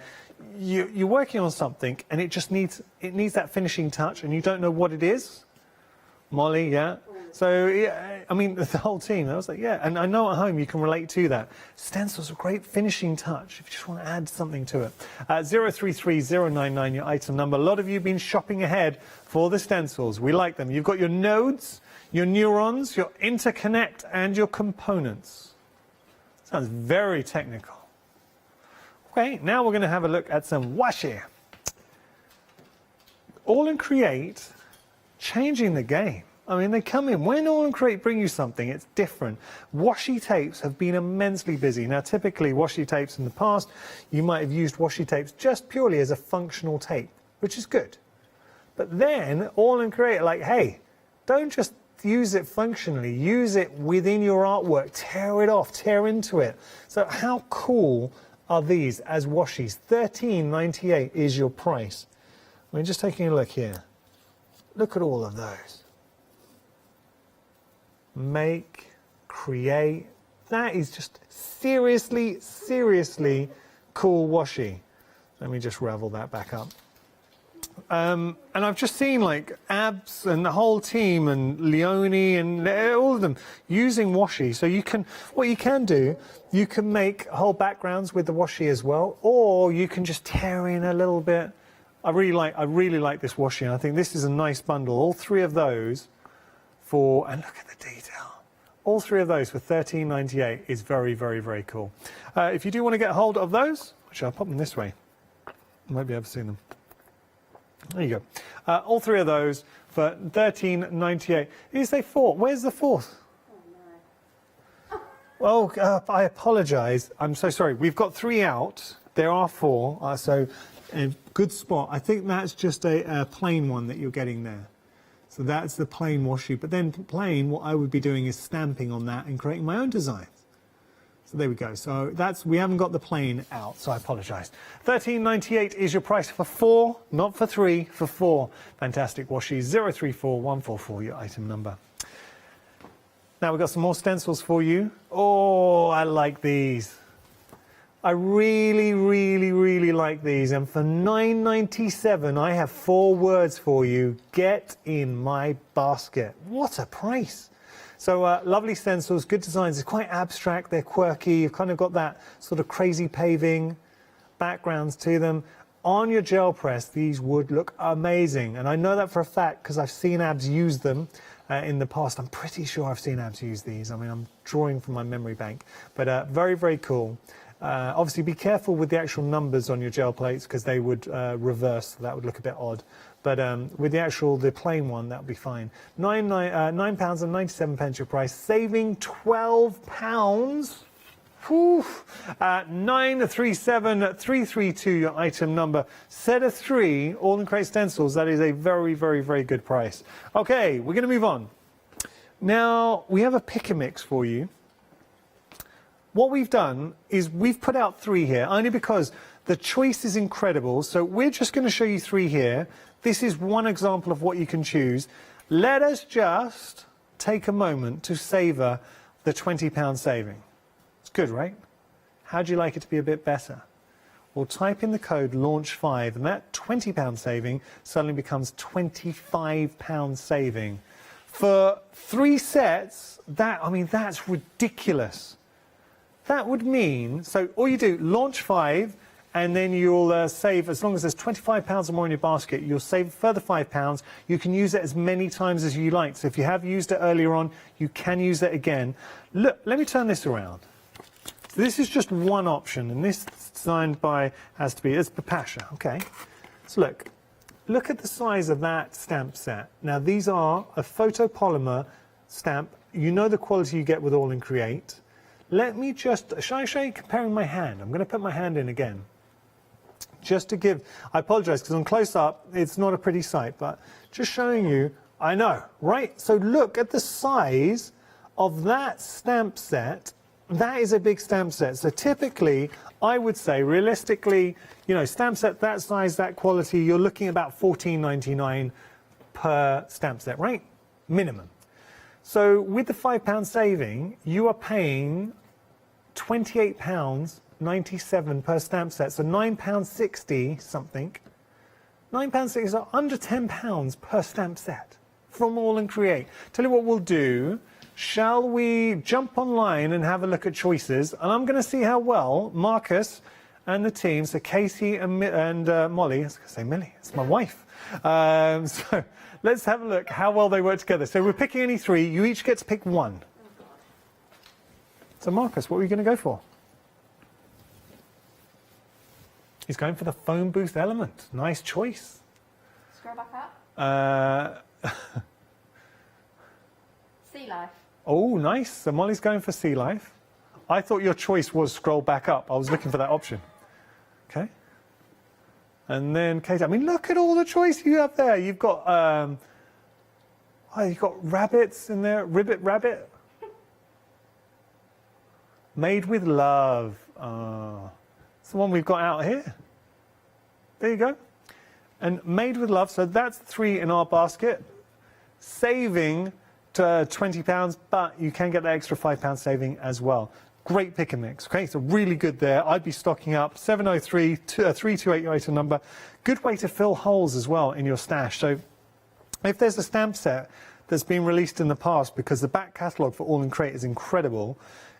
you're working on something and it just needs that finishing touch and you don't know what it is? Molly, yeah? So, yeah, I mean, the whole team, I was like, yeah. And I know at home you can relate to that. Stencil's a great finishing touch if you just want to add something to it. 033099, your item number. A lot of you have been shopping ahead for the stencils. We like them. You've got your nodes, your neurons, your interconnect, and your components. Sounds very technical. Okay, now we're going to have a look at some washi. All and Create, changing the game. I mean, they come in. When All and Create bring you something, it's different. Washi tapes have been immensely busy. Now, typically, washi tapes in the past, you might have used washi tapes just purely as a functional tape, which is good. But then, All and Create are like, hey, don't just use it functionally. Use it within your artwork. Tear it off. Tear into it. So how cool are these as washis? $13.98 is your price. I mean, just taking a look here. Look at all of those. Make, create. That is just seriously, seriously cool washi. Let me just ravel that back up. And I've just seen like Abs and the whole team and Leonie and all of them using washi. So you can, what you can do, you can make whole backgrounds with the washi as well, or you can just tear in a little bit. I really like this washi, and I think this is a nice bundle. All three of those for, and look at the detail. All three of those for $13.98 is very, very, very cool. If you do want to get hold of those, actually I'll pop them this way. You might be able to see them. There you go. All three of those for $13.98. You say four. Where's the fourth? Oh, no. I apologise. I'm so sorry. We've got three out. There are four. So a good spot. I think that's just a plain one that you're getting there. So that's the plain washi. But then plain, what I would be doing is stamping on that and creating my own designs. So there we go. So that's, we haven't got the plain out, so I apologise. $13.98 is your price for four, not for three, for four. Fantastic washi. 034144, your item number. Now we've got some more stencils for you. Oh, I like these. I really, really, really like these. And for $9.97, I have 4 words for you. Get in my basket. What a price. So lovely stencils, good designs. It's quite abstract, they're quirky. You've kind of got that sort of crazy paving backgrounds to them. On your gel press, these would look amazing. And I know that for a fact because I've seen Abs use them in the past. I'm pretty sure I've seen Abs use these. I mean, I'm drawing from my memory bank. But very, very cool. Obviously, be careful with the actual numbers on your gel plates because they would reverse. So that would look a bit odd. But with the plain one, that would be fine. £9.97 your price, saving £12. Whew. 937332 your item number. Set of 3 All and Create stencils. That is a very, very, very good price. Okay, we're going to move on. Now we have a pick and mix for you. What we've done is we've put out 3 here only because the choice is incredible. So we're just going to show you 3 here. This is one example of what you can choose. Let us just take a moment to savour the £20 saving. It's good, right? How'd you like it to be a bit better? Well, type in the code LAUNCH5 and that £20 saving suddenly becomes £25 saving. For 3 sets, that's ridiculous. That would mean, so all you do, LAUNCH5, and then you'll save, as long as there's £25 or more in your basket, you'll save a further £5. You can use it as many times as you like. So if you have used it earlier on, you can use it again. Look, let me turn this around. So this is just one option, and this designed by, it's Papasha, okay. So look at the size of that stamp set. Now these are a photopolymer stamp. You know the quality you get with All and Create. Let me just, shall I show you comparing my hand? I'm going to put my hand in again. just to give, I apologise because on close up it's not a pretty sight, but just showing you, I know, right? So look at the size of that stamp set. That is a big stamp set. So typically, I would say realistically, you know, stamp set that size, that quality, you're looking at about $14.99 per stamp set, right? Minimum. So with the £5 saving, you are paying £28.97 per stamp set. So £9.60 something. £9.60, so under £10 per stamp set from All and Create. Tell you what we'll do. Shall we jump online and have a look at choices? And I'm going to see how well Marcus and the team, so Casey and Molly, I was going to say Millie, it's my wife. So let's have a look how well they work together. So we're picking any three. You each get to pick one. So Marcus, what are you going to go for? He's going for the phone booth element. Nice choice. Scroll back up. Sea life. Oh, nice. So Molly's going for sea life. I thought your choice was scroll back up. I was looking for that option. Okay. And then Kate, I mean, look at all the choice you have there. You've got, you've got rabbits in there. Ribbit rabbit. Made with love. It's the one we've got out here. There you go. And made with love. So that's 3 in our basket. Saving to £20, but you can get the extra £5 saving as well. Great pick and mix. Okay, so really good there. I'd be stocking up 703 328 your item number. Good way to fill holes as well in your stash. So if there's a stamp set that's been released in the past, because the back catalogue for All and Create is incredible,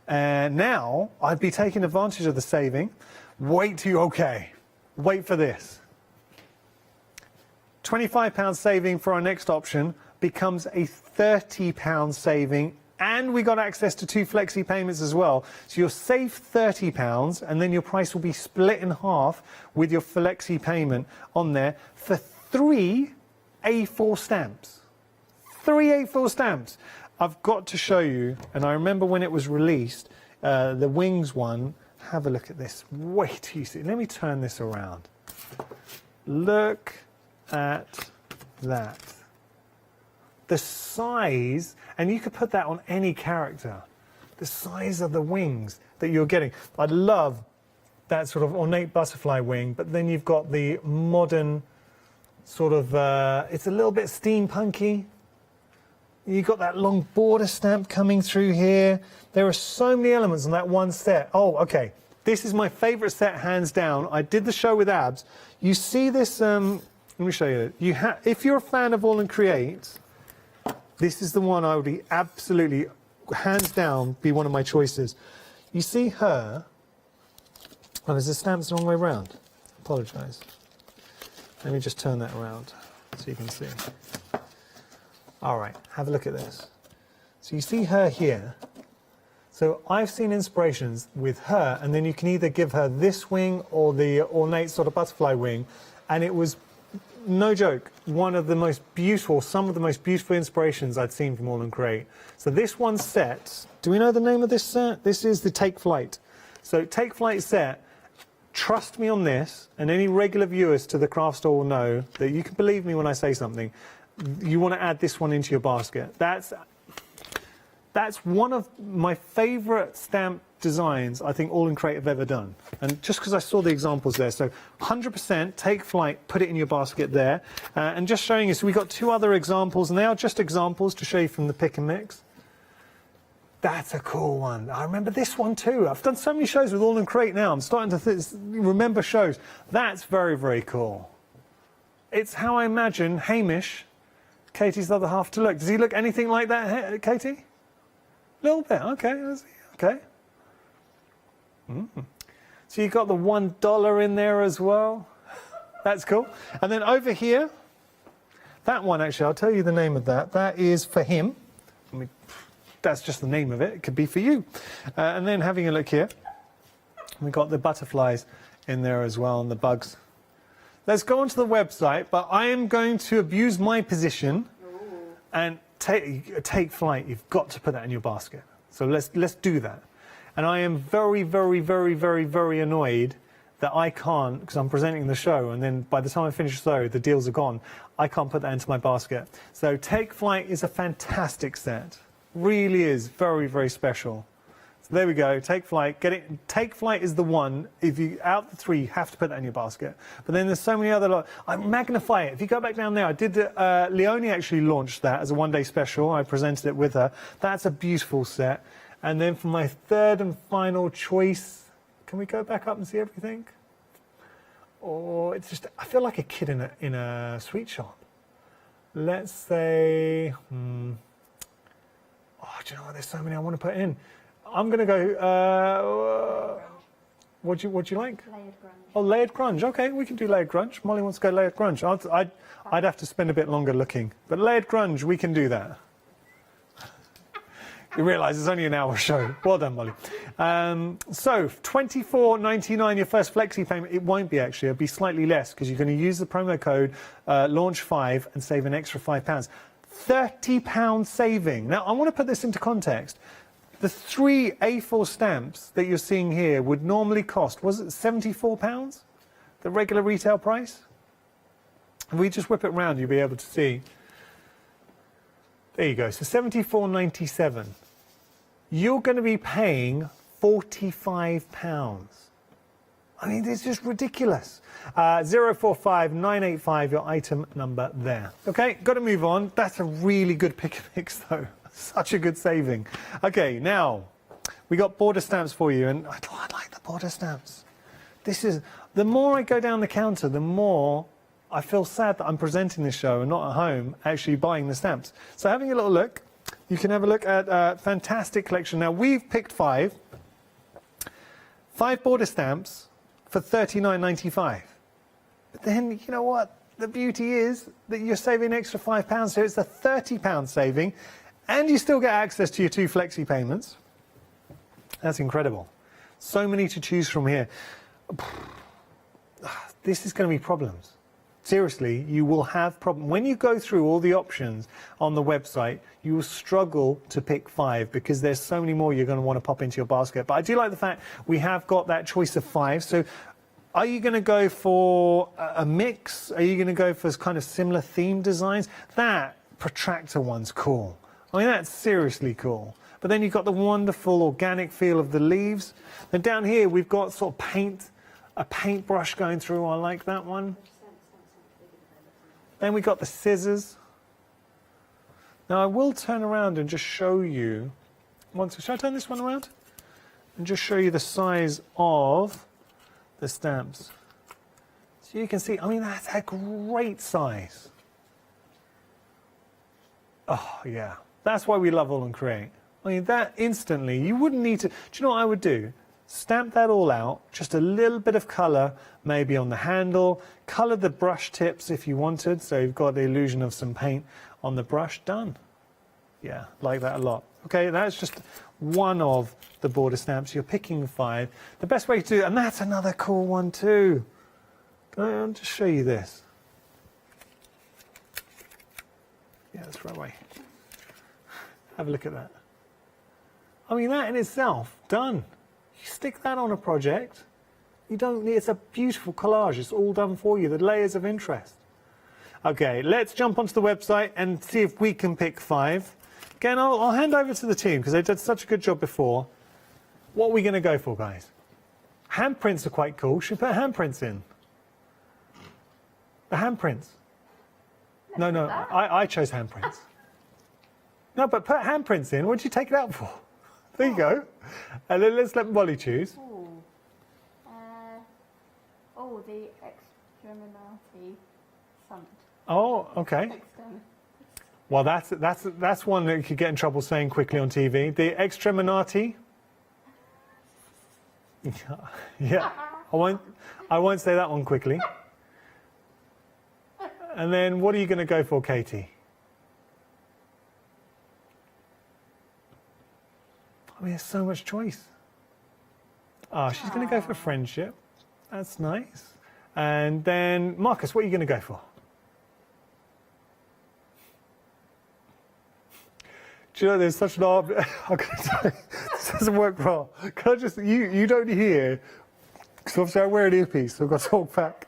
and now I'd be taking advantage of the saving. Wait for this. £25 saving for our next option becomes a £30 saving, and we got access to 2 flexi payments as well. So you'll save £30, and then your price will be split in half with your flexi payment on there for 3 A4 stamps. 3 A4 stamps. I've got to show you, and I remember when it was released, the Wings one. Have a look at this. Wait till you see. Let me turn this around. Look at that. The size, and you could put that on any character. The size of the wings that you're getting. I love that sort of ornate butterfly wing, but then you've got the modern sort of, it's a little bit steampunky. You've got that long border stamp coming through here. There are so many elements on that one set. Oh, okay. This is my favourite set, hands down. I did the show with Abs. You see this, let me show you. If you're a fan of All and Create, this is the one I would be absolutely, hands down, be one of my choices. You see her. Oh, there's the stamps the wrong way around. Apologise. Let me just turn that around so you can see. All right, have a look at this. So you see her here. So I've seen inspirations with her, and then you can either give her this wing or the ornate sort of butterfly wing, and it was, no joke, one of the most beautiful, some of the most beautiful inspirations I'd seen from All and Create. So this one set, do we know the name of this set? This is the Take Flight. So Take Flight set, trust me on this, and any regular viewers to the craft store will know that you can believe me when I say something. You want to add this one into your basket. That's one of my favourite stamp designs I think All and Create have ever done. And just because I saw the examples there, so 100% Take Flight, put it in your basket there. And just showing you, so we've got 2 other examples, and they are just examples to show you from the pick and mix. That's a cool one. I remember this one too. I've done so many shows with All and Create now. I'm starting to remember shows. That's very, very cool. It's how I imagine Hamish, Katie's other half, to look. Does he look anything like that, Katie? A little bit, okay. Okay. So you've got the $1 in there as well. That's cool. And then over here, that one actually, I'll tell you the name of that. That is for him. I mean, that's just the name of it. It could be for you. And then having a look here, we've got the butterflies in there as well, and the bugs. Let's go onto the website, but I am going to abuse my position and take Flight. You've got to put that in your basket. So let's do that. And I am very, very, very, very, very annoyed that I can't, because I'm presenting the show, and then by the time I finish the show, the deals are gone. I can't put that into my basket. So Take Flight is a fantastic set. Really is very, very special. So there we go. Take Flight. Get it. Take Flight is the one. If you out the three, you have to put that in your basket. But then there's so many other. I Magnify It. If you go back down there, I did. Leonie actually launched that as a one-day special. I presented it with her. That's a beautiful set. And then for my third and final choice. Can we go back up and see everything? Or it's just, I feel like a kid in a sweet shop. Let's say, oh, do you know what? There's so many I want to put in. I'm going to go, what do you like? Layered grunge. Oh, layered grunge. Okay, we can do layered grunge. Molly wants to go layered grunge. I'd have to spend a bit longer looking. But layered grunge, we can do that. You realise it's only an hour show. Well done, Molly. So, $24.99 your first flexi payment. It won't be actually. It'll be slightly less because you're going to use the promo code LAUNCH5 and save an extra £5. £30 saving. Now, I want to put this into context. The 3 A4 stamps that you're seeing here would normally cost, was it £74? The regular retail price? If we just whip it around, you'll be able to see. There you go. So £74.97. You're going to be paying £45. I mean, it's just ridiculous. 045985, your item number there. Okay, got to move on. That's a really good pick and mix, though. Such a good saving. Okay, now we got border stamps for you, and I like the border stamps. This is the more I go down the counter, the more I feel sad that I'm presenting this show and not at home actually buying the stamps. So having a little look, you can have a look at a fantastic collection. Now we've picked 5 border stamps for $39.95. But then, you know what? The beauty is that you're saving an extra £5, so it's a £30 saving, and you still get access to your 2 flexi payments. That's incredible. So many to choose from here. This is going to be problems. Seriously, you will have problems. When you go through all the options on the website, you will struggle to pick 5 because there's so many more you're going to want to pop into your basket. But I do like the fact we have got that choice of 5. So are you going to go for a mix? Are you going to go for kind of similar theme designs? That protractor one's cool. I mean, that's seriously cool. But then you've got the wonderful organic feel of the leaves. And down here, we've got sort of a paintbrush going through. I like that one. Then we got the scissors. Now I will turn around and just show you. Should I turn this one around? And just show you the size of the stamps. So you can see, I mean, that's a great size. Oh, yeah. That's why we love All and Create. I mean, that instantly, you wouldn't need to. Do you know what I would do? Stamp that all out, just a little bit of colour maybe on the handle, colour the brush tips if you wanted, so you've got the illusion of some paint on the brush. Done. Yeah, like that a lot. Okay, that's just one of the border stamps. You're picking 5. The best way to do it, and that's another cool one too. I'll just show you this. Yeah, that's right away. Have a look at that. I mean, that in itself, done. You stick that on a project, you don't need, it's a beautiful collage, it's all done for you, the layers of interest. Okay, let's jump onto the website and see if we can pick 5. Again, I'll hand over to the team because they did such a good job before. What are we going to go for, guys? Handprints are quite cool. Should we put handprints in? The handprints. No, I chose handprints. No, but put handprints in. What did you take it out for? There you go. And then let's let Molly choose. The extremity font. Oh, okay. Well, that's one that you could get in trouble saying quickly on TV. The extremity. Yeah, I won't say that one quickly. And then what are you going to go for, Katie? I mean, there's so much choice. She's going to go for friendship. That's nice. And then, Marcus, what are you going to go for? Do you know, there's such an I'm going to tell you, this doesn't work well. Can I just, you don't hear because obviously I wear an earpiece, so I've got to talk back.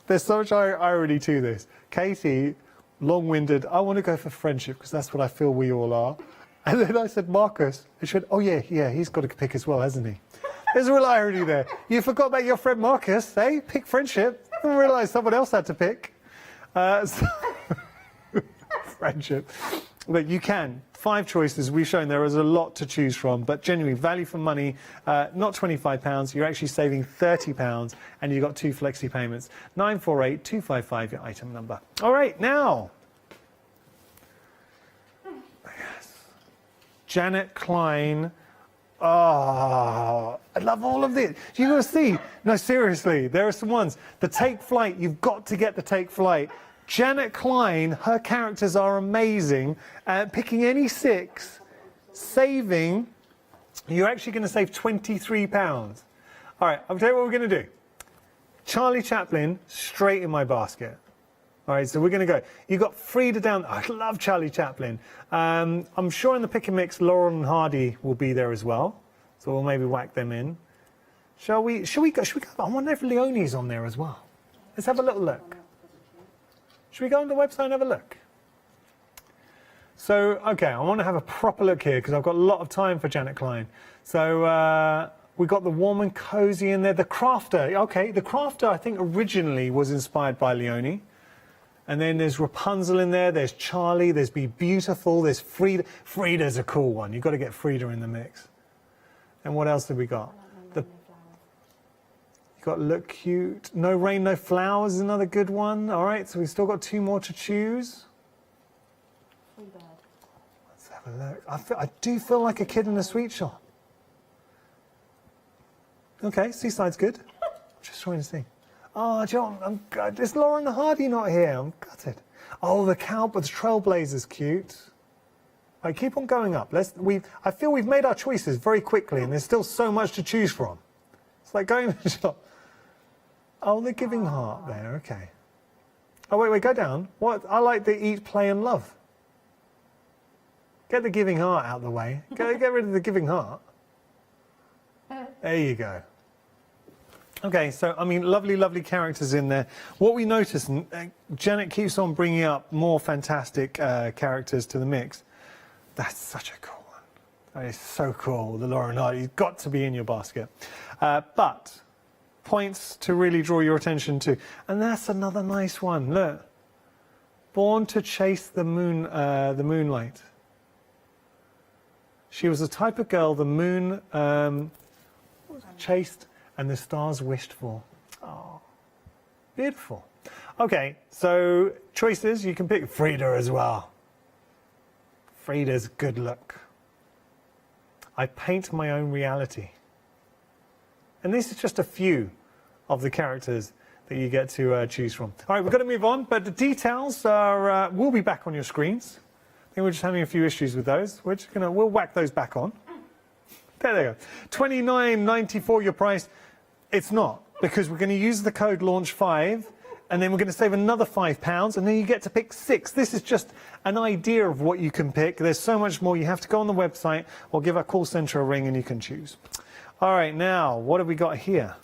There's so much irony to this. Katie, long-winded, I want to go for friendship because that's what I feel we all are. And then I said, Marcus, and she went, oh yeah, he's got to pick as well, hasn't he? There's a real irony there. You forgot about your friend Marcus, eh? Pick friendship. I didn't realise someone else had to pick. Friendship. But you can. 5 choices. We've shown there is a lot to choose from, but genuinely value for money, not £25. You're actually saving £30, and you've got 2 flexi payments. 948255, your item number. All right, now. Yes. Janet Klein. Oh, I love all of this. You're going to see. No, seriously, there are some ones. The Take Flight, you've got to get the Take Flight. Janet Klein, her characters are amazing. Picking any 6, saving, you're actually going to save £23. All right, I'll tell you what we're going to do. Charlie Chaplin, straight in my basket. All right, so we're going to go. You've got Frida down. I love Charlie Chaplin. I'm sure in the pick and mix, Laurel and Hardy will be there as well. So we'll maybe whack them in. Shall we go? I wonder if Leonie's on there as well. Let's have a little look. Should we go on the website and have a look? So, okay, I want to have a proper look here because I've got a lot of time for Janet Klein. So we got the Warm and Cozy in there. The Crafter. Okay, the Crafter I think originally was inspired by Leonie. And then there's Rapunzel in there, there's Charlie, there's Be Beautiful, there's Frida. Frida's a cool one. You've got to get Frida in the mix. And what else have we got? You've got Look Cute. No Rain, No Flowers is another good one. All right, so we've still got 2 more to choose. Let's have a look. I do feel like a kid in a sweet shop. Okay, Seaside's good. Just trying to see. Oh, John, I'm good. Is Lauren Hardy not here? I'm gutted. Oh, the Cowboy, the Trailblazer's cute. All right, keep on going up. I feel we've made our choices very quickly, and there's still so much to choose from. It's like going to the shop. Oh, the Giving Heart there. Okay. Oh, wait, go down. What? I like the Eat, Play, and Love. Get the Giving Heart out of the way. Get rid of the Giving Heart. There you go. Okay, so, I mean, lovely, lovely characters in there. What we notice, and Janet keeps on bringing up more fantastic characters to the mix. That's such a cool one. That is so cool, the Lauren Hardy. You've got to be in your basket. But points to really draw your attention to. And that's another nice one. Look. Born to Chase the Moonlight. She was the type of girl the moon chased and the stars wished for. Oh, beautiful. Okay, so choices, you can pick Frida as well. Frida's good look. I paint my own reality. And these are just a few of the characters that you get to choose from. All right, we've got to move on, but the details are, will be back on your screens. I think we're just having a few issues with those. We'll whack those back on. There they go. $29.94 your price. It's not, because we're going to use the code LAUNCH5, and then we're going to save another £5, and then you get to pick 6. This is just an idea of what you can pick. There's so much more. You have to go on the website or give our call centre a ring, and you can choose. All right, now, what have we got here?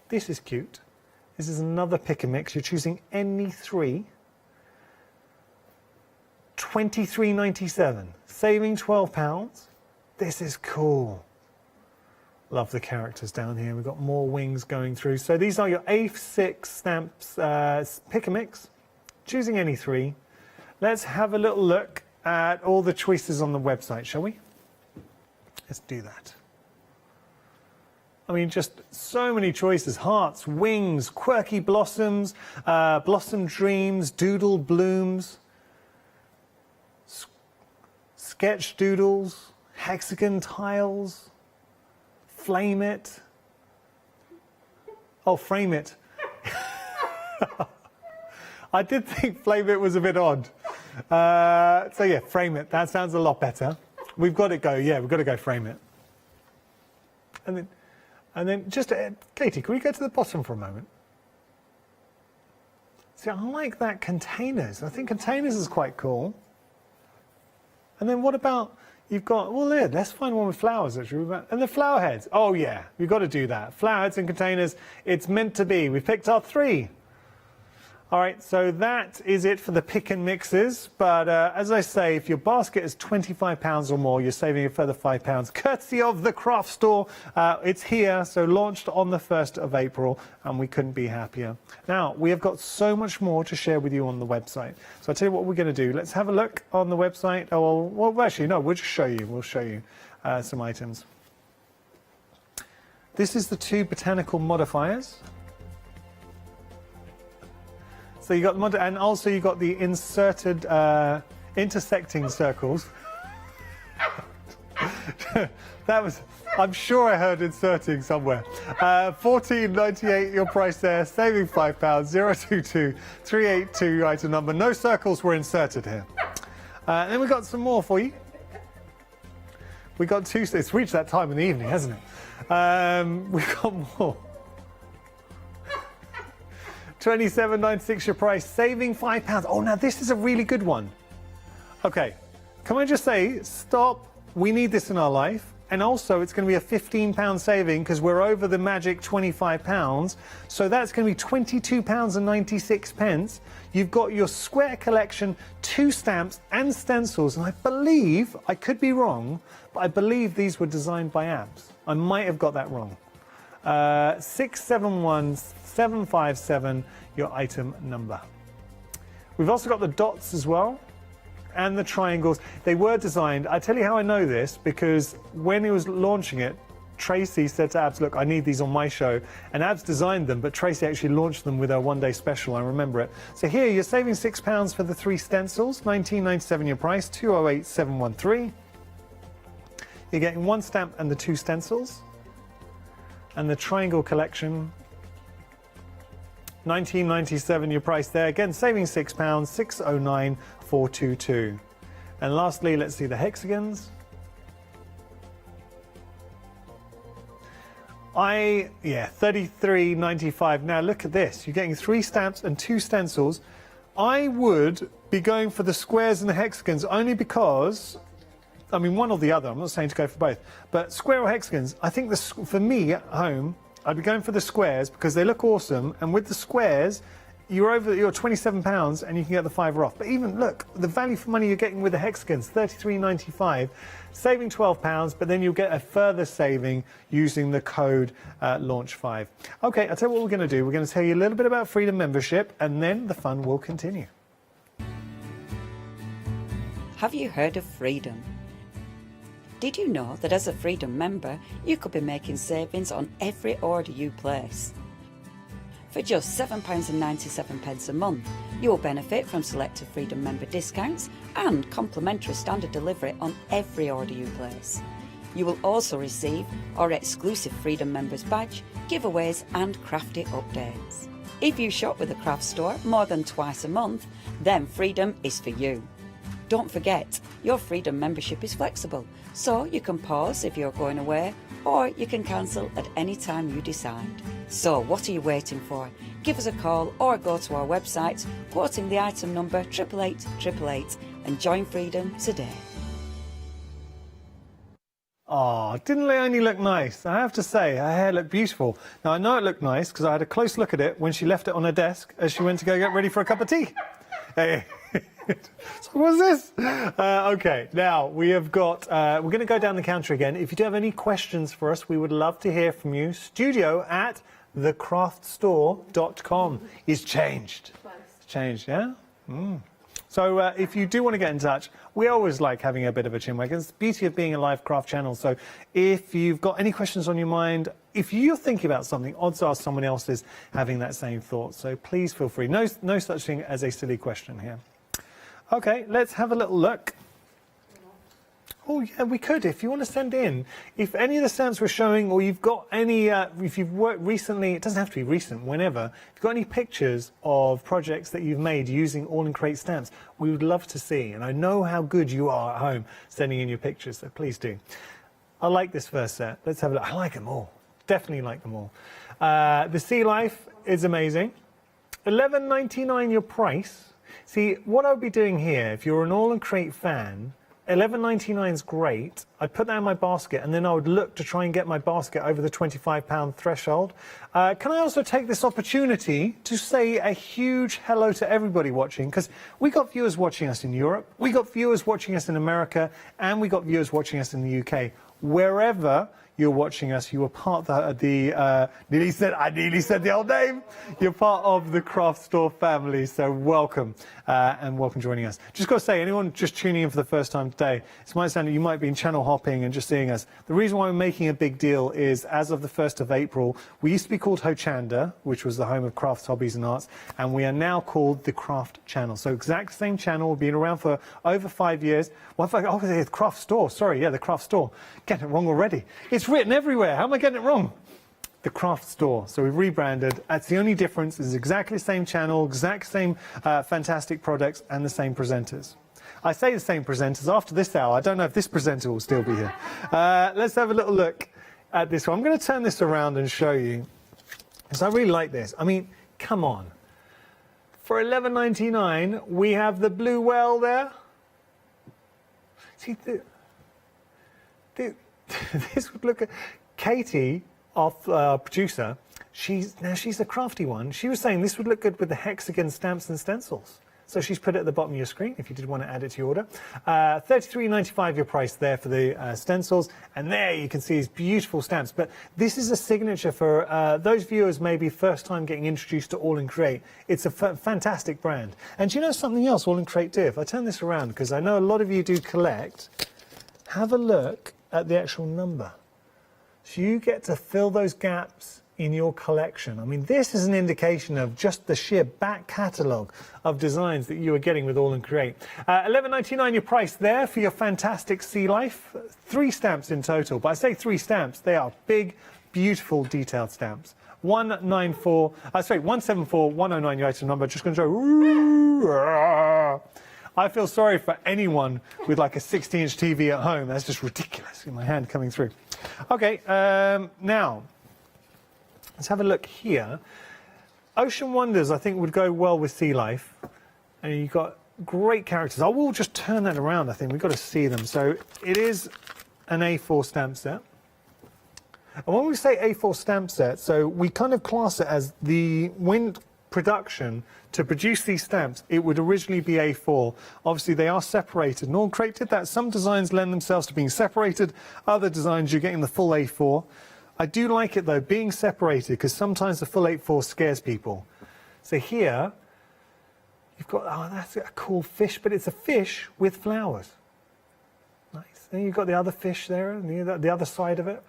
This is cute. This is another pick and mix. You're choosing any 3. $23.97, saving £12. This is cool. Love the characters down here. We've got more wings going through. So these are your A6 stamps pick and mix. Choosing any 3. Let's have a little look at all the choices on the website, shall we? Let's do that. I mean, just so many choices. Hearts, wings, quirky blossoms, blossom dreams, doodle blooms, sketch doodles, hexagon tiles, flame it. Oh, frame it. I did think flame it was a bit odd. So yeah, frame it. That sounds a lot better. We've got to go. Yeah, we've got to go frame it. And then just, Katie, can we go to the bottom for a moment? See, I like that containers. I think containers is quite cool. And then what about, You've got, well, there, let's find one with flowers, actually. And the flower heads. Oh, yeah, we've got to do that. Flower heads and containers, it's meant to be. We've picked our 3. All right, so that is it for the pick and mixes. But as I say, if your basket is £25 or more, you're saving a further £5, courtesy of the craft store. It's here, so launched on the 1st of April, and we couldn't be happier. Now, we have got so much more to share with you on the website. So I'll tell you what we're going to do. Let's have a look on the website. Oh, well, actually, no, we'll just show you. We'll show you some items. This is the 2 botanical modifiers. So you got the and also you got the inserted intersecting circles. That was, I'm sure I heard inserting somewhere. £14.98 your price there, saving £5. 022 382 item number. No circles were inserted here. And then we got some more for you. We got 2. It's reached that time in the evening, hasn't it? We've got more. £27.96 your price, saving £5. Oh, now this is a really good one. Okay, can I just say, stop, we need this in our life. And also, it's going to be a £15 saving because we're over the magic £25. So that's going to be £22.96. You've got your square collection, 2 stamps and stencils. And I believe, I could be wrong, but I believe these were designed by Abs. I might have got that wrong. 671757, your item number. We've also got the dots as well and the triangles. They were designed, I tell you how I know this, because when he was launching it, Tracy said to Abs, look, I need these on my show, and Abs designed them, but Tracy actually launched them with her one-day special, I remember it. So here you're saving £6 for the 3 stencils, £19.97 your price, 208713. You're getting 1 stamp and the 2 stencils. And the triangle collection, £19.97 your price there. Again, saving £6, 609422. And lastly, let's see the hexagons. $33.95. Now look at this. You're getting 3 stamps and 2 stencils. I would be going for the squares and the hexagons only because, I mean, one or the other. I'm not saying to go for both. But square or hexagons, I think this, for me at home, I'd be going for the squares because they look awesome. And with the squares, you're £27 and you can get the £5 off. But even, look, the value for money you're getting with the hexagons, $33.95, saving £12, but then you'll get a further saving using the code LAUNCH5. Okay, I'll tell you what we're going to do. We're going to tell you a little bit about Freedom membership, and then the fun will continue. Have you heard of Freedom? Did you know that as a Freedom member, you could be making savings on every order you place? For just £7.97 a month, you will benefit from selected Freedom member discounts and complimentary standard delivery on every order you place. You will also receive our exclusive Freedom members badge, giveaways and crafty updates. If you shop with the craft store more than twice a month, then Freedom is for you. Don't forget, your Freedom membership is flexible, so you can pause if you're going away, or you can cancel at any time you decide. So what are you waiting for? Give us a call or go to our website, quoting the item number 88888, and join Freedom today. Oh, didn't Leonie look nice? I have to say, her hair looked beautiful. Now, I know it looked nice because I had a close look at it when she left it on her desk as she went to go get ready for a cup of tea. Hey. So what's this? Okay, now we have got, we're going to go down the counter again. If you do have any questions for us, we would love to hear from you. studio@thecraftstore.com is changed. It's changed, yeah? So if you do want to get in touch, we always like having a bit of a chinwag. It's the beauty of being a live craft channel. So if you've got any questions on your mind, if you're thinking about something, odds are someone else is having that same thought. So please feel free. No such thing as a silly question here. Okay, let's have a little look. Oh, yeah, we could, if you want to send in. If any of the stamps we're showing, or you've got any, if you've worked recently, it doesn't have to be recent, whenever. If you've got any pictures of projects that you've made using all-in-crate stamps, we would love to see. And I know how good you are at home sending in your pictures, so please do. I like this first set. Let's have a look. I like them all. Definitely like them all. The Sea Life is amazing. $11.99 your price. See, what I'll be doing here, if you're an all-in-crate fan, 11.99 is great. I'd put that in my basket, and then I would look to try and get my basket over the £25 threshold. Can I also take this opportunity to say a huge hello to everybody watching, because we got viewers watching us in Europe, we got viewers watching us in America, and we got viewers watching us in the UK. Wherever you're watching us, you are part of I nearly said the old name. You're part of the Craft Store family, so welcome, and welcome joining us. Just got to say, anyone just tuning in for the first time today, it's my understanding you might be channel hopping and just seeing us. The reason why we're making a big deal is, as of the 1st of April, we used to be called Hochanda, which was the home of Crafts, Hobbies and Arts, and we are now called the Craft Channel. So exact same channel, we've been around for over 5 years. The Craft Store, sorry, yeah, the Craft Store. Getting it wrong already. It's written everywhere. How am I getting it wrong? The Craft Store. So we've rebranded. That's the only difference. It's exactly the same channel, exact same fantastic products, and the same presenters. I say the same presenters. After this hour, I don't know if this presenter will still be here. Let's have a little look at this one. I'm going to turn this around and show you, because I really like this. I mean, come on. For $11.99, we have the blue whale there. See, this would look at Katie, our producer. She's a crafty one. She was saying this would look good with the hexagon stamps and stencils. So she's put it at the bottom of your screen if you did want to add it to your order. $33.95 your price there for the stencils, and there you can see these beautiful stamps. But this is a signature for those viewers maybe first time getting introduced to All in Create. It's a fantastic brand. And do you know something else All in Create do? If I turn this around, because I know a lot of you do collect, have a look at the actual number. So you get to fill those gaps in your collection. I mean, this is an indication of just the sheer back catalogue of designs that you are getting with All in Create. $11.99 your price there for your fantastic Sea Life. 3 stamps in total, but I say 3 stamps, they are big, beautiful, detailed stamps. 174-109 your item number. Just going to show. I feel sorry for anyone with like a 60-inch TV at home. That's just ridiculous in my hand coming through. Okay, now, let's have a look here. Ocean Wonders, I think, would go well with Sea Life. And you've got great characters. I will just turn that around, I think. We've got to see them. So it is an A4 stamp set. And when we say A4 stamp set, so we kind of class it as the wind production to produce these stamps. It would originally be A4. Obviously they are separated, and All in Create did that. Some designs lend themselves to being separated, other designs you're getting the full A4. I do like it though, being separated, because sometimes the full A4 scares people. So here you've got, oh, that's a cool fish, but it's a fish with flowers. Nice. Then you've got the other fish there, and the other side of it.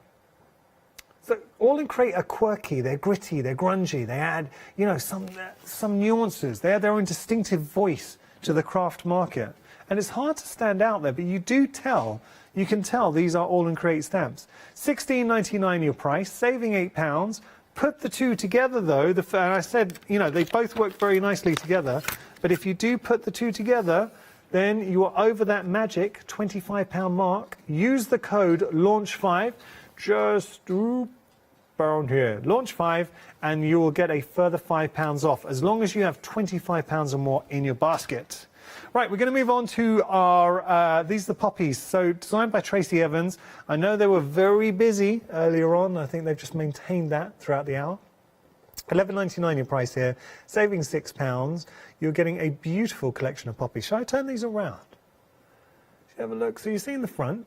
So All in Create are quirky, they're gritty, they're grungy, they add, you know, some nuances. They add their own distinctive voice to the craft market. And it's hard to stand out there, but you can tell these are All in Create stamps. $16.99 your price, saving £8. Put the two together though, and I said, you know, they both work very nicely together, but if you do put the two together, then you are over that magic £25 mark. Use the code LAUNCH5. Just around here, launch 5, and you will get a further £5 off as long as you have £25 or more in your basket. Right, we're going to move on to our, these are the poppies. So designed by Tracy Evans. I know they were very busy earlier on. I think they've just maintained that throughout the hour. $11.99 your price here, saving £6. You're getting a beautiful collection of poppies. Shall I turn these around? Have a look. So you see in the front,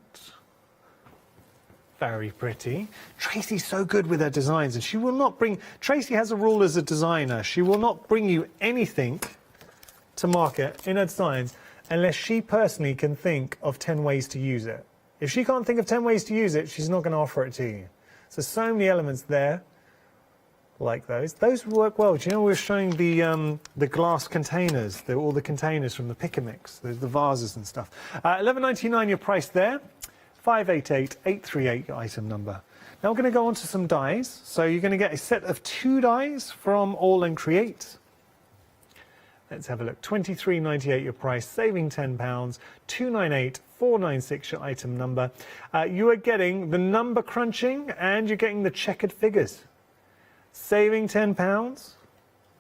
very pretty. Tracy's so good with her designs, and she will not bring... Tracy has a rule as a designer. She will not bring you anything to market in her designs unless she personally can think of 10 ways to use it. If she can't think of 10 ways to use it, she's not going to offer it to you. So many elements there, like those. Those work well. Do you know we were showing the glass containers, all the containers from the Pick-a-Mix, the vases and stuff. $11.99 your price there. 588838 item number. Now we're going to go on to some dies. So you're going to get a set of 2 dies from All in Create. Let's have a look. $23.98 your price, saving £10. $298,496 your item number. You are getting the number crunching, and you're getting the checkered figures. Saving £10.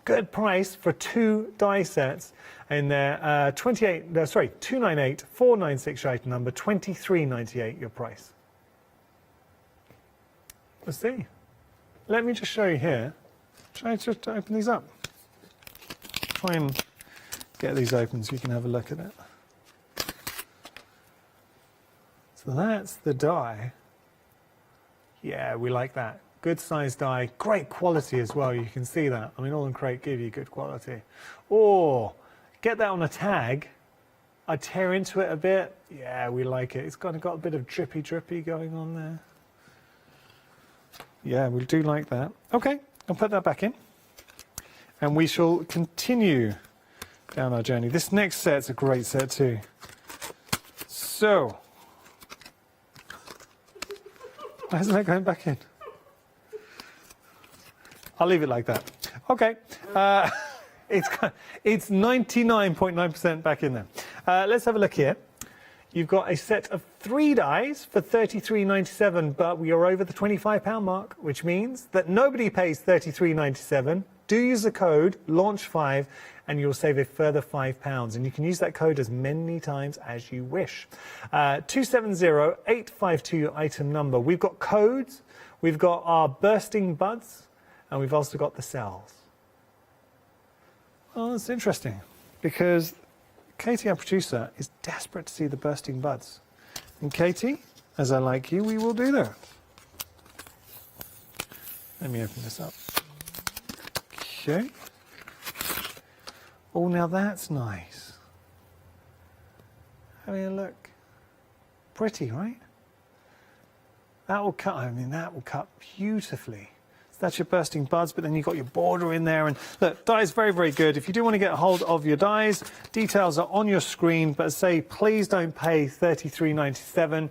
Good price for 2 die sets in there. 298 496 your item number, 23.98 your price. Let's see. Let me just show you here. Try to just open these up. Try and get these open so you can have a look at it. So that's the die. Yeah, we like that. Good size die, great quality as well. You can see that. I mean, All in Crate give you good quality. Or get that on a tag. I tear into it a bit. Yeah, we like it. It's kind of got a bit of drippy going on there. Yeah, we do like that. Okay, I'll put that back in. And we shall continue down our journey. This next set's a great set too. So, why isn't that going back in? I'll leave it like that. Okay, it's 99.9% back in there. Let's have a look here. You've got a set of 3 dies for $33.97, but we are over the £25 mark, which means that nobody pays $33.97. Do use the code LAUNCH5 and you'll save a further £5. And you can use that code as many times as you wish. 270852 your item number. We've got codes, we've got our bursting buds, and we've also got the cells. Oh, that's interesting, because Katie, our producer, is desperate to see the bursting buds. And Katie, as I like you, we will do that. Let me open this up. Okay. Oh, now that's nice. Having a look. Pretty, right? That will cut, I mean, that will cut beautifully. So that's your bursting buds, but then you've got your border in there. And look, die is very, very good. If you do want to get a hold of your dies, details are on your screen, but say, please don't pay $33.97.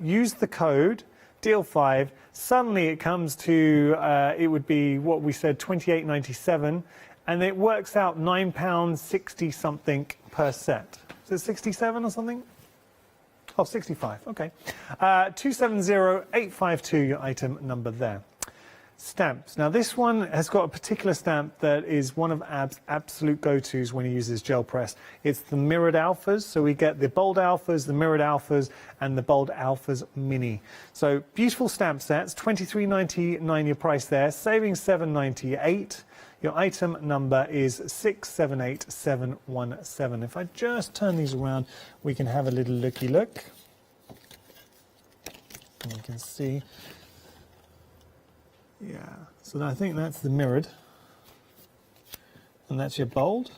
Use the code DEAL5. Suddenly it comes to, it would be what we said, $28.97, and it works out £9.60 something per set. Is it 67 or something? Oh, 65, okay. 270852, your item number there. Stamps. Now this one has got a particular stamp that is one of Ab's absolute go-tos when he uses gel press. It's the mirrored alphas, so we get the bold alphas, the mirrored alphas, and the bold alphas mini. So beautiful stamp sets, $23.99 your price there, saving $7.98. Your item number is 678717. If I just turn these around, we can have a little looky look. And you can see. Yeah, so I think that's the mirrored. And that's your bold.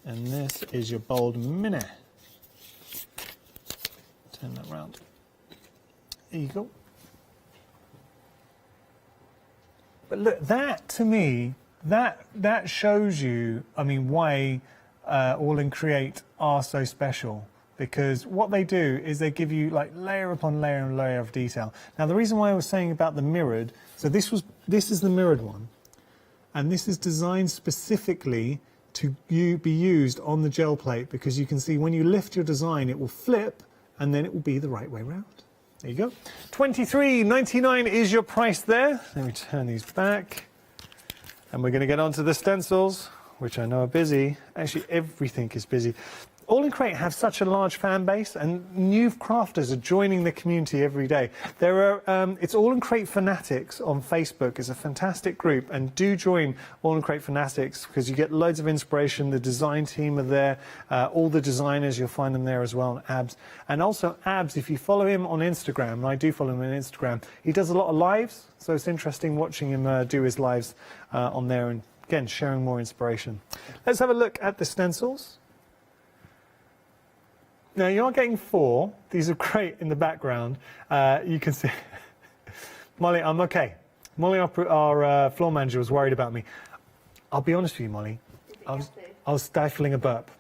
And this is your bold mini. Turn that round. There you go. But look, that to me, that shows you, I mean, why All in Create are so special. Because what they do is they give you like layer upon layer and layer of detail. Now the reason why I was saying about the mirrored, so this is the mirrored one, and this is designed specifically to be used on the gel plate, because you can see when you lift your design it will flip and then it will be the right way round. There you go. $23.99 is your price there. Let me turn these back, and we're going to get on to the stencils, which I know are busy. Actually everything is busy. All in Crate have such a large fan base, and new crafters are joining the community every day. There are, it's All in Crate Fanatics on Facebook. It's a fantastic group, and do join All in Crate Fanatics because you get loads of inspiration. The design team are there, all the designers, you'll find them there as well, Abs. And also Abs, if you follow him on Instagram, and I do follow him on Instagram, he does a lot of lives, so it's interesting watching him do his lives on there, and again, sharing more inspiration. Let's have a look at the stencils. Now you are getting 4. These are great in the background. You can see, Molly, I'm okay. Molly, our floor manager, was worried about me. I'll be honest with you, Molly. I was stifling a burp.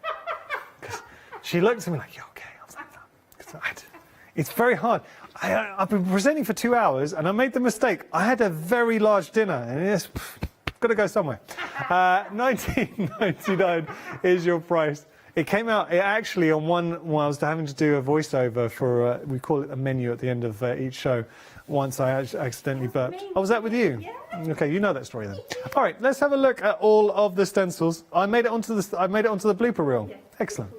She looked at me like, "You okay?" I was like, it's very hard. I've been presenting for 2 hours, and I made the mistake. I had a very large dinner, and it's got to go somewhere. $19.99 is your price. It came out actually on one while I was having to do a voiceover for, we call it a menu at the end of each show. once I accidentally burped. Oh, was that with you? Yeah. Okay, you know that story then. All right, let's have a look at all of the stencils. I made it onto the blooper reel. Yes. Excellent.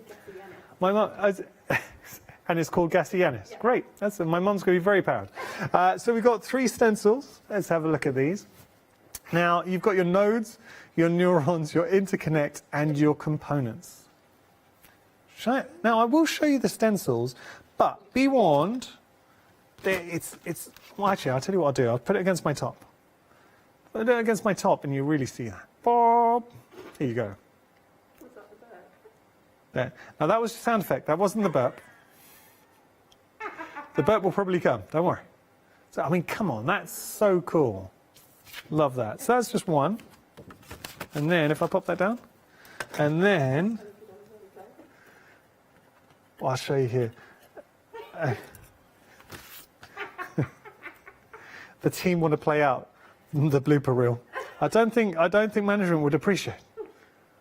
My mum, and it's called Gassy Yanis. Yeah. Great. My mum's going to be very proud. So we've got 3 stencils. Let's have a look at these. Now, you've got your nodes, your neurons, your interconnect, and your components. Now, I will show you the stencils, but be warned, well, actually, I'll tell you what I'll do. I'll put it against my top. Put it against my top, and you really see that. Bob! Here you go. Was that the burp? There. Now, that was a sound effect. That wasn't the burp. The burp will probably come. Don't worry. So, I mean, come on. That's so cool. Love that. So that's just one. And then, if I pop that down, and then, well, I'll show you here. The team want to play out the blooper reel. I don't think management would appreciate.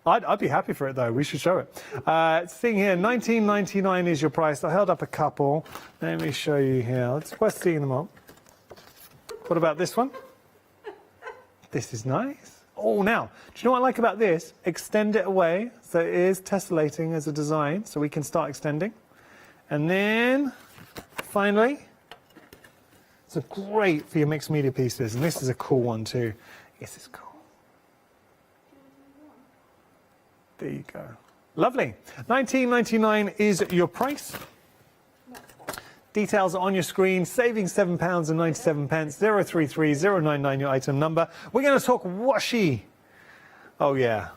I'd be happy for it though. We should show it. Seeing here, $19.99 is your price. I held up a couple. Let me show you here. It's worth seeing them up. What about this one? This is nice. Oh, now, do you know what I like about this? Extend it away. So it is tessellating as a design, so we can start extending. And then, finally, it's great for your mixed media pieces. And this is a cool one too. This is cool. There you go. Lovely. $19.99 is your price. Details are on your screen. Saving £7.97. 033099 your item number. We're going to talk washi. Oh yeah.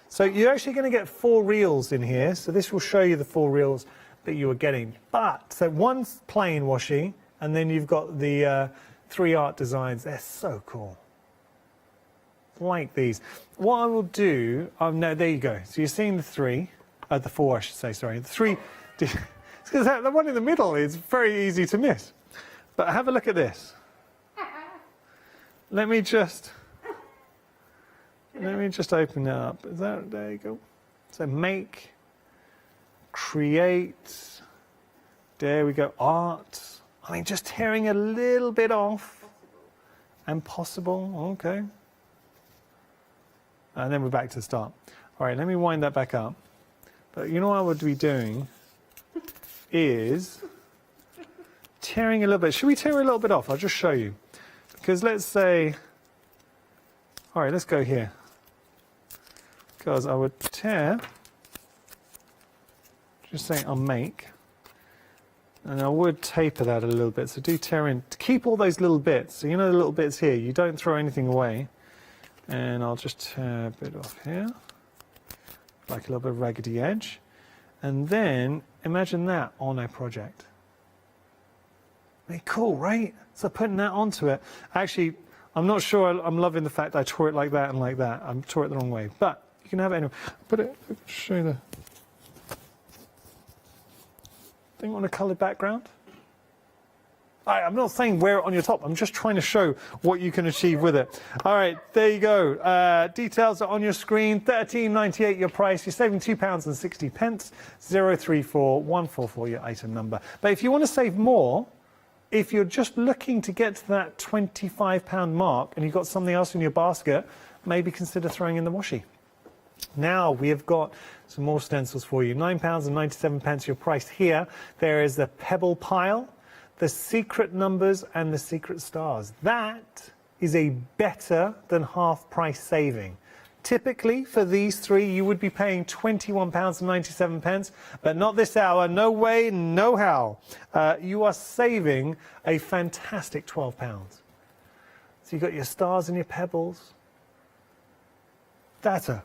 So you're actually going to get 4 reels in here. So this will show you the 4 reels that you are getting. But so one's plain washi, and then you've got the 3 art designs. They're so cool. Like these. What I will do, no, there you go. So you're seeing the 3, the 4, I should say. Sorry, the 3. Because the one in the middle is very easy to miss. But have a look at this. Let me just open it up. Is that, there you go. So make, create, there we go, art. I mean, just tearing a little bit off. And possible, okay. And then we're back to the start. All right, let me wind that back up. But you know what I would be doing is tearing a little bit. Should we tear a little bit off? I'll just show you. Because let's say, all right, let's go here. Because I would tear, just saying I'll make, and I would taper that a little bit. So do tear in, to keep all those little bits. So you know the little bits here, you don't throw anything away. And I'll just tear a bit off here, like a little bit of raggedy edge. And then imagine that on a project. I mean, cool, right? So putting that onto it. Actually, I'm not sure I'm loving the fact I tore it like that and like that. I tore it the wrong way. But you can have it anyway. Put it, show you the thing on a coloured background. I'm not saying wear it on your top. I'm just trying to show what you can achieve with it. All right, there you go. Details are on your screen. $13.98 your price. You're saving £2.60. 034144 your item number. But if you want to save more, if you're just looking to get to that £25 mark and you've got something else in your basket, maybe consider throwing in the washi. Now we have got some more stencils for you. £9.97 your price here. There is the pebble pile, the secret numbers and the secret stars. That is a better than half price saving. Typically for these 3 you would be paying £21.97, but not this hour. No way, no how. You are saving a fantastic £12. So you've got your stars and your pebbles. That's a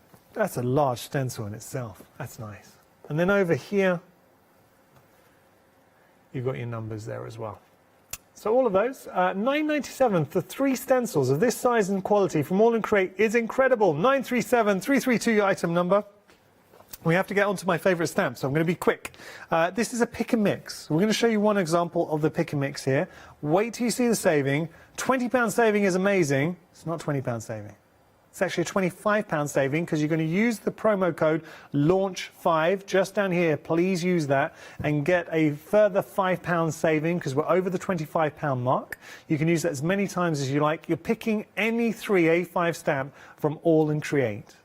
large stencil in itself. That's nice. And then over here you've got your numbers there as well. So all of those, $9.97 for 3 stencils of this size and quality from All & Create is incredible. 937332 your item number. We have to get on to my favourite stamp, so I'm going to be quick. This is a pick and mix. We're going to show you one example of the pick and mix here. Wait till you see the saving. £20 saving is amazing. It's not £20 saving. It's actually a £25 saving because you're going to use the promo code LAUNCH5 just down here. Please use that and get a further £5 saving because we're over the £25 mark. You can use that as many times as you like. You're picking any 3 A5 stamp from All and Create.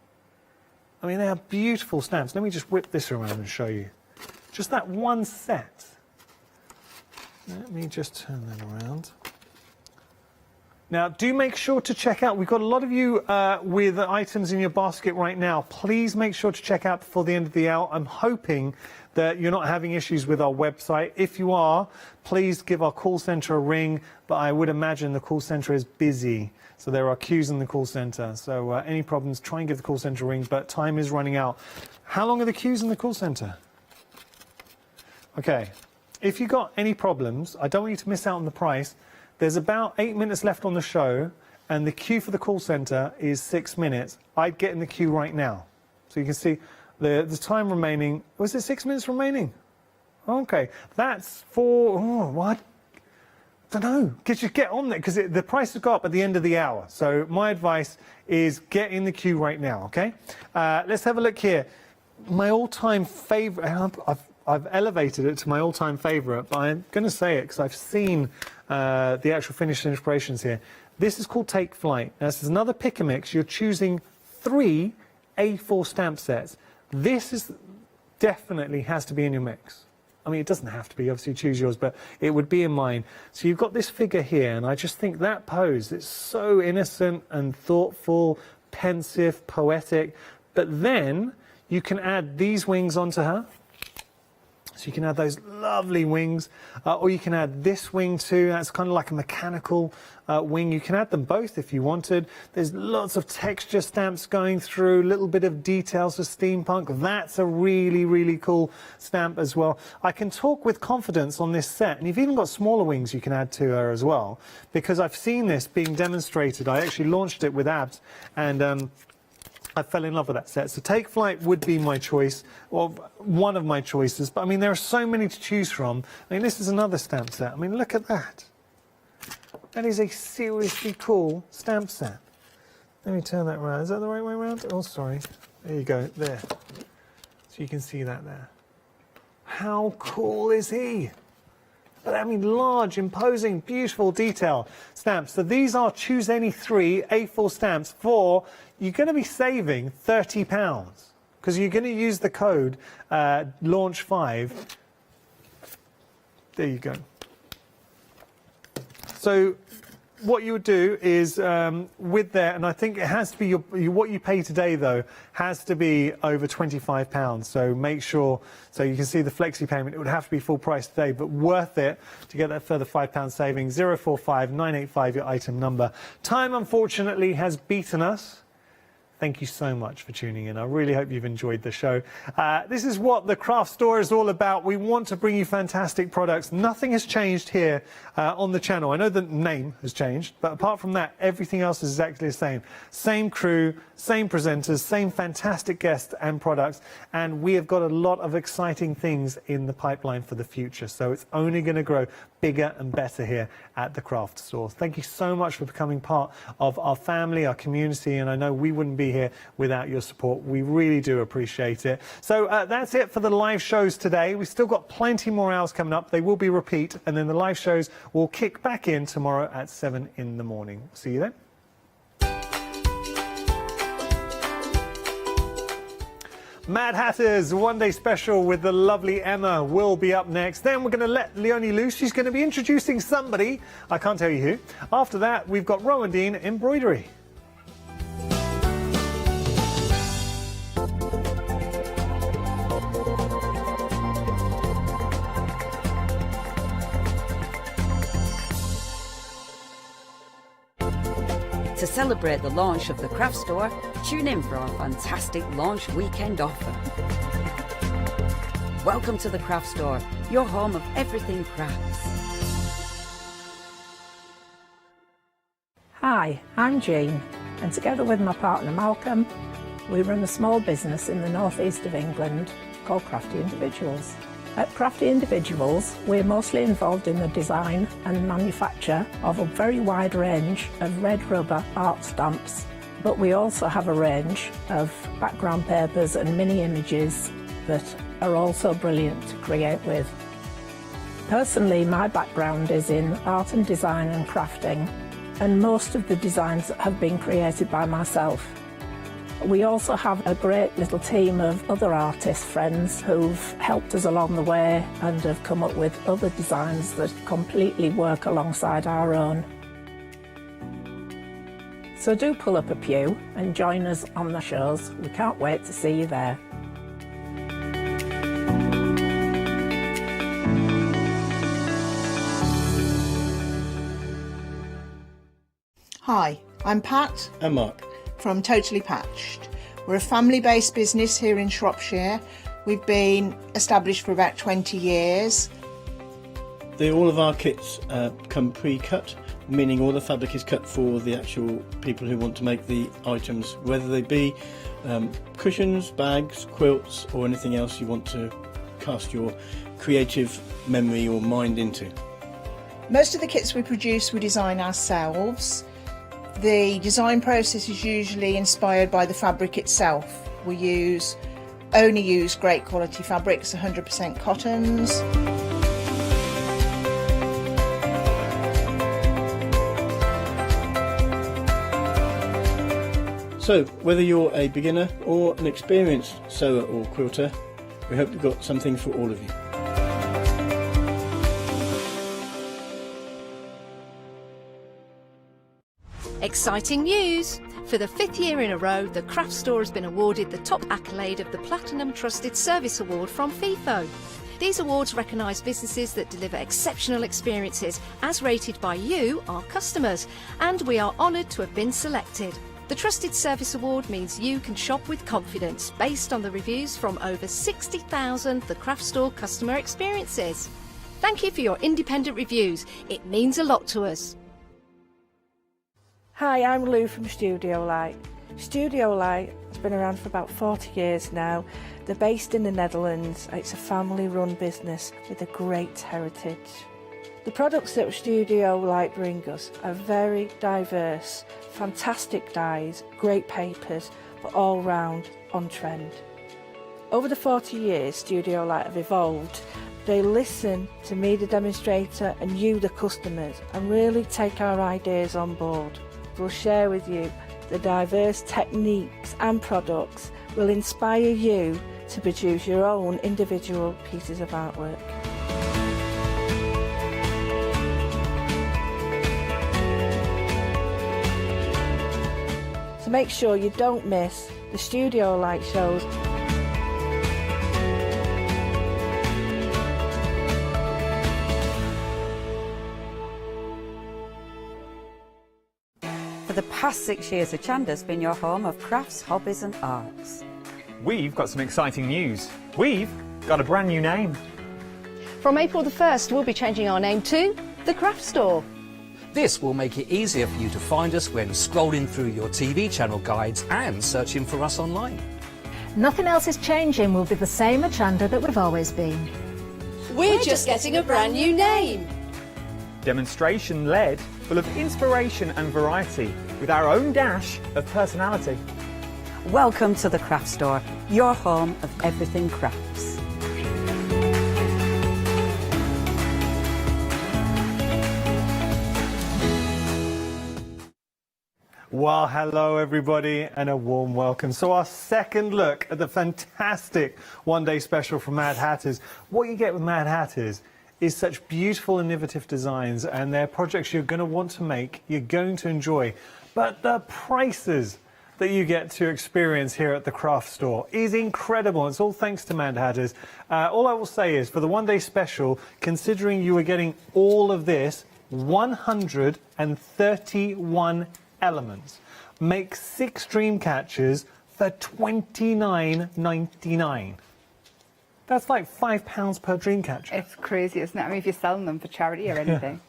I mean, they are beautiful stamps. Let me just whip this around and show you. Just that one set. Let me just turn that around. Now, do make sure to check out, we've got a lot of you with items in your basket right now. Please make sure to check out before the end of the hour. I'm hoping that you're not having issues with our website. If you are, please give our call centre a ring, but I would imagine the call centre is busy. So there are queues in the call centre. So any problems, try and give the call centre a ring, but time is running out. How long are the queues in the call centre? Okay, if you've got any problems, I don't want you to miss out on the price. There's about 8 minutes left on the show, and the queue for the call centre is 6 minutes. I'd get in the queue right now. So you can see the time remaining. Was it 6 minutes remaining? Okay, that's for, what? I don't know. Just get on there, because the price will go up at the end of the hour. So my advice is get in the queue right now, okay? Let's have a look here. My all-time favourite, I've elevated it to my all-time favourite, but I'm going to say it because I've seen the actual finished inspirations here. This is called Take Flight. Now, this is another pick and mix. You're choosing 3 A4 stamp sets. This is definitely has to be in your mix. I mean, it doesn't have to be, obviously choose yours, but it would be in mine. So you've got this figure here, and I just think that pose, it's so innocent and thoughtful, pensive, poetic. But then you can add these wings onto her. So you can add those lovely wings, or you can add this wing too. That's kind of like a mechanical wing. You can add them both if you wanted. There's lots of texture stamps going through, a little bit of details for steampunk. That's a really, really cool stamp as well. I can talk with confidence on this set, and you've even got smaller wings you can add to her as well, because I've seen this being demonstrated. I actually launched it with Abs, and I fell in love with that set. So Take Flight would be my choice, or one of my choices. But I mean, there are so many to choose from. I mean, this is another stamp set. I mean, look at that. That is a seriously cool stamp set. Let me turn that around. Is that the right way around? Oh, sorry. There you go. There. So you can see that there. How cool is he? But I mean, large, imposing, beautiful detail stamps. So these are choose any 3 A4 stamps for, you're going to be saving £30 because you're going to use the code LAUNCH5. There you go. So what you would do is with there, and I think it has to be what you pay today though has to be over £25. So make sure, so you can see the flexi payment, it would have to be full price today, but worth it to get that further £5 saving. 045985 your item number. Time unfortunately has beaten us. Thank you so much for tuning in. I really hope you've enjoyed the show. This is what the craft store is all about. We want to bring you fantastic products. Nothing has changed here on the channel. I know the name has changed, but apart from that, everything else is exactly the same. Same crew, same presenters, same fantastic guests and products. And we have got a lot of exciting things in the pipeline for the future. So it's only going to grow bigger and better here at the craft store. Thank you so much for becoming part of our family, our community, and I know we wouldn't be here without your support. We really do appreciate it. So that's it for the live shows today. We've still got plenty more hours coming up. They will be repeat, and then the live shows will kick back in tomorrow at 7 in the morning. See you then. Mad Hatters One Day Special with the lovely Emma will be up next. Then we're going to let Leonie loose. She's going to be introducing somebody. I can't tell you who. After that, we've got Rowan Dean Embroidery. To celebrate the launch of the craft store, tune in for our fantastic launch weekend offer. Welcome to the craft store, your home of everything crafts. Hi, I'm Jean, and together with my partner Malcolm, we run a small business in the northeast of England called Crafty Individuals. At Crafty Individuals, we're mostly involved in the design and manufacture of a very wide range of red rubber art stamps, But we also have a range of background papers and mini images that are also brilliant to create with. Personally, my background is in art and design and crafting, and most of the designs have been created by myself. We also have a great little team of other artist friends who've helped us along the way and have come up with other designs that completely work alongside our own. So do pull up a pew and join us on the shows. We can't wait to see you there. Hi, I'm Pat. And Mark. From Totally Patched. We're a family-based business here in Shropshire. We've been established for about 20 years. All of our kits come pre-cut, meaning all the fabric is cut for the actual people who want to make the items, whether they be cushions, bags, quilts or anything else you want to cast your creative memory or mind into. Most of the kits we produce we design ourselves. The design process is usually inspired by the fabric itself. We only use great quality fabrics, 100% cottons. So, whether you're a beginner or an experienced sewer or quilter, we hope we've got something for all of you. Exciting news! For the 5th year in a row, the craft store has been awarded the top accolade of the Platinum Trusted Service Award from Feefo. These awards recognise businesses that deliver exceptional experiences as rated by you, our customers, and we are honoured to have been selected. The Trusted Service Award means you can shop with confidence based on the reviews from over 60,000 The Craft Store customer experiences. Thank you for your independent reviews. It means a lot to us. Hi, I'm Lou from Studio Light. Studio Light has been around for about 40 years now. They're based in the Netherlands. It's a family-run business with a great heritage. The products that Studio Light bring us are very diverse, fantastic dyes, great papers, but all round on trend. Over the 40 years Studio Light have evolved. They listen to me, the demonstrator, and you, the customers, and really take our ideas on board. We'll share with you the diverse techniques and products will inspire you to produce your own individual pieces of artwork. So make sure you don't miss the Studio Light shows. For the past 6 years, Hochanda's been your home of crafts, hobbies and arts. We've got some exciting news. We've got a brand new name. From April the 1st, we'll be changing our name to The Craft Store. This will make it easier for you to find us when scrolling through your TV channel guides and searching for us online. Nothing else is changing. We'll be the same Hochanda that we've always been. We're just getting a brand new name. Demonstration-led, full of inspiration and variety, with our own dash of personality. Welcome to the Craft Store, your home of everything crafts. Well, hello everybody and a warm welcome. So our second look at the fantastic one-day special from Mad Hatters. What you get with Mad Hatters is such beautiful, innovative designs, and they're projects you're going to want to make, you're going to enjoy. But the prices that you get to experience here at the craft store is incredible. It's all thanks to Mad Hatters. All I will say is, for the one-day special, considering you are getting all of this, 131 elements, make 6 dream catchers for £29.99. That's like £5 per dream catcher. It's crazy, isn't it? I mean, if you're selling them for charity or anything.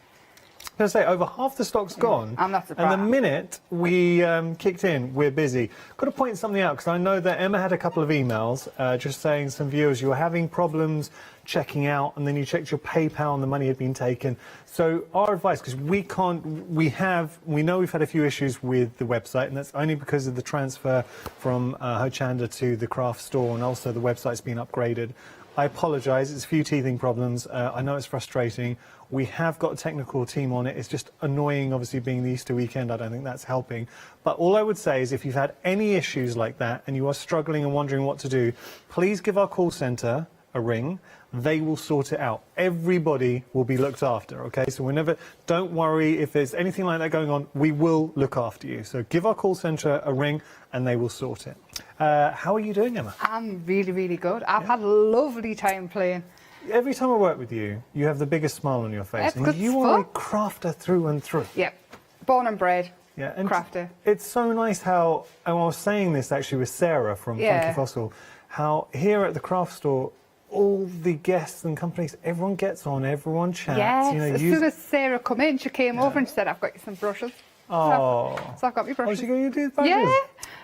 I was going to say, over half the stock's gone. I'm not surprised. And the minute we kicked in, we're busy. Got to point something out, because I know that Emma had a couple of emails just saying some viewers, you were having problems checking out, and then you checked your PayPal and the money had been taken. So our advice, because we know we've had a few issues with the website, and that's only because of the transfer from Hochanda to the craft store, and also the website's been upgraded. I apologise, it's a few teething problems. I know it's frustrating. We have got a technical team on it. It's just annoying, obviously, being the Easter weekend. I don't think that's helping. But all I would say is if you've had any issues like that and you are struggling and wondering what to do, please give our call centre a ring. They will sort it out. Everybody will be looked after, okay? So don't worry if there's anything like that going on, we will look after you. So give our call centre a ring and they will sort it. How are you doing, Emma? I'm really, really good. I've had a lovely time playing. Every time I work with you, you have the biggest smile on your face. And you are a crafter through and through. Yep. Born and bred. Yeah, and crafter. It's so nice how, and I was saying this actually with Sarah from Funky Fossil, how here at the craft store, all the guests and companies, everyone gets on, everyone chats. Yes, you know, as soon as Sarah come in, she came over and she said, I've got you some brushes. Oh. So I've got my brushes. Oh, she got you do brushes? Yeah.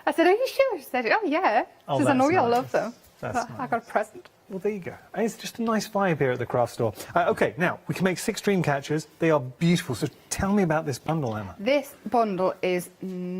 I said, are you sure? She said, oh, yeah. Oh, She said, I know that's you'll nice. love them. That's So I got a present. Well, there you go. And it's just a nice vibe here at the craft store. OK, now, we can make 6 dream catchers. They are beautiful. So tell me about this bundle, Emma. This bundle is